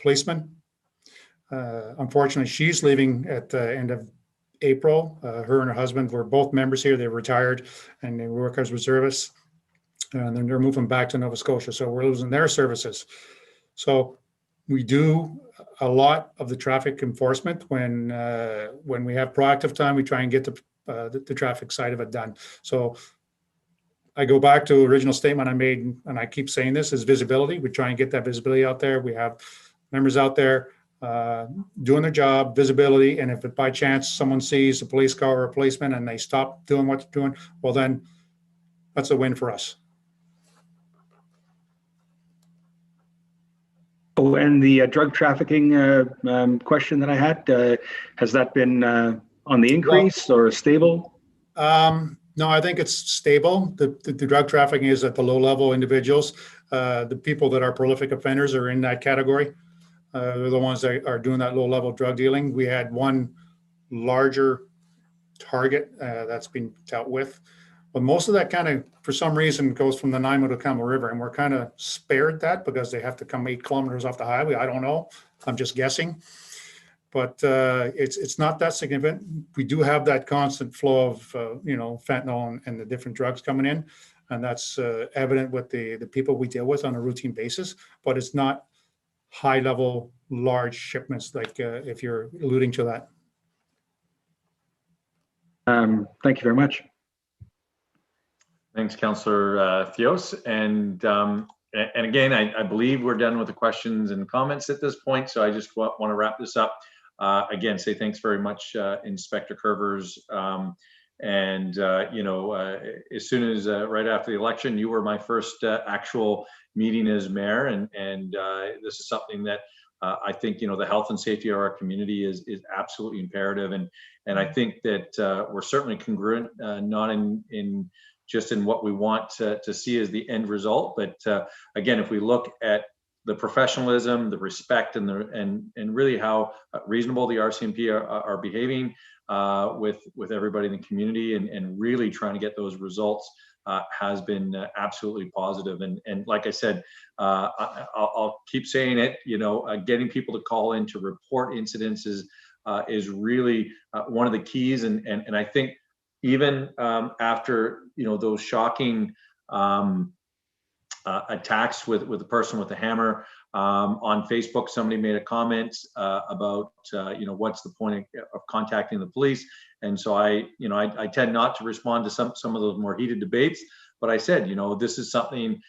policeman. Unfortunately, she's leaving at the end of April. Her and her husband were both members here. They retired and they work as reservists. And then they're moving back to Nova Scotia. So we're losing their services. So we do a lot of the traffic enforcement when we have proactive time. We try and get the traffic side of it done. So I go back to the original statement I made, and I keep saying this, is visibility. We try and get that visibility out there. We have members out there doing their job, visibility, and if it, by chance someone sees a police car or a policeman and they stop doing what they're doing, well then that's a win for us. Oh, and the drug trafficking question that I had, has that been on the increase or stable? No, I think it's stable. The drug trafficking is at the low level individuals. The people that are prolific offenders are in that category. They're the ones that are doing that low level drug dealing. We had one larger target that's been dealt with. But most of that kind of, for some reason, goes from the Nanaimo to Campbell River, and we're kind of spared that because they have to come 8 kilometers off the highway. I don't know. I'm just guessing. But it's not that significant. We do have that constant flow of fentanyl and the different drugs coming in, and that's evident with the people we deal with on a routine basis. But it's not high level, large shipments like if you're alluding to that. Thank you very much. Thanks, Councillor Theos. And again, I believe we're done with the questions and comments at this point. So I just want to wrap this up. Again, say thanks very much, Inspector Curvers. As soon as right after the election, you were my first actual meeting as mayor, and this is something that I think the health and safety of our community is absolutely imperative, and I think that we're certainly congruent, not in just in what we want to see as the end result, but again, if we look at the professionalism, the respect, and really how reasonable the RCMP are behaving with everybody in the community, and really trying to get those results has been absolutely positive. And like I said, I'll keep saying it. Getting people to call in to report incidents is really one of the keys. And I think even after those shocking attacks with the person with the hammer on Facebook, somebody made a comment about what's the point of contacting the police, and so I tend not to respond to some of those more heated debates, but I said this is something,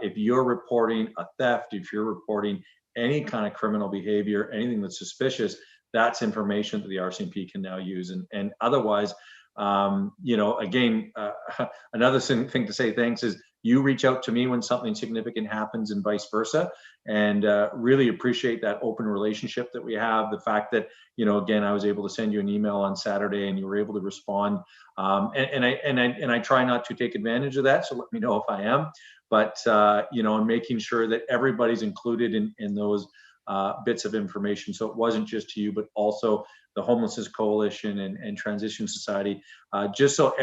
if you're reporting a theft, if you're reporting any kind of criminal behavior, anything that's suspicious, that's information that the RCMP can now use, and otherwise again, another thing to say thanks is you reach out to me when something significant happens and vice versa, and really appreciate that open relationship that we have. The fact that, again, I was able to send you an email on Saturday and you were able to respond. And I try not to take advantage of that. So let me know if I am, but, and making sure that everybody's included in those bits of information. So it wasn't just to you, but also the Homelessness Coalition and Transition Society, just so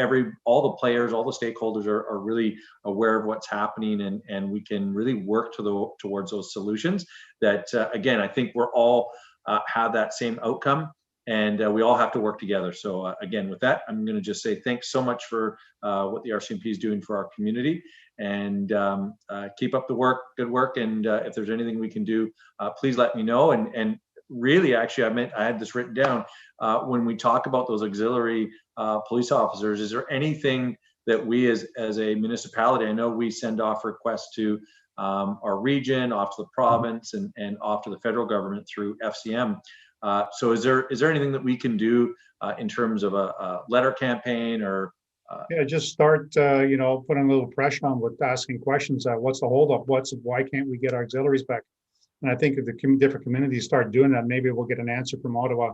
all the players, all the stakeholders are really aware of what's happening, and we can really work towards those solutions that, again, I think we're all have that same outcome, and we all have to work together. So again, with that, I'm going to just say thanks so much for what the RCMP is doing for our community, and keep up the good work. And if there's anything we can do, please let me know. And really, actually, I had this written down. When we talk about those auxiliary police officers, is there anything that we as a municipality, I know we send off requests to our region, off to the province, and off to the federal government through FCM. So is there anything that we can do in terms of a letter campaign or? Just start, putting a little pressure on with asking questions. What's the holdup? Why can't we get our auxiliaries back? And I think if the different communities start doing that, maybe we'll get an answer from Ottawa.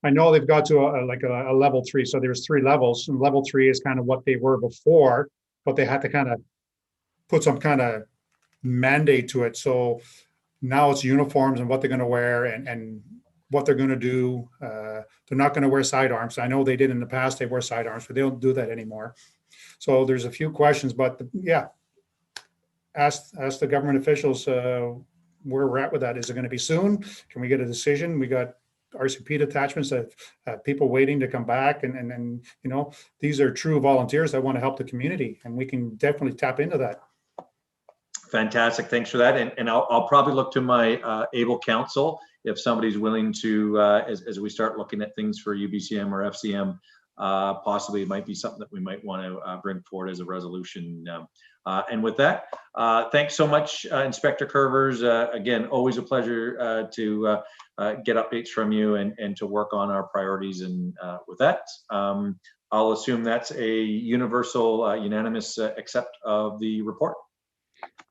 I know they've got to a level 3. So there's 3 levels, and level 3 is kind of what they were before, but they had to kind of put some kind of mandate to it. So now it's uniforms and what they're going to wear and what they're going to do. They're not going to wear sidearms. I know they did in the past, they wear sidearms, but they don't do that anymore. So there's a few questions, but yeah, ask the government officials where we're at with that. Is it going to be soon? Can we get a decision? We got RCP detachments that people waiting to come back, and you know, these are true volunteers that want to help the community, and we can definitely tap into that. Fantastic. Thanks for that. And I'll probably look to my able counsel if somebody's willing to, as we start looking at things for UBCM or FCM, possibly it might be something that we might want to bring forward as a resolution. And with that, thanks so much, Inspector Curvers. Again, always a pleasure to get updates from you and to work on our priorities. And with that, I'll assume that's a universal, unanimous accept of the report.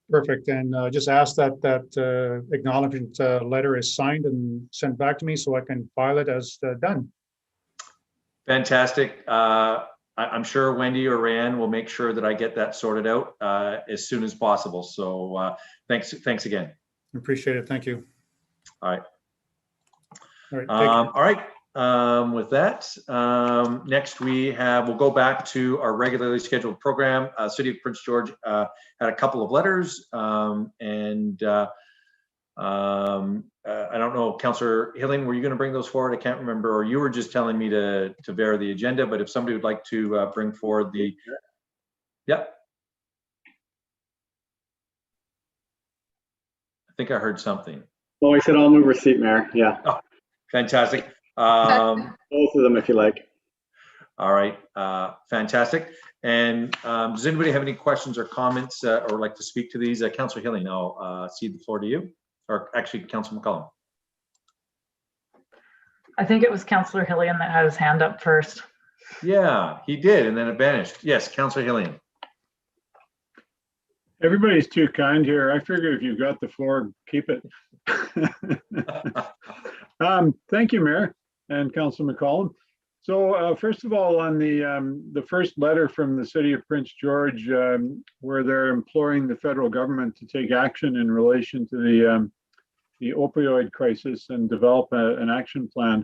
Perfect. And just ask that acknowledgement letter is signed and sent back to me so I can file it as done. Fantastic. I'm sure Wendy or Rand will make sure that I get that sorted out as soon as possible. So thanks again. Appreciate it. Thank you. All right. All right. All right. With that, next we'll go back to our regularly scheduled program. City of Prince George had a couple of letters, and I don't know, Councillor Hilling, were you going to bring those forward? I can't remember, or you were just telling me to vary the agenda, but if somebody would like to bring forward the, yep. I think I heard something. Oh, I said I'll move receipt, Mayor. Yeah. Oh, fantastic. Both of them, if you like. All right, fantastic. And does anybody have any questions or comments or like to speak to these? Councillor Hilling, I'll cede the floor to you, or actually Councillor McCollum. I think it was Councillor Hillian that had his hand up first. Yeah, he did, and then it vanished. Yes, Councillor Hillian. Everybody's too kind here. I figure if you've got the floor, keep it. Thank you, Mayor and Councillor McCollum. So first of all, on the first letter from the City of Prince George, where they're imploring the federal government to take action in relation to the opioid crisis and develop an action plan.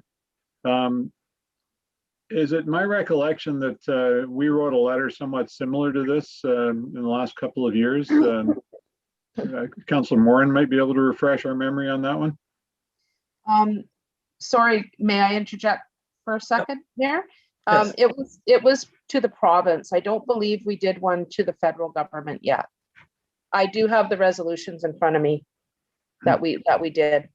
Is it my recollection that we wrote a letter somewhat similar to this in the last couple of years? Councillor Morin might be able to refresh our memory on that one. Sorry, may I interject for a second there? Yes. It was to the province. I don't believe we did one to the federal government yet. I do have the resolutions in front of me that we did.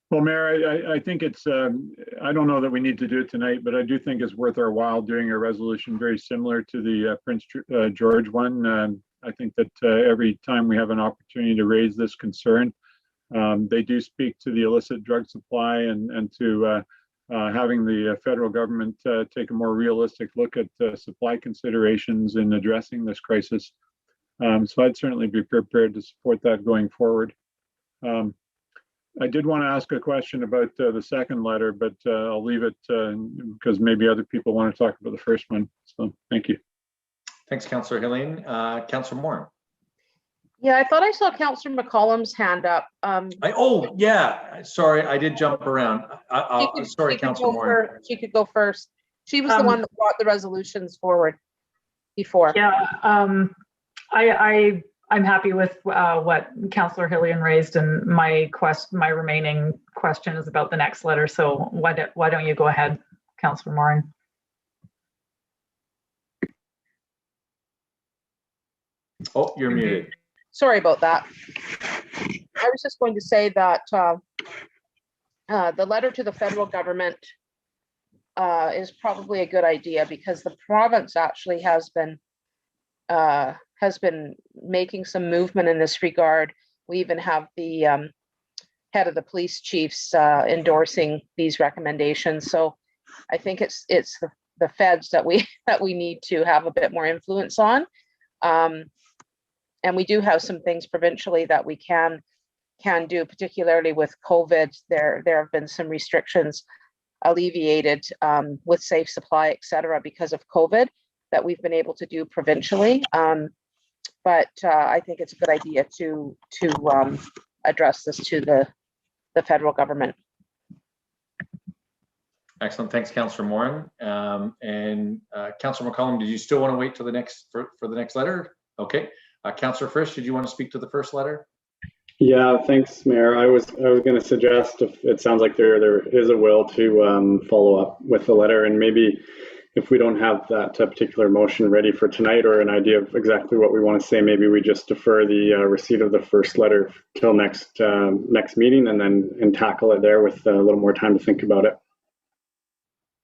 Well, Mayor, I think it's, I don't know that we need to do it tonight, but I do think it's worth our while doing a resolution very similar to the Prince George one. I think that every time we have an opportunity to raise this concern, they do speak to the illicit drug supply and to having the federal government take a more realistic look at supply considerations in addressing this crisis. So I'd certainly be prepared to support that going forward. I did want to ask a question about the second letter, but I'll leave it because maybe other people want to talk about the first one. So thank you. Thanks, Councillor Hilling. Councillor Moore. Yeah, I thought I saw Councillor McCollum's hand up. Oh, yeah. Sorry, I did jump around. Sorry, Councillor Moore. She could go first. She was the one that brought the resolutions forward before. Yeah, I'm happy with what Councillor Hillian raised, and my remaining question is about the next letter. So why don't you go ahead, Councillor Morin? Oh, you're muted. Sorry about that. I was just going to say that the letter to the federal government is probably a good idea because the province actually has been making some movement in this regard. We even have the head of the police chiefs endorsing these recommendations. So I think it's the feds that we need to have a bit more influence on. And we do have some things provincially that we can do, particularly with COVID. There have been some restrictions alleviated with safe supply, et cetera, because of COVID that we've been able to do provincially. But I think it's a good idea to address this to the federal government. Excellent. Thanks, Councillor Morin. Councillor McCollum, did you still want to wait till the next for the next letter? Okay. Councillor Frisch, did you want to speak to the first letter? Yeah, thanks, Mayor. I was going to suggest, if it sounds like there is a will to follow up with the letter, and maybe if we don't have that particular motion ready for tonight or an idea of exactly what we want to say, maybe we just defer the receipt of the first letter till next meeting, and tackle it there with a little more time to think about it.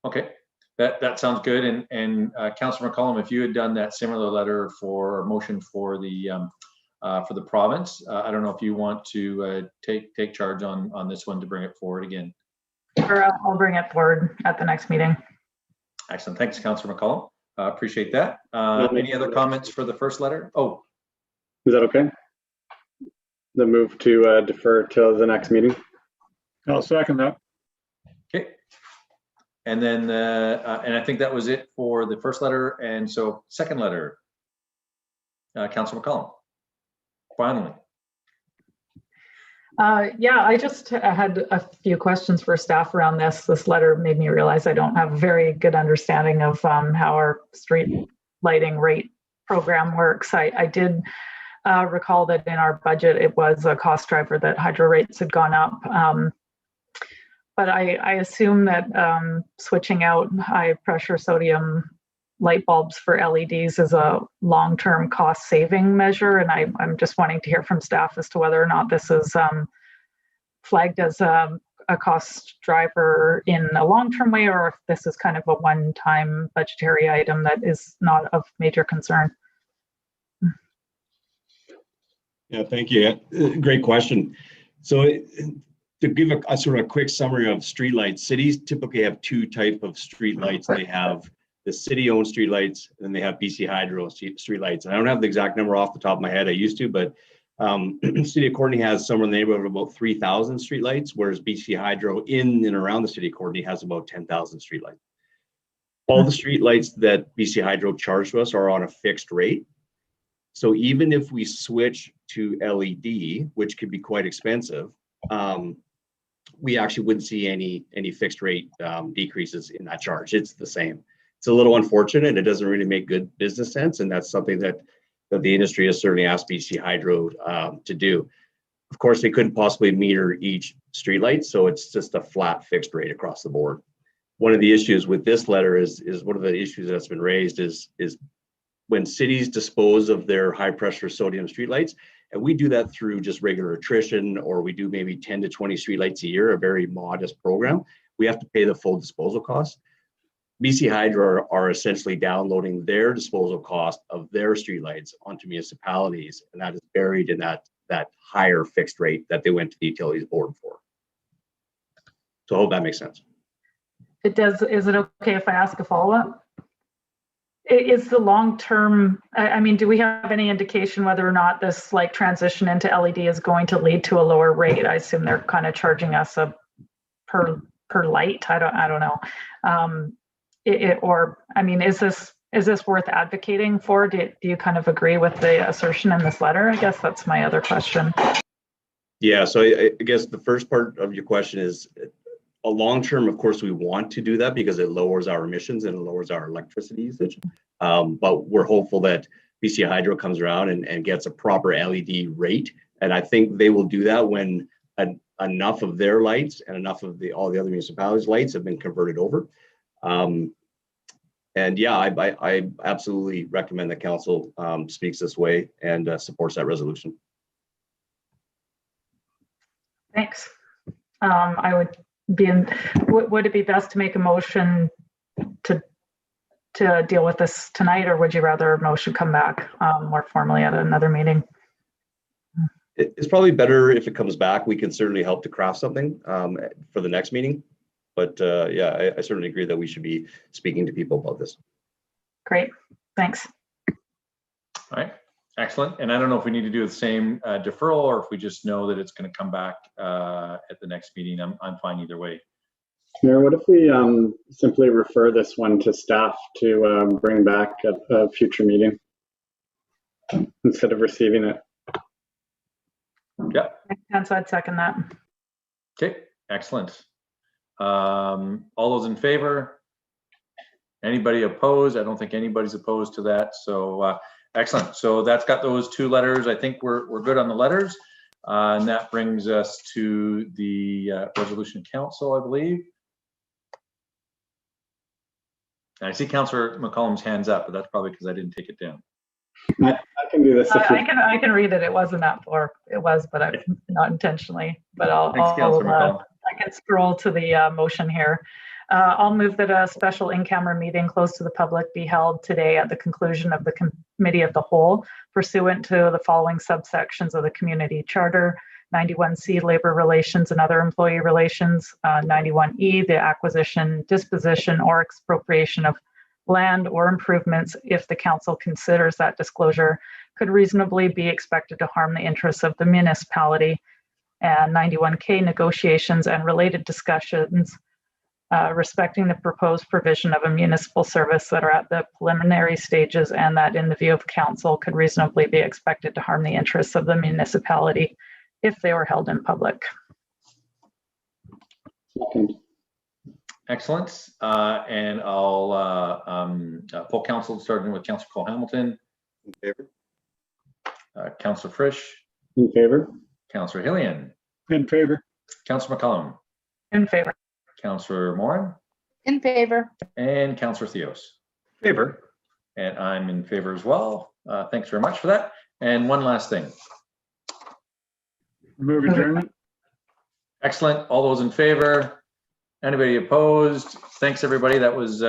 Okay, that sounds good. And Councillor McCollum, if you had done that similar letter for motion for the province, I don't know if you want to take charge on this one to bring it forward again. Or I'll bring it forward at the next meeting. Excellent. Thanks, Councillor McCollum. Appreciate that. Any other comments for the first letter? Oh, is that okay? The move to defer till the next meeting. I'll second that. okay. And then, and I think that was it for the first letter. And so second letter, Councillor McCollum, finally. Yeah, I just had a few questions for staff around this. This letter made me realize I don't have a very good understanding of how our street lighting rate program works. I did recall that in our budget, it was a cost driver that hydro rates had gone up. But I assume that switching out high pressure sodium light bulbs for LEDs is a long-term cost saving measure. And I'm just wanting to hear from staff as to whether or not this is flagged as a cost driver in a long-term way, or if this is kind of a one-time budgetary item that is not of major concern. Yeah, thank you. Great question. So to give a sort of a quick summary of streetlights, cities typically have two types of streetlights. They have the city-owned streetlights, and then they have BC Hydro streetlights. And I don't have the exact number off the top of my head. I used to, but City of Courtenay has somewhere in the neighborhood of about 3,000 streetlights, whereas BC Hydro in and around the City of Courtenay has about 10,000 streetlights. All the streetlights that BC Hydro charged to us are on a fixed rate. So even if we switch to LED, which could be quite expensive, we actually wouldn't see any fixed rate decreases in that charge. It's the same. It's a little unfortunate. It doesn't really make good business sense, and that's something that the industry has certainly asked BC Hydro to do. Of course, they couldn't possibly meter each streetlight, so it's just a flat fixed rate across the board. One of the issues with this letter is one of the issues that's been raised is when cities dispose of their high pressure sodium streetlights, and we do that through just regular attrition, or we do maybe 10 to 20 streetlights a year, a very modest program, we have to pay the full disposal cost. BC Hydro are essentially downloading their disposal cost of their streetlights onto municipalities, and that is buried in that higher fixed rate that they went to the utilities board for. So I hope that makes sense. It does. Is it okay if I ask a follow-up? Is the long-term, I mean, do we have any indication whether or not this like transition into LED is going to lead to a lower rate? I assume they're kind of charging us a per light. I don't know. Or I mean, is this worth advocating for? Do you kind of agree with the assertion in this letter? I guess that's my other question. Yeah, so I guess the first part of your question is a long term, of course, we want to do that because it lowers our emissions and it lowers our electricity usage. But we're hopeful that BC Hydro comes around and gets a proper LED rate. And I think they will do that when enough of their lights and enough of all the other municipalities' lights have been converted over. And yeah, I absolutely recommend that council speaks this way and supports that resolution. Thanks. I would would it be best to make a motion to deal with this tonight, or would you rather a motion come back more formally at another meeting? It's probably better if it comes back. We can certainly help to craft something for the next meeting. But yeah, I certainly agree that we should be speaking to people about this. Great, thanks. All right, excellent. And I don't know if we need to do the same deferral, or if we just know that it's going to come back at the next meeting. I'm fine either way. Mayor, what if we simply refer this one to staff to bring back at a future meeting instead of receiving it? Yeah. And so I'd second that. Okay, excellent. All those in favor? Anybody opposed? I don't think anybody's opposed to that. So excellent. So that's got those two letters. I think we're good on the letters. And that brings us to the resolution council, I believe. And I see Councillor McCollum's hands up, but that's probably because I didn't take it down. I can do this. I can read it. It wasn't up, or it was, but not intentionally. But Thanks, Councillor McCollum. I can scroll to the motion here. I'll move that a special in-camera meeting closed to the public be held today at the conclusion of the Committee of the Whole, pursuant to the following subsections of the Community Charter: 91C, Labor Relations and Other Employee Relations; 91E, the acquisition, disposition, or expropriation of land or improvements, if the council considers that disclosure could reasonably be expected to harm the interests of the municipality; and 91K, negotiations and related discussions respecting the proposed provision of a municipal service that are at the preliminary stages and that, in the view of council, could reasonably be expected to harm the interests of the municipality if they were held in public. Second. Excellent. And I'll pull council, starting with Councillor Cole Hamilton. In favor? Councillor Frisch. In favor? Councillor Hillian. In favor. Councillor McCollum. In favor. Councillor Morin. In favor. And Councillor Theos. Favor. And I'm in favor as well. Thanks very much for that. And one last thing. Move adjournment. Excellent. All those in favor? Anybody opposed? Thanks, everybody. That was